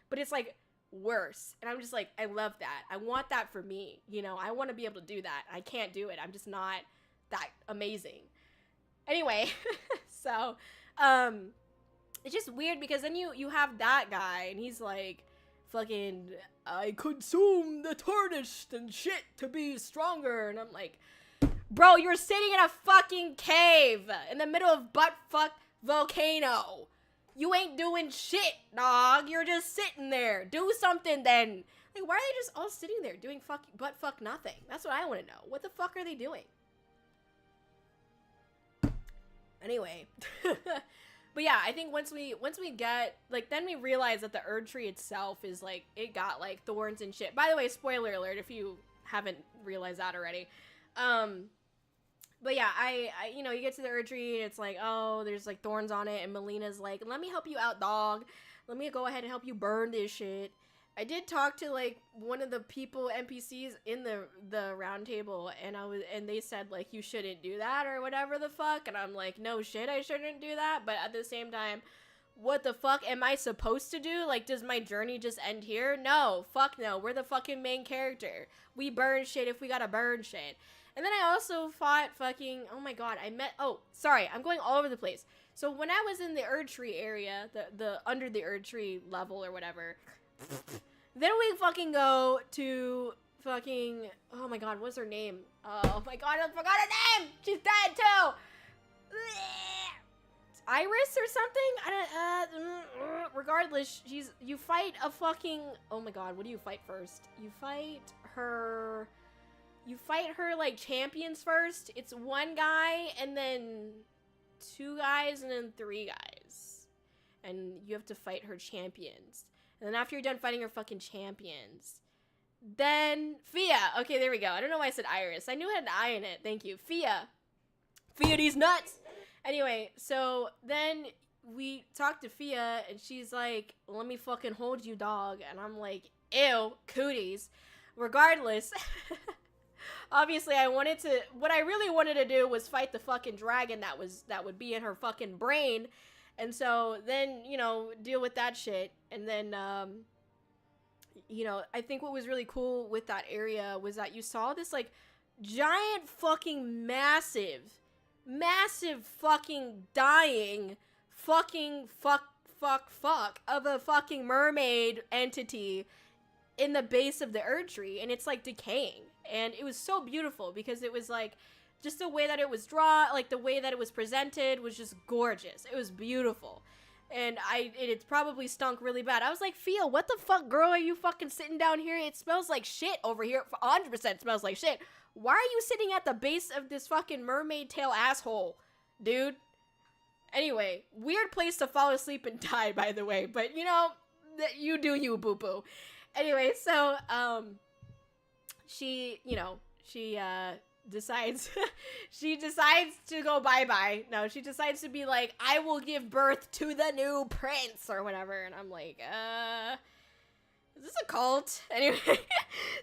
But it's like worse. And I'm just like, I love that. I want that for me. You know, I want to be able to do that. I can't do it. I'm just not that amazing. Anyway, so, it's just weird because then you have that guy and he's like, fucking, I consume the tarnished and shit to be stronger. And I'm like, bro, you're sitting in a fucking cave in the middle of butt-fuck volcano. You ain't doing shit, dog. You're just sitting there. Do something then. Like, why are they just all sitting there doing butt-fuck nothing? That's what I want to know. What the fuck are they doing? Anyway, but yeah, I think once we get, like, then we realize that the Erd tree itself is, like, it got, like, thorns and shit. By the way, spoiler alert if you haven't realized that already. But yeah, I you know, you get to the Erd tree and it's like, oh, there's, like, thorns on it, and Melina's like, let me help you out, dog. Let me go ahead and help you burn this shit. I did talk to, like, one of the people, NPCs in the round table, and they said, like, you shouldn't do that, or whatever the fuck, and I'm like, no shit, I shouldn't do that, but at the same time, what the fuck am I supposed to do? Like, does my journey just end here? No, fuck no, we're the fucking main character. We burn shit if we gotta burn shit. And then I also fought fucking, oh my god, oh, sorry, I'm going all over the place. So when I was in the Erd tree area, the under the Erd tree level or whatever, then we fucking go to fucking, oh my god, what's her name? Oh my god, I forgot her name! She's dead too! Iris or something? Regardless, you fight a fucking, oh my god, what do you fight first? You fight her, like, champions first. It's one guy, and then two guys, and then three guys. And you have to fight her champions. And then after you're done fighting her fucking champions, then Fia. Okay, there we go. I don't know why I said Iris. I knew it had an I in it. Thank you. Fia these nuts. Anyway, so then we talked to Fia, and she's like, let me fucking hold you, dog. And I'm like, ew, cooties. Regardless, obviously what I really wanted to do was fight the fucking dragon that would be in her fucking brain. And so then, deal with that shit. And then, I think what was really cool with that area was that you saw this, like, giant fucking massive fucking dying fucking fuck of a fucking mermaid entity in the base of the Erdtree, and it's like decaying. And it was so beautiful because it was like just the way that it was drawn, like the way that it was presented was just gorgeous. It was beautiful. And it probably stunk really bad. I was like, Fia, what the fuck, girl, are you fucking sitting down here? It smells like shit over here. 100% smells like shit. Why are you sitting at the base of this fucking mermaid tail asshole, dude? Anyway, weird place to fall asleep and die, by the way. But, you do you, boo-boo. Anyway, so, she decides to go bye-bye. No, she decides to be like, I will give birth to the new prince or whatever. And I'm like, is this a cult? Anyway,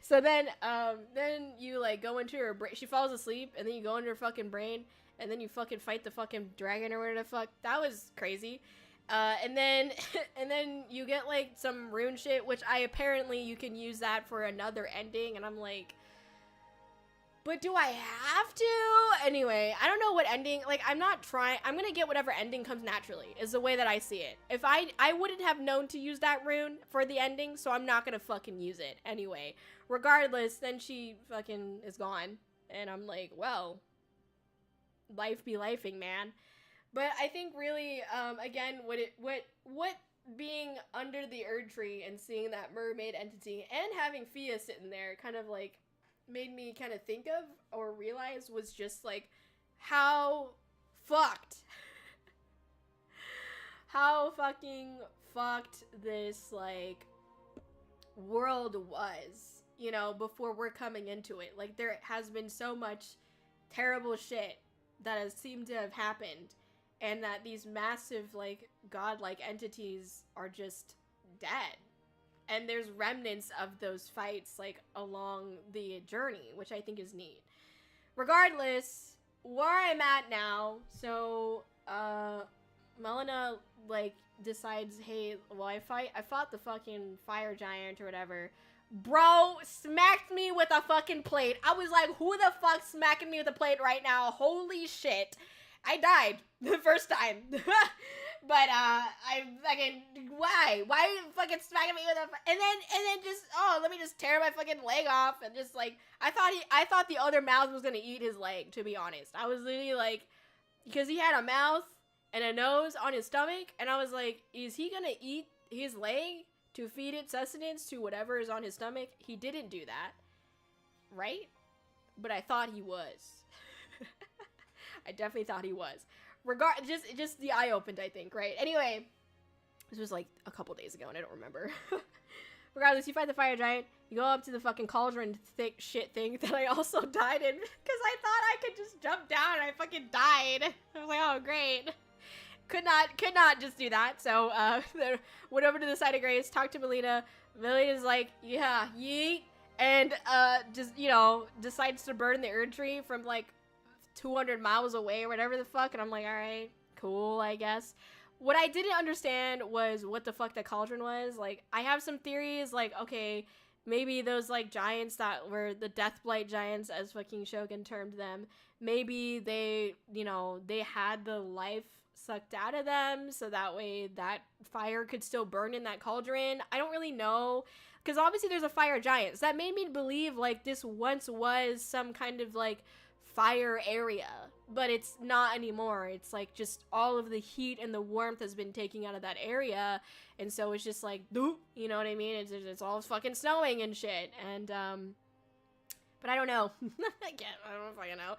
so then you like go into her brain. She falls asleep and then you go into her fucking brain and then you fucking fight the fucking dragon or whatever the fuck. That was crazy. And then you get like some rune shit, which apparently you can use that for another ending. And I'm like, but do I have to? Anyway, I don't know what ending, like, I'm gonna get whatever ending comes naturally, is the way that I see it. If I wouldn't have known to use that rune for the ending, so I'm not gonna fucking use it. Anyway, regardless, then she fucking is gone. And I'm like, well, life be lifing, man. But I think really, again, what being under the Erdtree and seeing that mermaid entity and having Fia sitting there kind of like made me kind of think of or realize was just like how fucking fucked this like world was, before we're coming into it. Like there has been so much terrible shit that has seemed to have happened, and that these massive like godlike entities are just dead. And there's remnants of those fights, like, along the journey, which I think is neat. Regardless, where I'm at now, so, Melina, like, decides, hey, well, I fought the fucking fire giant or whatever. Bro smacked me with a fucking plate. I was like, who the fuck's smacking me with a plate right now? Holy shit. I died the first time. But, I fucking, why? Why are you fucking smacking me with a, and then just, let me just tear my fucking leg off, and just, like, I thought the other mouth was gonna eat his leg, to be honest. I was literally, like, because he had a mouth and a nose on his stomach, and I was like, is he gonna eat his leg to feed it sustenance to whatever is on his stomach? He didn't do that, right? But I thought he was. I definitely thought he was. Just the eye opened, I think, right? Anyway, this was like a couple days ago and I don't remember. Regardless, you fight the fire giant, you go up to the fucking cauldron shit thing that I also died in because I thought I could just jump down and I fucking died. I was like, oh great. Could not just do that. So went over to the side of grace, talked to Melina. Melina's like, yeah, yeet, and just decides to burn the Erdtree from like 200 miles away or whatever the fuck, and I'm like, all right, cool, I guess. What I didn't understand was what the fuck that cauldron was. Like, I have some theories, like, okay, maybe those, like, giants that were the Deathblight giants, as fucking Shogun termed them, maybe they, they had the life sucked out of them, so that way that fire could still burn in that cauldron. I don't really know, because obviously there's a fire giant, so that made me believe, like, this once was some kind of, like, fire area, but it's not anymore. It's like just all of the heat and the warmth has been taken out of that area, and so it's just like doop, you know what I mean? It's all fucking snowing and shit, and but I don't know. I don't fucking know.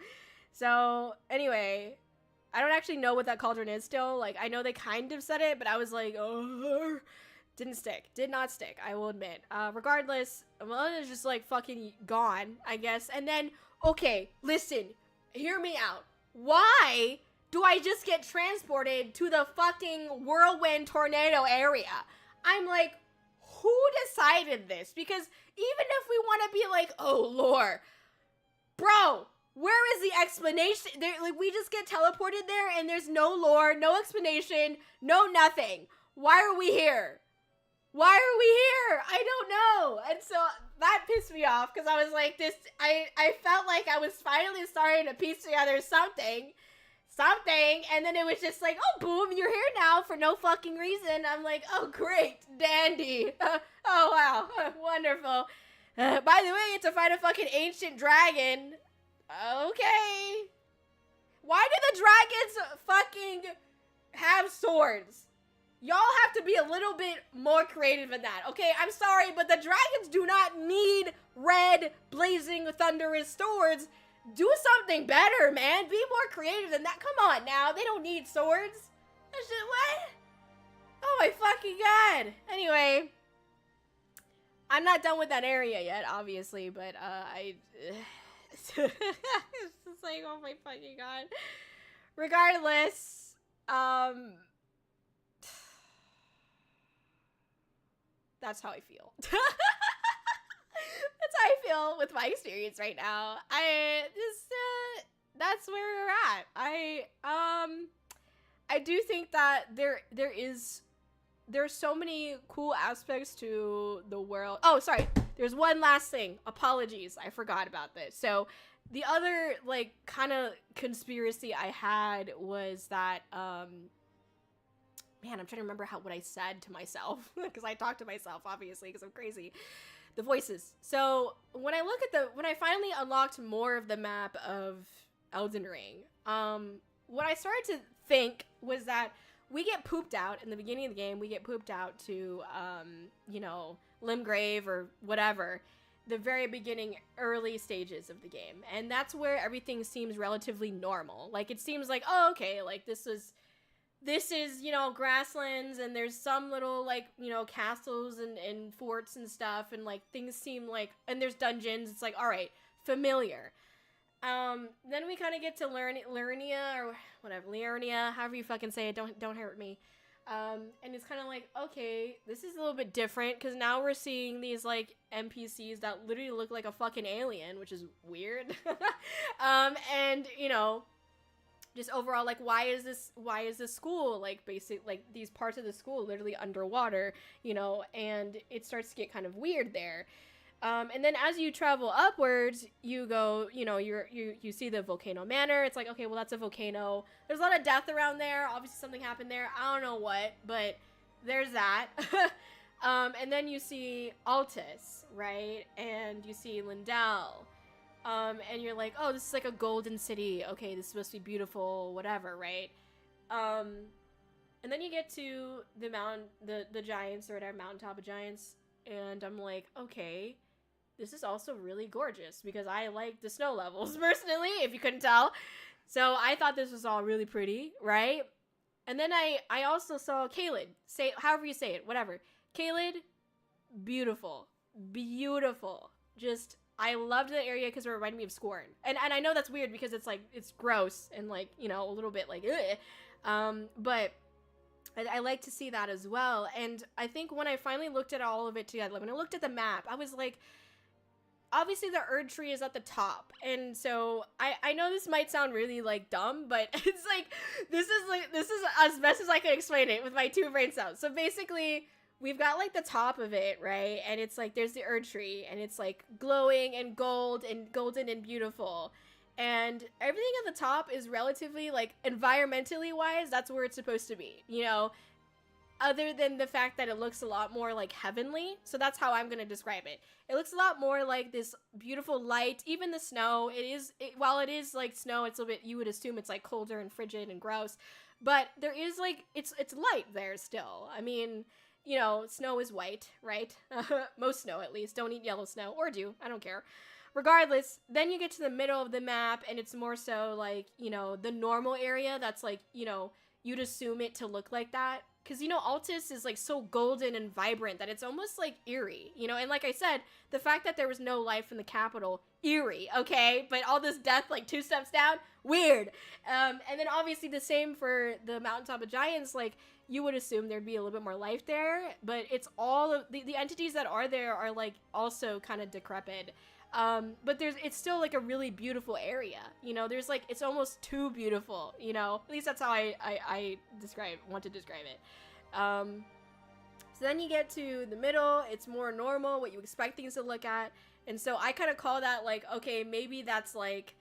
So anyway, I don't actually know what that cauldron is still. Like, I know they kind of said it, but I was like, oh, did not stick, I will admit. Regardless, Melina's just like fucking gone, I guess. And then, okay, listen, hear me out. Why do I just get transported to the fucking whirlwind tornado area? I'm like, who decided this? Because even if we want to be like, oh, lore, bro, Where is the explanation? Like, we just get teleported there and there's no lore, no explanation, no nothing. Why are we here? Why are we here? I don't know. And so that pissed me off because I was like, I felt like I was finally starting to piece together something, and then it was just like, oh, boom, you're here now for no fucking reason. I'm like, oh, great, dandy. Oh, wow, wonderful. By the way, it's to fight a fucking ancient dragon. Okay. Why do the dragons fucking have swords? Y'all have to be a little bit more creative than that, okay? I'm sorry, but the dragons do not need red, blazing, thunderous swords. Do something better, man. Be more creative than that. Come on now. They don't need swords. That shit, what? Oh my fucking god. Anyway, I'm not done with that area yet, obviously, but it's just like, oh my fucking god. Regardless, that's how I feel. That's how I feel with my experience right now. That's where we're at. I do think that there's so many cool aspects to the world. Oh, sorry. There's one last thing. Apologies. I forgot about this. So the other, like, kind of conspiracy I had was that, man, I'm trying to remember what I said to myself, because I talk to myself, obviously, because I'm crazy. The voices. So when I finally unlocked more of the map of Elden Ring, what I started to think was that we get pooped out in the beginning of the game. We get pooped out to, Limgrave or whatever, the very beginning, early stages of the game. And that's where everything seems relatively normal. Like, it seems like, oh, okay, like, this is, grasslands, and there's some little, like, castles and forts and stuff, and, like, things seem like, and there's dungeons. It's like, all right, familiar. Then we kind of get to Liurnia, or whatever, Liurnia, however you fucking say it, don't hurt me. And it's kind of like, okay, this is a little bit different, because now we're seeing these, like, NPCs that literally look like a fucking alien, which is weird. And, just overall, like, why is this school, like, like, these parts of the school literally underwater, and it starts to get kind of weird there. And then as you travel upwards, you go, you see the Volcano Manor. It's like, okay, well, that's a volcano. There's a lot of death around there. Obviously something happened there. I don't know what, but there's that. And then you see Altus, right? And you see Lindell. And you're like, oh, this is like a golden city. Okay, this is supposed to be beautiful, whatever, right? And then you get to the giants, or whatever, mountaintop of giants. And I'm like, okay, this is also really gorgeous, because I like the snow levels, personally, if you couldn't tell. So I thought this was all really pretty, right? And then I also saw Caelid. Say, however you say it, whatever. Caelid, beautiful. Beautiful. Just, I loved the area because it reminded me of Scorn. And I know that's weird because it's like, it's gross and like, a little bit like, ugh. But I like to see that as well. And I think when I finally looked at all of it together, when I looked at the map, I was like, obviously the Erd tree is at the top. And so I know this might sound really like dumb, but it's like, this is as best as I can explain it with my two brain cells. So basically, we've got like the top of it, right? And it's like, there's the Erd tree, and it's like glowing and golden and beautiful. And everything at the top is relatively, like, environmentally wise, that's where it's supposed to be, other than the fact that it looks a lot more like heavenly. So that's how I'm going to describe it. It looks a lot more like this beautiful light. Even the snow, while it is like snow, it's a little bit, you would assume it's like colder and frigid and gross, but there is like, it's light there still. I mean, snow is white, right? Most snow, at least. Don't eat yellow snow, or do, I don't care. Regardless, then you get to the middle of the map, and it's more so like, the normal area that's like, you'd assume it to look like that. Because, Altus is like so golden and vibrant that it's almost like eerie, and like I said, the fact that there was no life in the capital, eerie, okay? But all this death like 2 steps down, weird. And then obviously the same for the Mountaintop of Giants, like, you would assume there'd be a little bit more life there, but it's all of the entities that are there are like also kind of decrepit. But it's still like a really beautiful area, you know. There's like, it's almost too beautiful, you know. At least that's how I want to describe it. So then you get to the middle, it's more normal, what you expect things to look at. And so I kind of call that like, okay, maybe that's like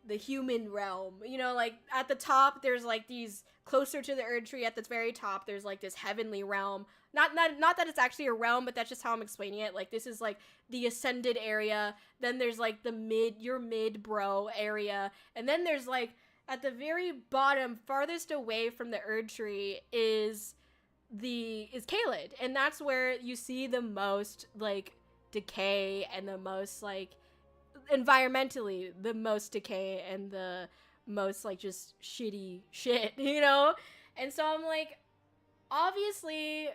the human realm, you know. Like at the top there's like these, closer to the Erd tree at the very top, there's like this heavenly realm. Not that it's actually a realm, but that's just how I'm explaining it. Like this is like the ascended area, then there's like the mid bro area, and then there's like at the very bottom, farthest away from the Erd tree is Caelid, and that's where you see the most like decay and the most like environmentally the most decay and the most like just shitty shit, you know. And so I'm like, obviously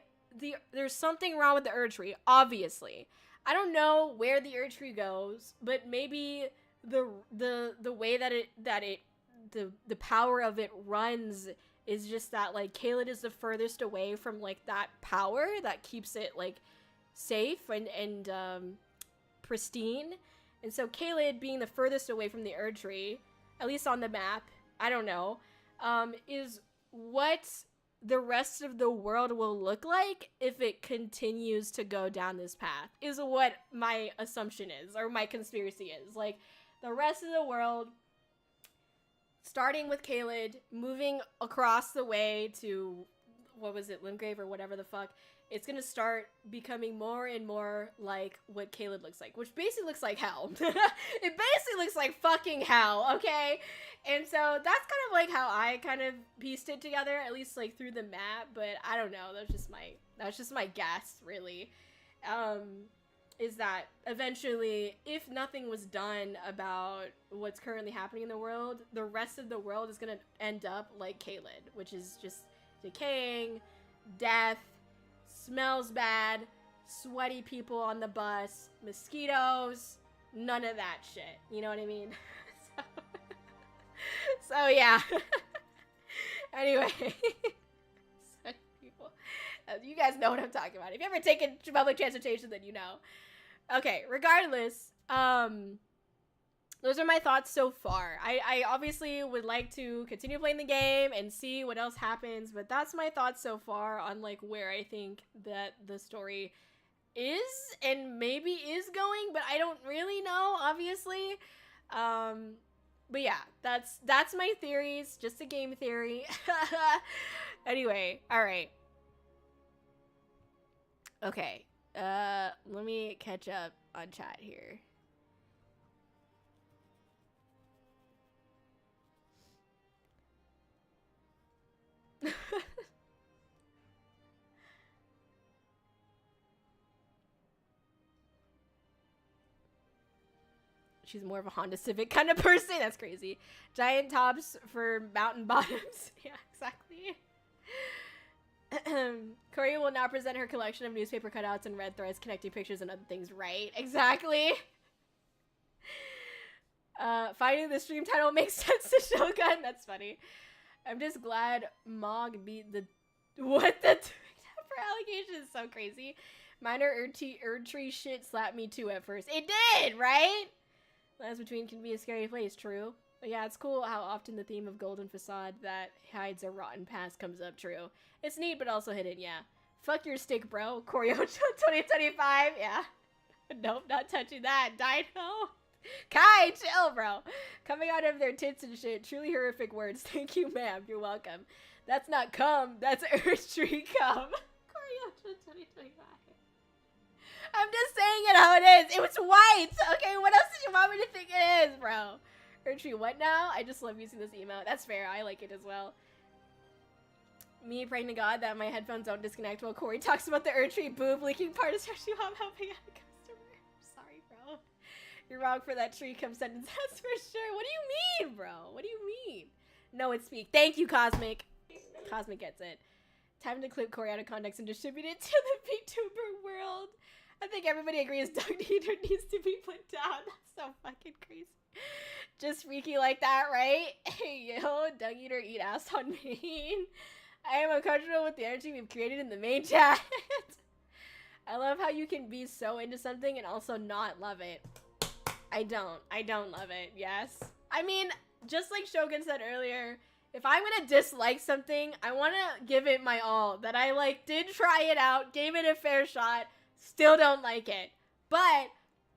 there's something wrong with the Erd tree. Obviously, I don't know where the Erd tree goes, but maybe the way that the power of it runs is just that like Caelid is the furthest away from like that power that keeps it like safe and pristine. And so Caelid being the furthest away from the Erd tree, at least on the map, I don't know, is what the rest of the world will look like if it continues to go down this path, is what my assumption is, or my conspiracy is. Like, the rest of the world, starting with Caelid, moving across the way to, what was it, Limgrave or whatever the fuck, it's gonna start becoming more and more like what Caelid looks like, which basically looks like hell. It basically looks like fucking hell, okay? And so that's kind of like how I kind of pieced it together, at least like through the map, but I don't know, that's just my guess, really. Is that eventually, if nothing was done about what's currently happening in the world, the rest of the world is gonna end up like Caelid, which is just decaying, death, smells bad, sweaty people on the bus, mosquitoes, none of that shit. You know what I mean? So yeah. Anyway. Sweaty people. You guys know what I'm talking about. If you ever taken public transportation, then you know. Okay, regardless, those are my thoughts so far. I obviously would like to continue playing the game and see what else happens, but that's my thoughts so far on like where I think that the story is and maybe is going, but I don't really know, obviously. But yeah, that's my theories, just a game theory. Anyway, all right. Okay, let me catch up on chat here. She's more of a Honda Civic kind of person. That's crazy. Giant tops for mountain bottoms. Yeah, exactly. Kōri will now present her collection of newspaper cutouts and red threads connecting pictures and other things. Right, exactly. Finding the stream title makes sense to Shogun. That's funny. I'm just glad Mog beat the... What? The for allegation is so crazy. Minor Erd tree shit slapped me too at first. It did, right? Lands Between can be a scary place, true. But yeah, it's cool how often the theme of golden facade that hides a rotten past comes up, true. It's neat, but also hidden, yeah. Fuck your stick, bro. Kōri-Oujo 2025, yeah. Nope, not touching that. Dino. Kai, chill, bro. Coming out of their tits and shit. Truly horrific words. Thank you, ma'am. You're welcome. That's not cum. That's Earth Tree cum. Kōri-Oujo 2025. I'm just saying it how it is. It was white. Okay, what else did you want me to think it is, bro? Earth Tree, what now? I just love using this emote. That's fair. I like it as well. Me praying to God that my headphones don't disconnect while Kōri talks about the Earth Tree boob leaking part, especially while I'm helping out a customer. Sorry, bro. You're wrong for that tree cum sentence. That's for sure. What do you mean, bro? What do you mean? No, it's speak. Thank you, Cosmic. Cosmic gets it. Time to clip Kōri out of context and distribute it to the VTuber world. I think everybody agrees Dung Eater needs to be put down. That's so fucking crazy. Just freaky like that, right? Hey, yo, Dung Eater eat ass on main. I am uncomfortable with the energy we've created in the main chat. I love how you can be so into something and also not love it. I don't love it. Yes. I mean, just like Shogun said earlier, if I'm gonna dislike something, I want to give it my all. That I, like, did try it out, gave it a fair shot, still don't like it. But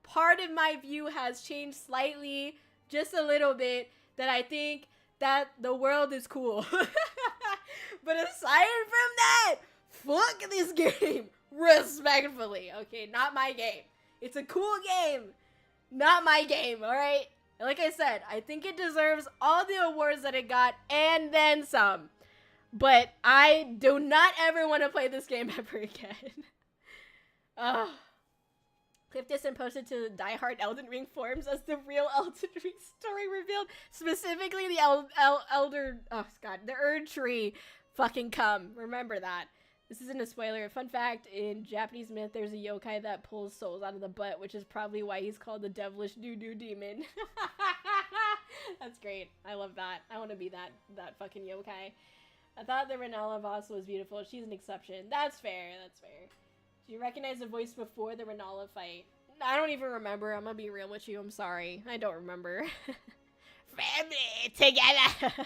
part of my view has changed slightly, just a little bit, that I think that the world is cool. But aside from that, fuck this game. Respectfully. Okay, not my game. It's a cool game. Not my game, alright? Like I said, I think it deserves all the awards that it got and then some. But I do not ever want to play this game ever again. Ugh. Clip this and post it to the diehard Elden Ring forums as the real Elden Ring story revealed. Specifically the the Erd Tree fucking come. Remember that. This isn't a spoiler. Fun fact, in Japanese myth, there's a yokai that pulls souls out of the butt, which is probably why he's called the devilish doo-doo demon. That's great. I love that. I want to be that fucking yokai. I thought the Renala boss was beautiful. She's an exception. That's fair. That's fair. Do you recognize the voice before the Renala fight? I don't even remember. I'm gonna be real with you. I'm sorry. I don't remember. Family together.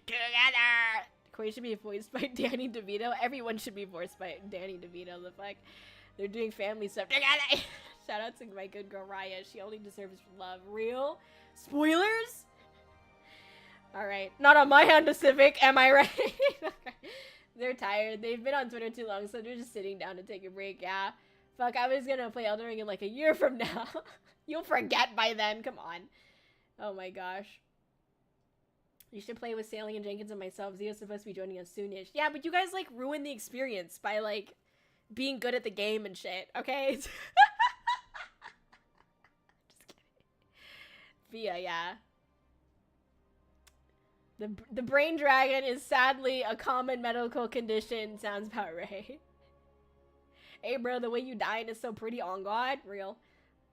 Together. Kōri should be voiced by Danny DeVito. Everyone should be voiced by Danny DeVito. The fuck? They're doing family stuff together. Shout out to my good girl Raya. She only deserves love. Real? Spoilers? Alright. Not on my Honda Civic, am I right? They're tired. They've been on Twitter too long, so they're just sitting down to take a break. Yeah. Fuck, I was gonna play Elden Ring in like a year from now. You'll forget by then. Come on. Oh my gosh. You should play with Sailing and Jenkins and myself. Zio's supposed to be joining us soonish. Yeah, but you guys, like, ruin the experience by, like, being good at the game and shit, okay? Just kidding. Via, yeah. The brain dragon is sadly a common medical condition. Sounds about right. Hey, bro, the way you died is so pretty on God. Real.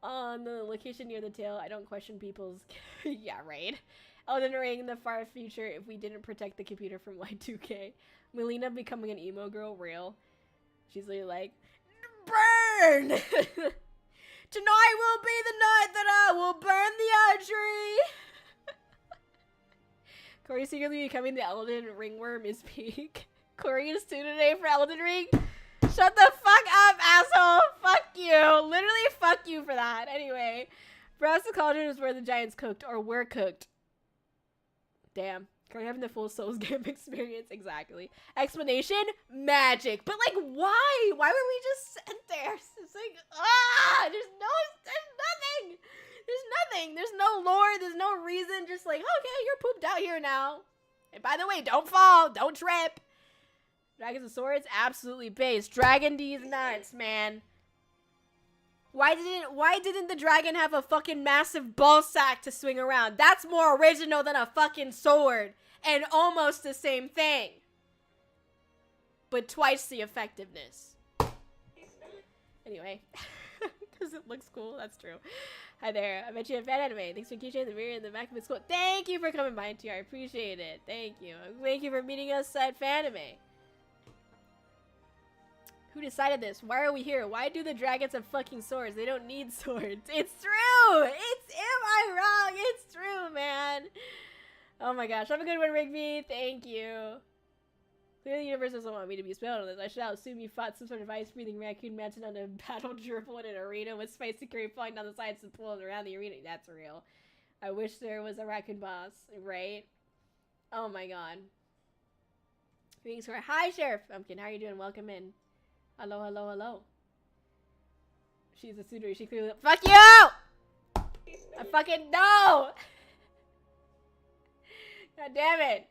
On the location near the tail, I don't question people's... yeah, right. Elden Ring in the far future if we didn't protect the computer from Y2K. Melina becoming an emo girl, real. She's literally like, burn! Tonight will be the night that I will burn the archery! Kōri secretly becoming the Elden Ringworm is peak. Kōri is tuned today for Elden Ring? Shut the fuck up, asshole! Fuck you! Literally fuck you for that. Anyway, perhaps the cauldron is where the giants cooked, or were cooked. Damn. Kōri having the full Souls game experience. Exactly. Explanation? Magic. But, like, why? Why would we just sit there? It's like, there's nothing. There's nothing. There's no lore. There's no reason. Just like, okay, you're pooped out here now. And by the way, don't fall. Don't trip. Dragons and swords? Absolutely based. Dragon D's nuts, man. Why didn't the dragon have a fucking massive ball sack to swing around? That's more original than a fucking sword. And almost the same thing. But twice the effectiveness. Anyway. Because it looks cool. That's true. Hi there. I bet you have fan anime. Thanks for keychain the mirror in the back of the school. Thank you for coming by, TR. I appreciate it. Thank you. Thank you for meeting us at Fanime. Who decided this? Why are we here? Why do the dragons have fucking swords? They don't need swords. It's true! Am I wrong? It's true, man. Oh my gosh. Have a good one, Rigby. Thank you. Clearly the universe doesn't want me to be spelled on this. I should assume you fought some sort of ice-breathing raccoon mounted on a battle gerbil in an arena with spicy curry falling down the sides and pulling around the arena. That's real. I wish there was a raccoon boss, right? Oh my god. Greetings for hi, Sheriff Pumpkin. How are you doing? Welcome in. Hello, hello, hello. She's a suitor. She clearly... Fuck you! I fucking know! God damn it.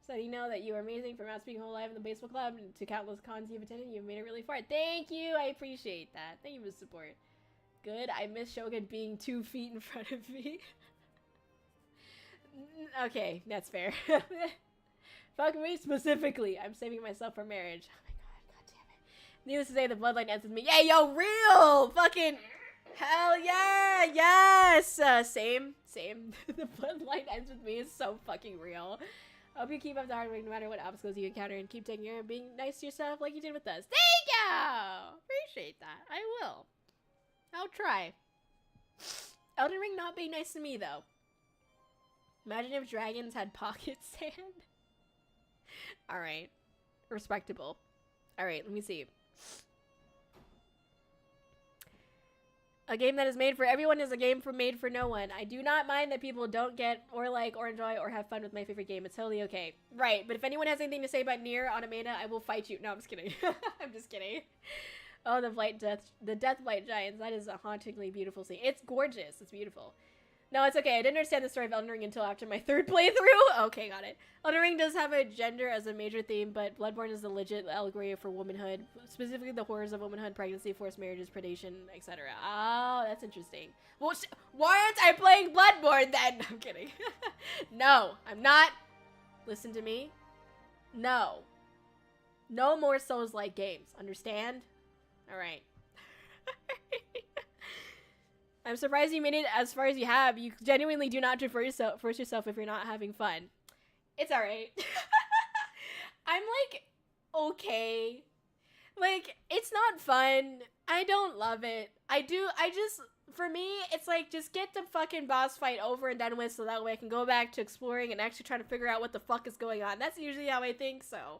So you know that you are amazing from out speaking whole life in the baseball club and to countless cons you've attended. You've made it really far. Thank you. I appreciate that. Thank you for the support. Good. I miss Shogun being 2 feet in front of me. Okay, that's fair. Fuck me specifically. I'm saving myself for marriage. Needless to say, the bloodline ends with me. Yeah, yo, real! Fucking hell yeah! Yes! Same. The bloodline ends with me is so fucking real. I hope you keep up the hard work no matter what obstacles you encounter and keep taking care of being nice to yourself like you did with us. Thank you! Appreciate that. I will. I'll try. Elden Ring not being nice to me, though. Imagine if dragons had pocket sand. Alright. Respectable. Alright, let me see. A game that is made for everyone is a game made for no one. I do not mind that people don't get or like or enjoy or have fun with my favorite game. It's totally okay. Right, but if anyone has anything to say about Nier Automata, I will fight you. No, I'm just kidding. I'm just kidding. Oh, the Deathblight Giants. That is a hauntingly beautiful scene. It's gorgeous. It's beautiful. No, it's okay. I didn't understand the story of Elden Ring until after my 3rd playthrough. Okay, got it. Elden Ring does have a gender as a major theme, but Bloodborne is the legit allegory for womanhood, specifically the horrors of womanhood, pregnancy, forced marriages, predation, etc. Oh, that's interesting. Well, why aren't I playing Bloodborne then? I'm kidding. No, I'm not. Listen to me. No. No more Souls-like games. Understand? All right. I'm surprised you made it as far as you have. You genuinely do not force yourself if you're not having fun. It's alright. I'm like, okay. Like, it's not fun. I don't love it. For me, it's like, just get the fucking boss fight over and done with so that way I can go back to exploring and actually try to figure out what the fuck is going on. That's usually how I think, so.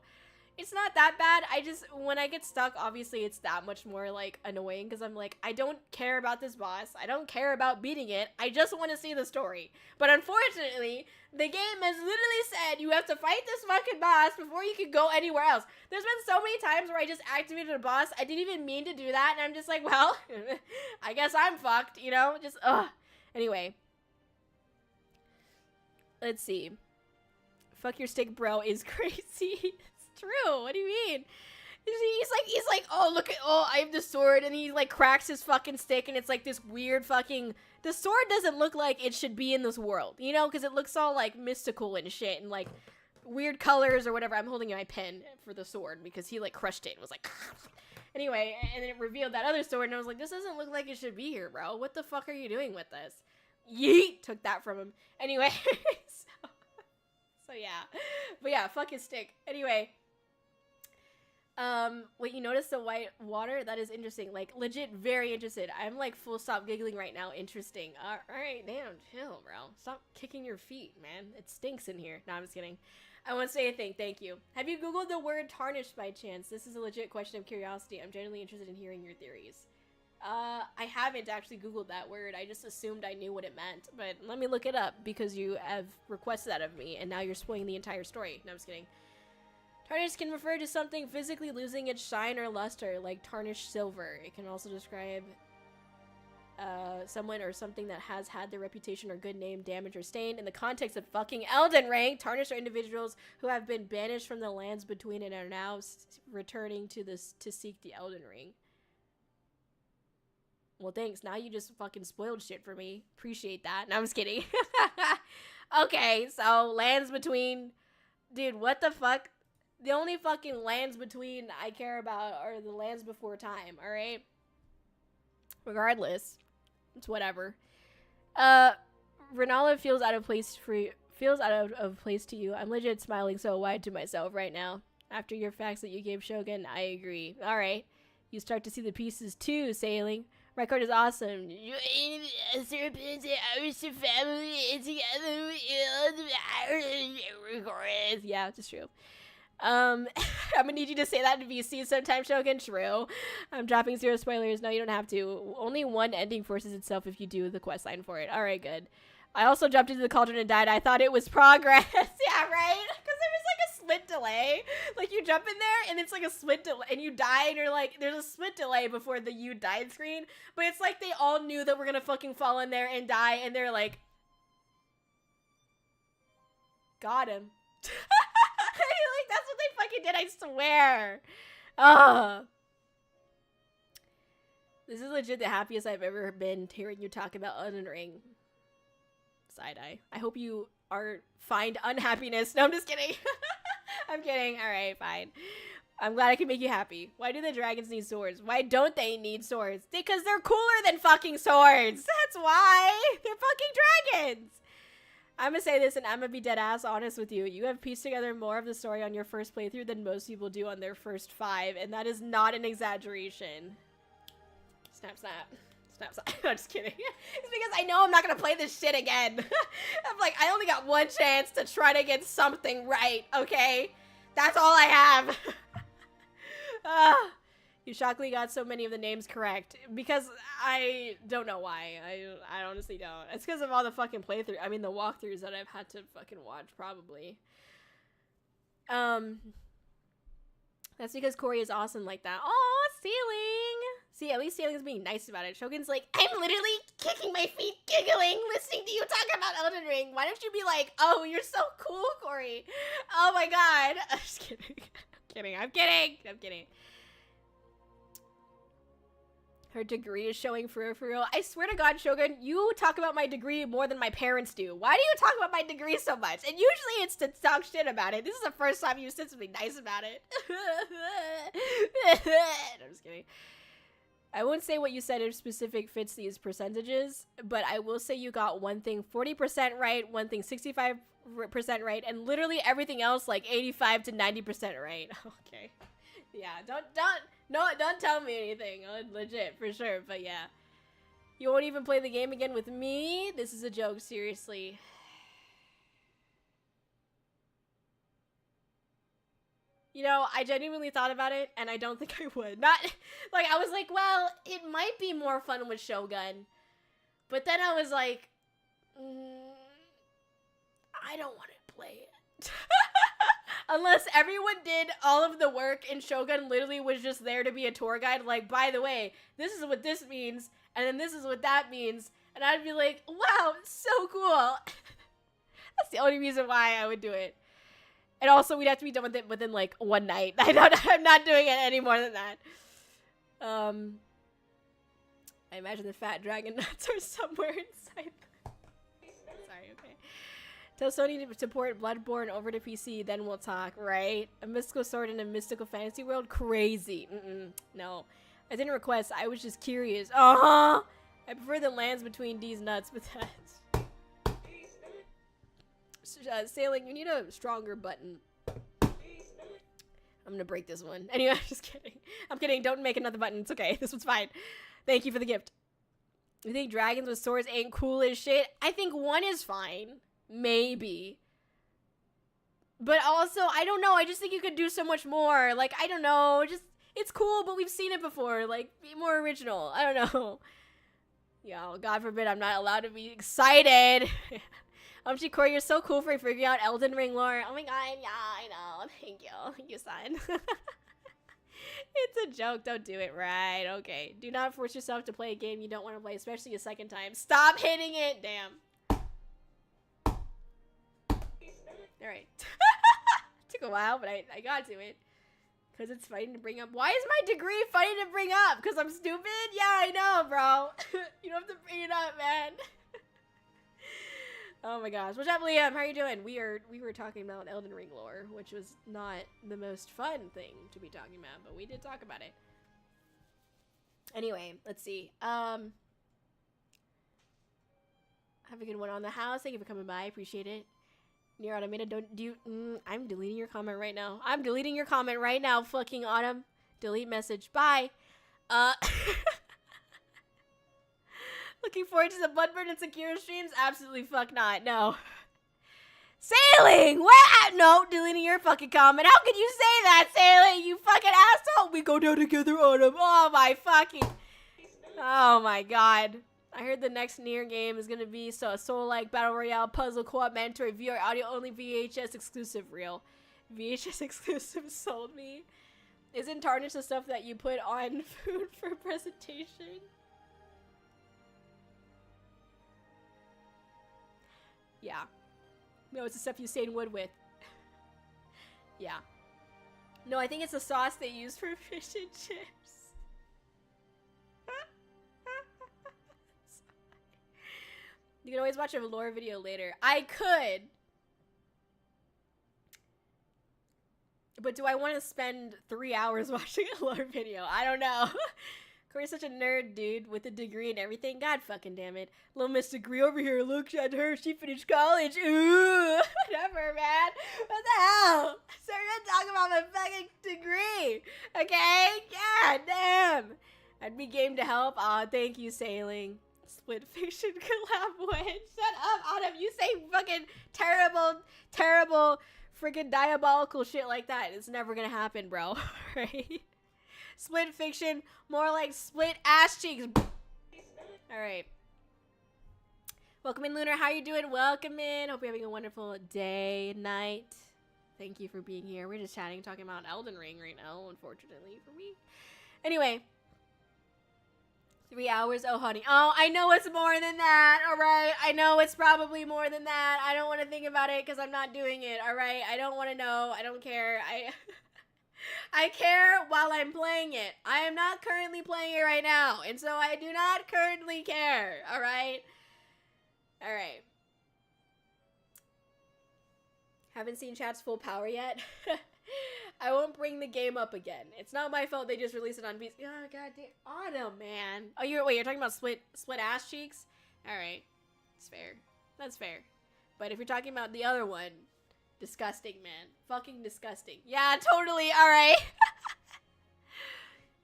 It's not that bad. When I get stuck, obviously it's that much more, like, annoying, because I'm like, I don't care about this boss. I don't care about beating it. I just want to see the story. But unfortunately, the game has literally said you have to fight this fucking boss before you can go anywhere else. There's been so many times where I just activated a boss. I didn't even mean to do that, and I'm just like, well, I guess I'm fucked, you know? Just, ugh. Anyway. Let's see. Fuck your stick, bro, is crazy. True. What do you mean? He's like, oh, I have the sword, and he like cracks his fucking stick, and it's like this weird fucking, the sword doesn't look like it should be in this world, you know, because it looks all like mystical and shit, and like weird colors or whatever. I'm holding my pen for the sword because he like crushed it and was like, anyway, and it revealed that other sword, and I was like, this doesn't look like it should be here, bro. What the fuck are you doing with this? Yeet! Took that from him. Anyway, so yeah, but yeah, fuck his stick. Anyway. Wait, you notice the white water? That is interesting. Like, legit very interested. I'm, like, full stop giggling right now. Interesting. Alright, damn, chill, bro. Stop kicking your feet, man. It stinks in here. No, I'm just kidding. I won't say a thing. Thank you. Have you Googled the word tarnished by chance? This is a legit question of curiosity. I'm genuinely interested in hearing your theories. I haven't actually Googled that word. I just assumed I knew what it meant. But let me look it up because you have requested that of me, and now you're spoiling the entire story. No, I'm just kidding. Tarnished can refer to something physically losing its shine or luster, like tarnished silver. It can also describe someone or something that has had their reputation or good name damaged or stained. In the context of fucking Elden Ring, tarnished are individuals who have been banished from the lands between and are now returning to seek the Elden Ring. Well, thanks. Now you just fucking spoiled shit for me. Appreciate that. No, I'm just kidding. Okay, so lands between... Dude, what the fuck? The only fucking lands between I care about are the lands before time, alright? Regardless. It's whatever. Renala feels out of place to you. I'm legit smiling so wide to myself right now. After your facts that you gave Shogun, I agree. Alright. You start to see the pieces too, Sailing. Record is awesome. You ain't serpents and our family together. Yeah, it's true. I'm gonna need you to say that in VC sometime, Shogun. True. I'm dropping 0 spoilers. No, you don't have to. Only one ending forces itself if you do the quest line for it. Alright, good. I also jumped into the cauldron and died. I thought it was progress. Yeah, right? Because there was like a split delay. Like, you jump in there and it's like a split delay and you die and you're like, there's a split delay before the you died screen. But it's like they all knew that we're gonna fucking fall in there and die, and they're like, got him. Like, that's what they fucking did, I swear. Ugh. This is legit the happiest I've ever been hearing you talk about Elden Ring. Side-eye. I hope you find unhappiness. No, I'm just kidding. I'm kidding. Alright, fine. I'm glad I can make you happy. Why do the dragons need swords? Why don't they need swords? Because they're cooler than fucking swords. That's why. They're fucking dragons. I'm gonna say this, and I'm gonna be dead ass honest with you. You have pieced together more of the story on your first playthrough than most people do on their first 5, and that is not an exaggeration. Snap, snap. I'm sorry. I'm just kidding. It's because I know I'm not gonna play this shit again. I'm like, I only got one chance to try to get something right, okay? That's all I have. You shockingly got so many of the names correct. Because I don't know why. I honestly don't. It's because of all the fucking the walkthroughs that I've had to fucking watch, probably. That's because Kōri is awesome like that. Aw, Sailing! See, at least Sailing's being nice about it. Shogun's like, I'm literally kicking my feet, giggling, listening to you talk about Elden Ring. Why don't you be like, oh, you're so cool, Kōri. Oh my god. I'm just kidding. I'm kidding. Her degree is showing for real. I swear to God, Shogun, you talk about my degree more than my parents do. Why do you talk about my degree so much? And usually it's to talk shit about it. This is the first time you said something nice about it. I'm just kidding. I won't say what you said in specific fits these percentages, but I will say you got one thing 40% right, one thing 65% right, and literally everything else like 85 to 90% right. Okay. Yeah, don't tell me anything. Legit, for sure, but yeah. You won't even play the game again with me? This is a joke, seriously. You know, I genuinely thought about it, and I don't think I would. Not, like, I was like, well, it might be more fun with Shogun. But then I was like, I don't want to play it. Unless everyone did all of the work and Shogun literally was just there to be a tour guide. Like, by the way, this is what this means, and then this is what that means. And I'd be like, wow, so cool. That's the only reason why I would do it. And also, we'd have to be done with it within, like, one night. I'm not doing it any more than that. I imagine the fat dragon nuts are somewhere inside. Sorry, okay. Tell Sony to port Bloodborne over to PC, then we'll talk, right? A mystical sword in a mystical fantasy world? Crazy. No. I didn't request, I was just curious. I prefer the lands between these nuts, but that's... Sailing, you need a stronger button. I'm gonna break this one. Anyway, just kidding. I'm kidding, don't make another button, it's okay. This one's fine. Thank you for the gift. You think dragons with swords ain't cool as shit? I think one is fine. Maybe. But also, I don't know. I just think you could do so much more. Like, I don't know. Just, it's cool, but we've seen it before. Like, be more original. I don't know. Yo, God forbid I'm not allowed to be excited. Kōri, you're so cool for figuring out Elden Ring lore. Oh my god, yeah, I know. Thank you. Thank you, son. It's a joke. Don't do it. Right. Okay. Do not force yourself to play a game you don't want to play, especially a second time. Stop hitting it. Damn. Alright. Took a while, but I got to it. Because it's funny to bring up. Why is my degree funny to bring up? Because I'm stupid? Yeah, I know, bro. You don't have to bring it up, man. Oh my gosh. What's up, Liam? How are you doing? We were talking about Elden Ring lore, which was not the most fun thing to be talking about, but we did talk about it. Anyway, let's see. Have a good one on the house. Thank you for coming by. Appreciate it. Near Automata, don't do you, I'm deleting your comment right now. I'm deleting your comment right now, fucking Autumn. Delete message. Bye. Looking forward to the Bloodborne and Sekiro streams? Absolutely fuck not. No. Sailing! What? No, deleting your fucking comment. How could you say that, Sailing? You fucking asshole. We go down together, Autumn. Oh my fucking. Oh my god. I heard the next Nier game is gonna be a soul-like battle royale puzzle co-op mandatory VR audio only VHS exclusive. Real VHS exclusive sold me. Isn't tarnish the stuff that you put on food for presentation? Yeah. No, it's the stuff you stain wood with. Yeah. No, I think it's the sauce they use for fish and chips. You can always watch a lore video later. I could. But do I want to spend 3 hours watching a lore video? I don't know. Kōri's such a nerd, dude, with a degree and everything. God fucking damn it. Little Miss Degree over here. Look at her. She finished college. Ooh. Whatever, man. What the hell? So we're gonna talk about my fucking degree. Okay? God damn. I'd be game to help. Aw, thank you, Sailing. Split fiction collab win. Shut up, Autumn. You say fucking terrible, freaking diabolical shit like that. It's never gonna happen, bro. Right? Split fiction, more like split ass cheeks. Alright. Welcome in, Lunar. How you doing? Welcome in. Hope you're having a wonderful day, night. Thank you for being here. We're just chatting, talking about Elden Ring right now, unfortunately for me. Anyway. 3 hours. Oh, honey. Oh, I know it's more than that. All right. I know it's probably more than that. I don't want to think about it because I'm not doing it. All right. I don't want to know. I don't care. I care while I'm playing it. I am not currently playing it right now. And so I do not currently care. All right. All right. Haven't seen chat's full power yet. I won't bring the game up again. It's not my fault they just released it on PC. Oh, goddamn. Autumn, man. Oh, wait, you're talking about split ass cheeks? Alright. It's fair. That's fair. But if you're talking about the other one, disgusting, man. Fucking disgusting. Yeah, totally. Alright.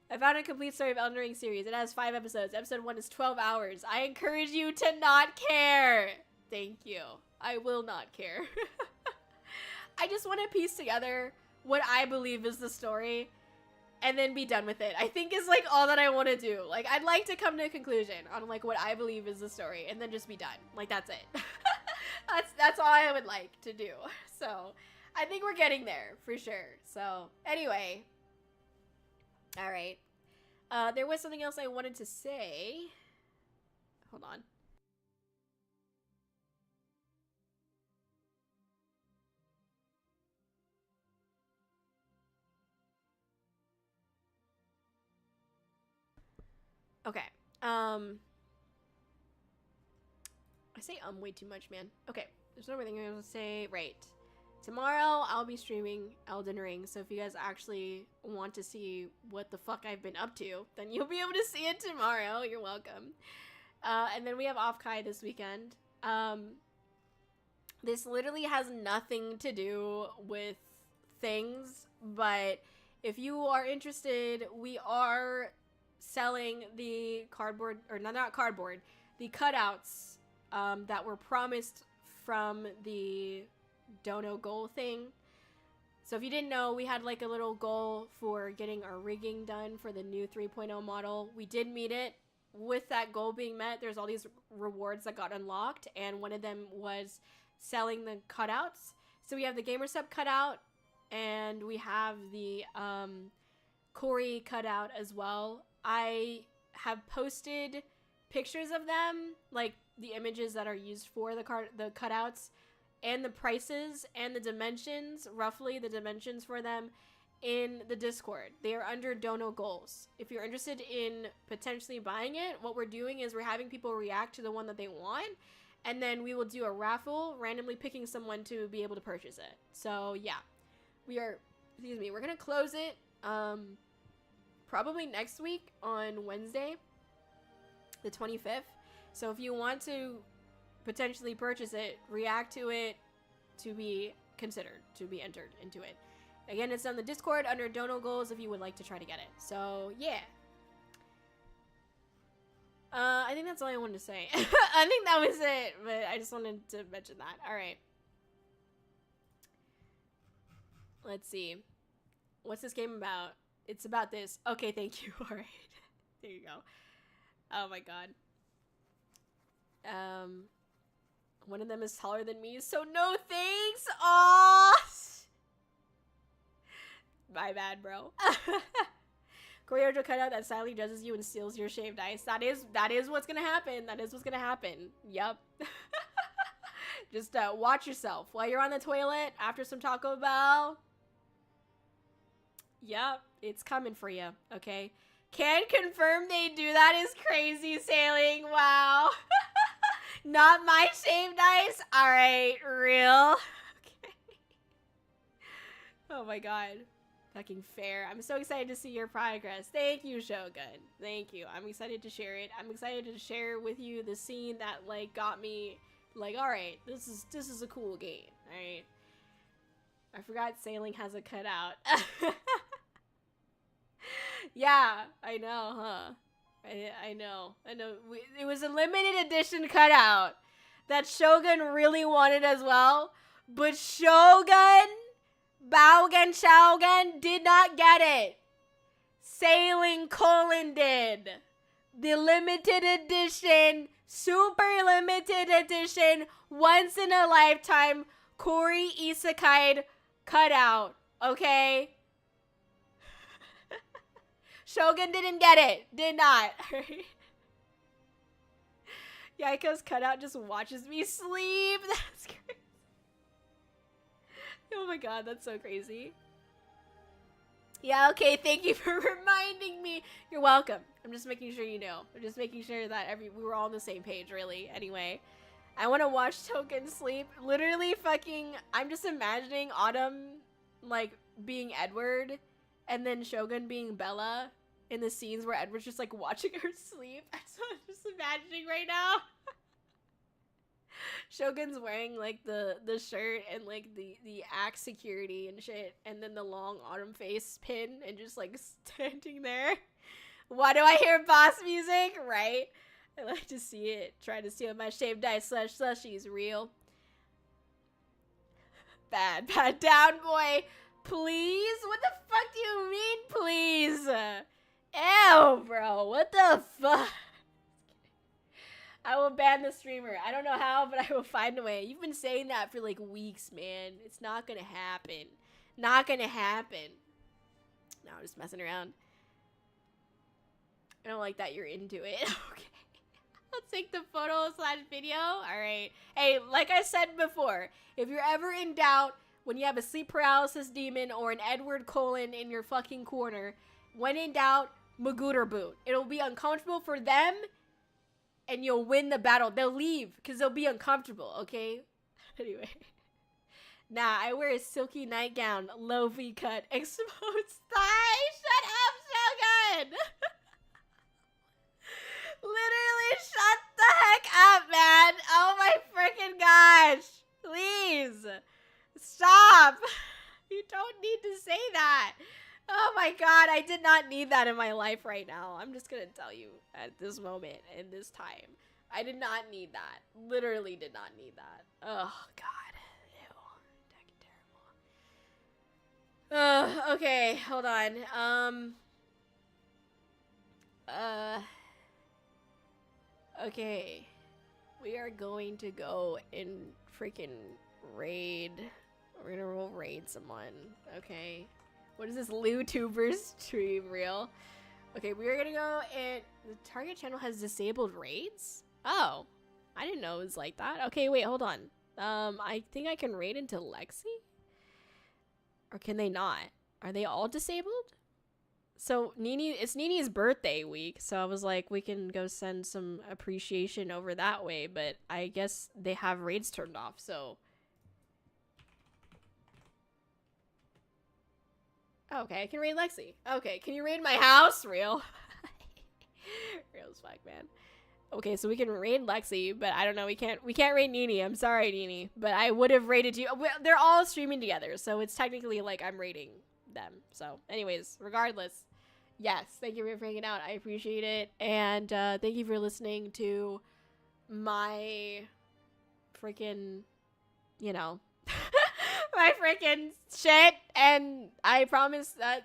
I found a complete story of Elden Ring series. It has 5 episodes. Episode 1 is 12 hours. I encourage you to not care. Thank you. I will not care. I just want to piece together what I believe is the story and then be done with it. I think is like all that I want to do. Like, I'd like to come to a conclusion on like what I believe is the story and then just be done. Like, that's it. that's all I would like to do. So I think we're getting there for sure. So anyway, all right. There was something else I wanted to say. Hold on. Okay. I say way too much, man. Okay. There's no other thing I was gonna say. Right. Tomorrow, I'll be streaming Elden Ring, so if you guys actually want to see what the fuck I've been up to, then you'll be able to see it tomorrow. You're welcome. And then we have Off-Kai this weekend. This literally has nothing to do with things, but if you are interested, we are selling the cardboard, or not cardboard, the cutouts that were promised from the Dono goal thing. So if you didn't know, we had like a little goal for getting our rigging done for the new 3.0 model. We did meet it. With that goal being met, there's all these rewards that got unlocked, and one of them was selling the cutouts. So we have the gamer sub cutout, and we have the Kōri cutout as well. I have posted pictures of them, like the images that are used for the cutouts, and the prices and the dimensions, roughly the dimensions for them, in the Discord. They are under Dono goals. If you're interested in potentially buying it, what we're doing is we're having people react to the one that they want, and then we will do a raffle, randomly picking someone to be able to purchase it. So yeah, we're gonna close it probably next week on Wednesday, the 25th. So if you want to potentially purchase it, react to it, to be considered, to be entered into it. Again, it's on the Discord under Dono Goals if you would like to try to get it. So, yeah. I think that's all I wanted to say. I think that was it, but I just wanted to mention that. Alright. Let's see. What's this game about? It's about this. Okay, thank you. Alright. There you go. Oh my god. One of them is taller than me, so no thanks! Aww! My bad, bro. Kōri-Oujo cutout that silently judges you and steals your shaved ice. That is what's gonna happen. That is what's gonna happen. Yup. Just watch yourself while you're on the toilet after some Taco Bell. Yup, it's coming for you. Okay. Can confirm they do that is crazy, Sailing. Wow. Not my shaved ice. All right, real. Okay. Oh my god. Fucking fair. I'm so excited to see your progress. Thank you, Shogun. Thank you. I'm excited to share it. I'm excited to share with you the scene that like got me like, all right, this is a cool game. All right. I forgot Sailing has a cutout. Yeah, I know, huh? I know. It was a limited edition cutout that Shogun really wanted as well, but Shogun, Baogen Shogun did not get it. Sailing Colon did. The limited edition, super limited edition, once in a lifetime Kōri Isekai cutout, okay? Shogun didn't get it. Did not. Yaiko's cutout just watches me sleep. That's crazy. Oh my god, that's so crazy. Yeah, okay, thank you for reminding me. You're welcome. I'm just making sure you know. I'm just making sure that we were all on the same page, really. Anyway, I want to watch Token sleep. Literally fucking, I'm just imagining Autumn, like, being Edward, and then Shogun being Bella in the scenes where Edward's just, like, watching her sleep. That's what I'm just imagining right now. Shogun's wearing, like, the shirt and, like, the axe security and shit, and then the long Autumn face pin, and just, like, standing there. Why do I hear boss music? Right? I like to see it. Trying to steal my shaved ice slushies. Real. Bad down, boy. Please? What the fuck do you mean, please? Ew, bro. What the fuck? I will ban the streamer. I don't know how, but I will find a way. You've been saying that for like weeks, man. It's not gonna happen. Not gonna happen. No, I'm just messing around. I don't like that you're into it. Okay. Let's take the photo/video. Alright. Hey, like I said before, if you're ever in doubt when you have a sleep paralysis demon or an Edward Cullen in your fucking corner, when in doubt, Magooter boot. It'll be uncomfortable for them, and you'll win the battle. They'll leave because they'll be uncomfortable, okay? Anyway. Nah, I wear a silky nightgown, low V cut, exposed thigh. Shut up, Shogun! Literally, shut the heck up, man. Oh my freaking gosh. Please. Stop. You don't need to say that. Oh my god, I did not need that in my life right now. I'm just gonna tell you at this moment, in this time. I did not need that. Literally did not need that. Oh god. Ew. Terrible. Okay, hold on. Okay. We are going to go and freaking raid. We're gonna roll raid someone. Okay. What is this VTuber stream reel? Okay, we are gonna go and the target channel has disabled raids? Oh. I didn't know it was like that. Okay, wait, hold on. I think I can raid into Lexi? Or can they not? Are they all disabled? So it's Nini's birthday week, so I was like, we can go send some appreciation over that way, but I guess they have raids turned off, so. Okay, I can raid Lexi. Okay, can you raid my house? Real? Real as fuck, man. Okay, so we can raid Lexi, but I don't know, we can't raid Nini. I'm sorry, Nini, but I would have raided you. They're all streaming together, so it's technically like I'm raiding them. So anyways, regardless, yes, thank you for hanging out. I appreciate it. And thank you for listening to my freaking, you know, my freaking shit. And I promise that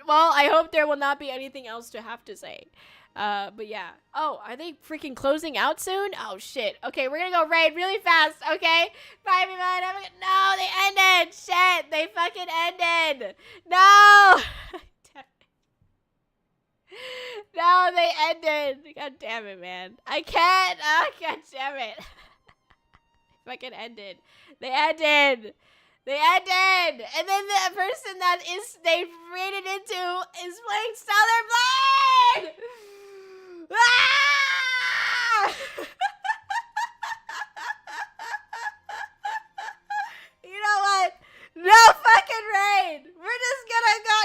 I hope there will not be anything else to have to say. But yeah. Oh, are they freaking closing out soon? Oh shit. Okay, we're gonna go raid really fast, okay? Bye everyone. No, they ended! Shit, they fucking ended! No! No, they ended! God damn it, man. I can't! Oh, god damn it. Fucking ended. They ended! They ended! And then the person that they raided into is playing Stellar Blade! Ah! You know what? No fucking raid! We're just gonna go,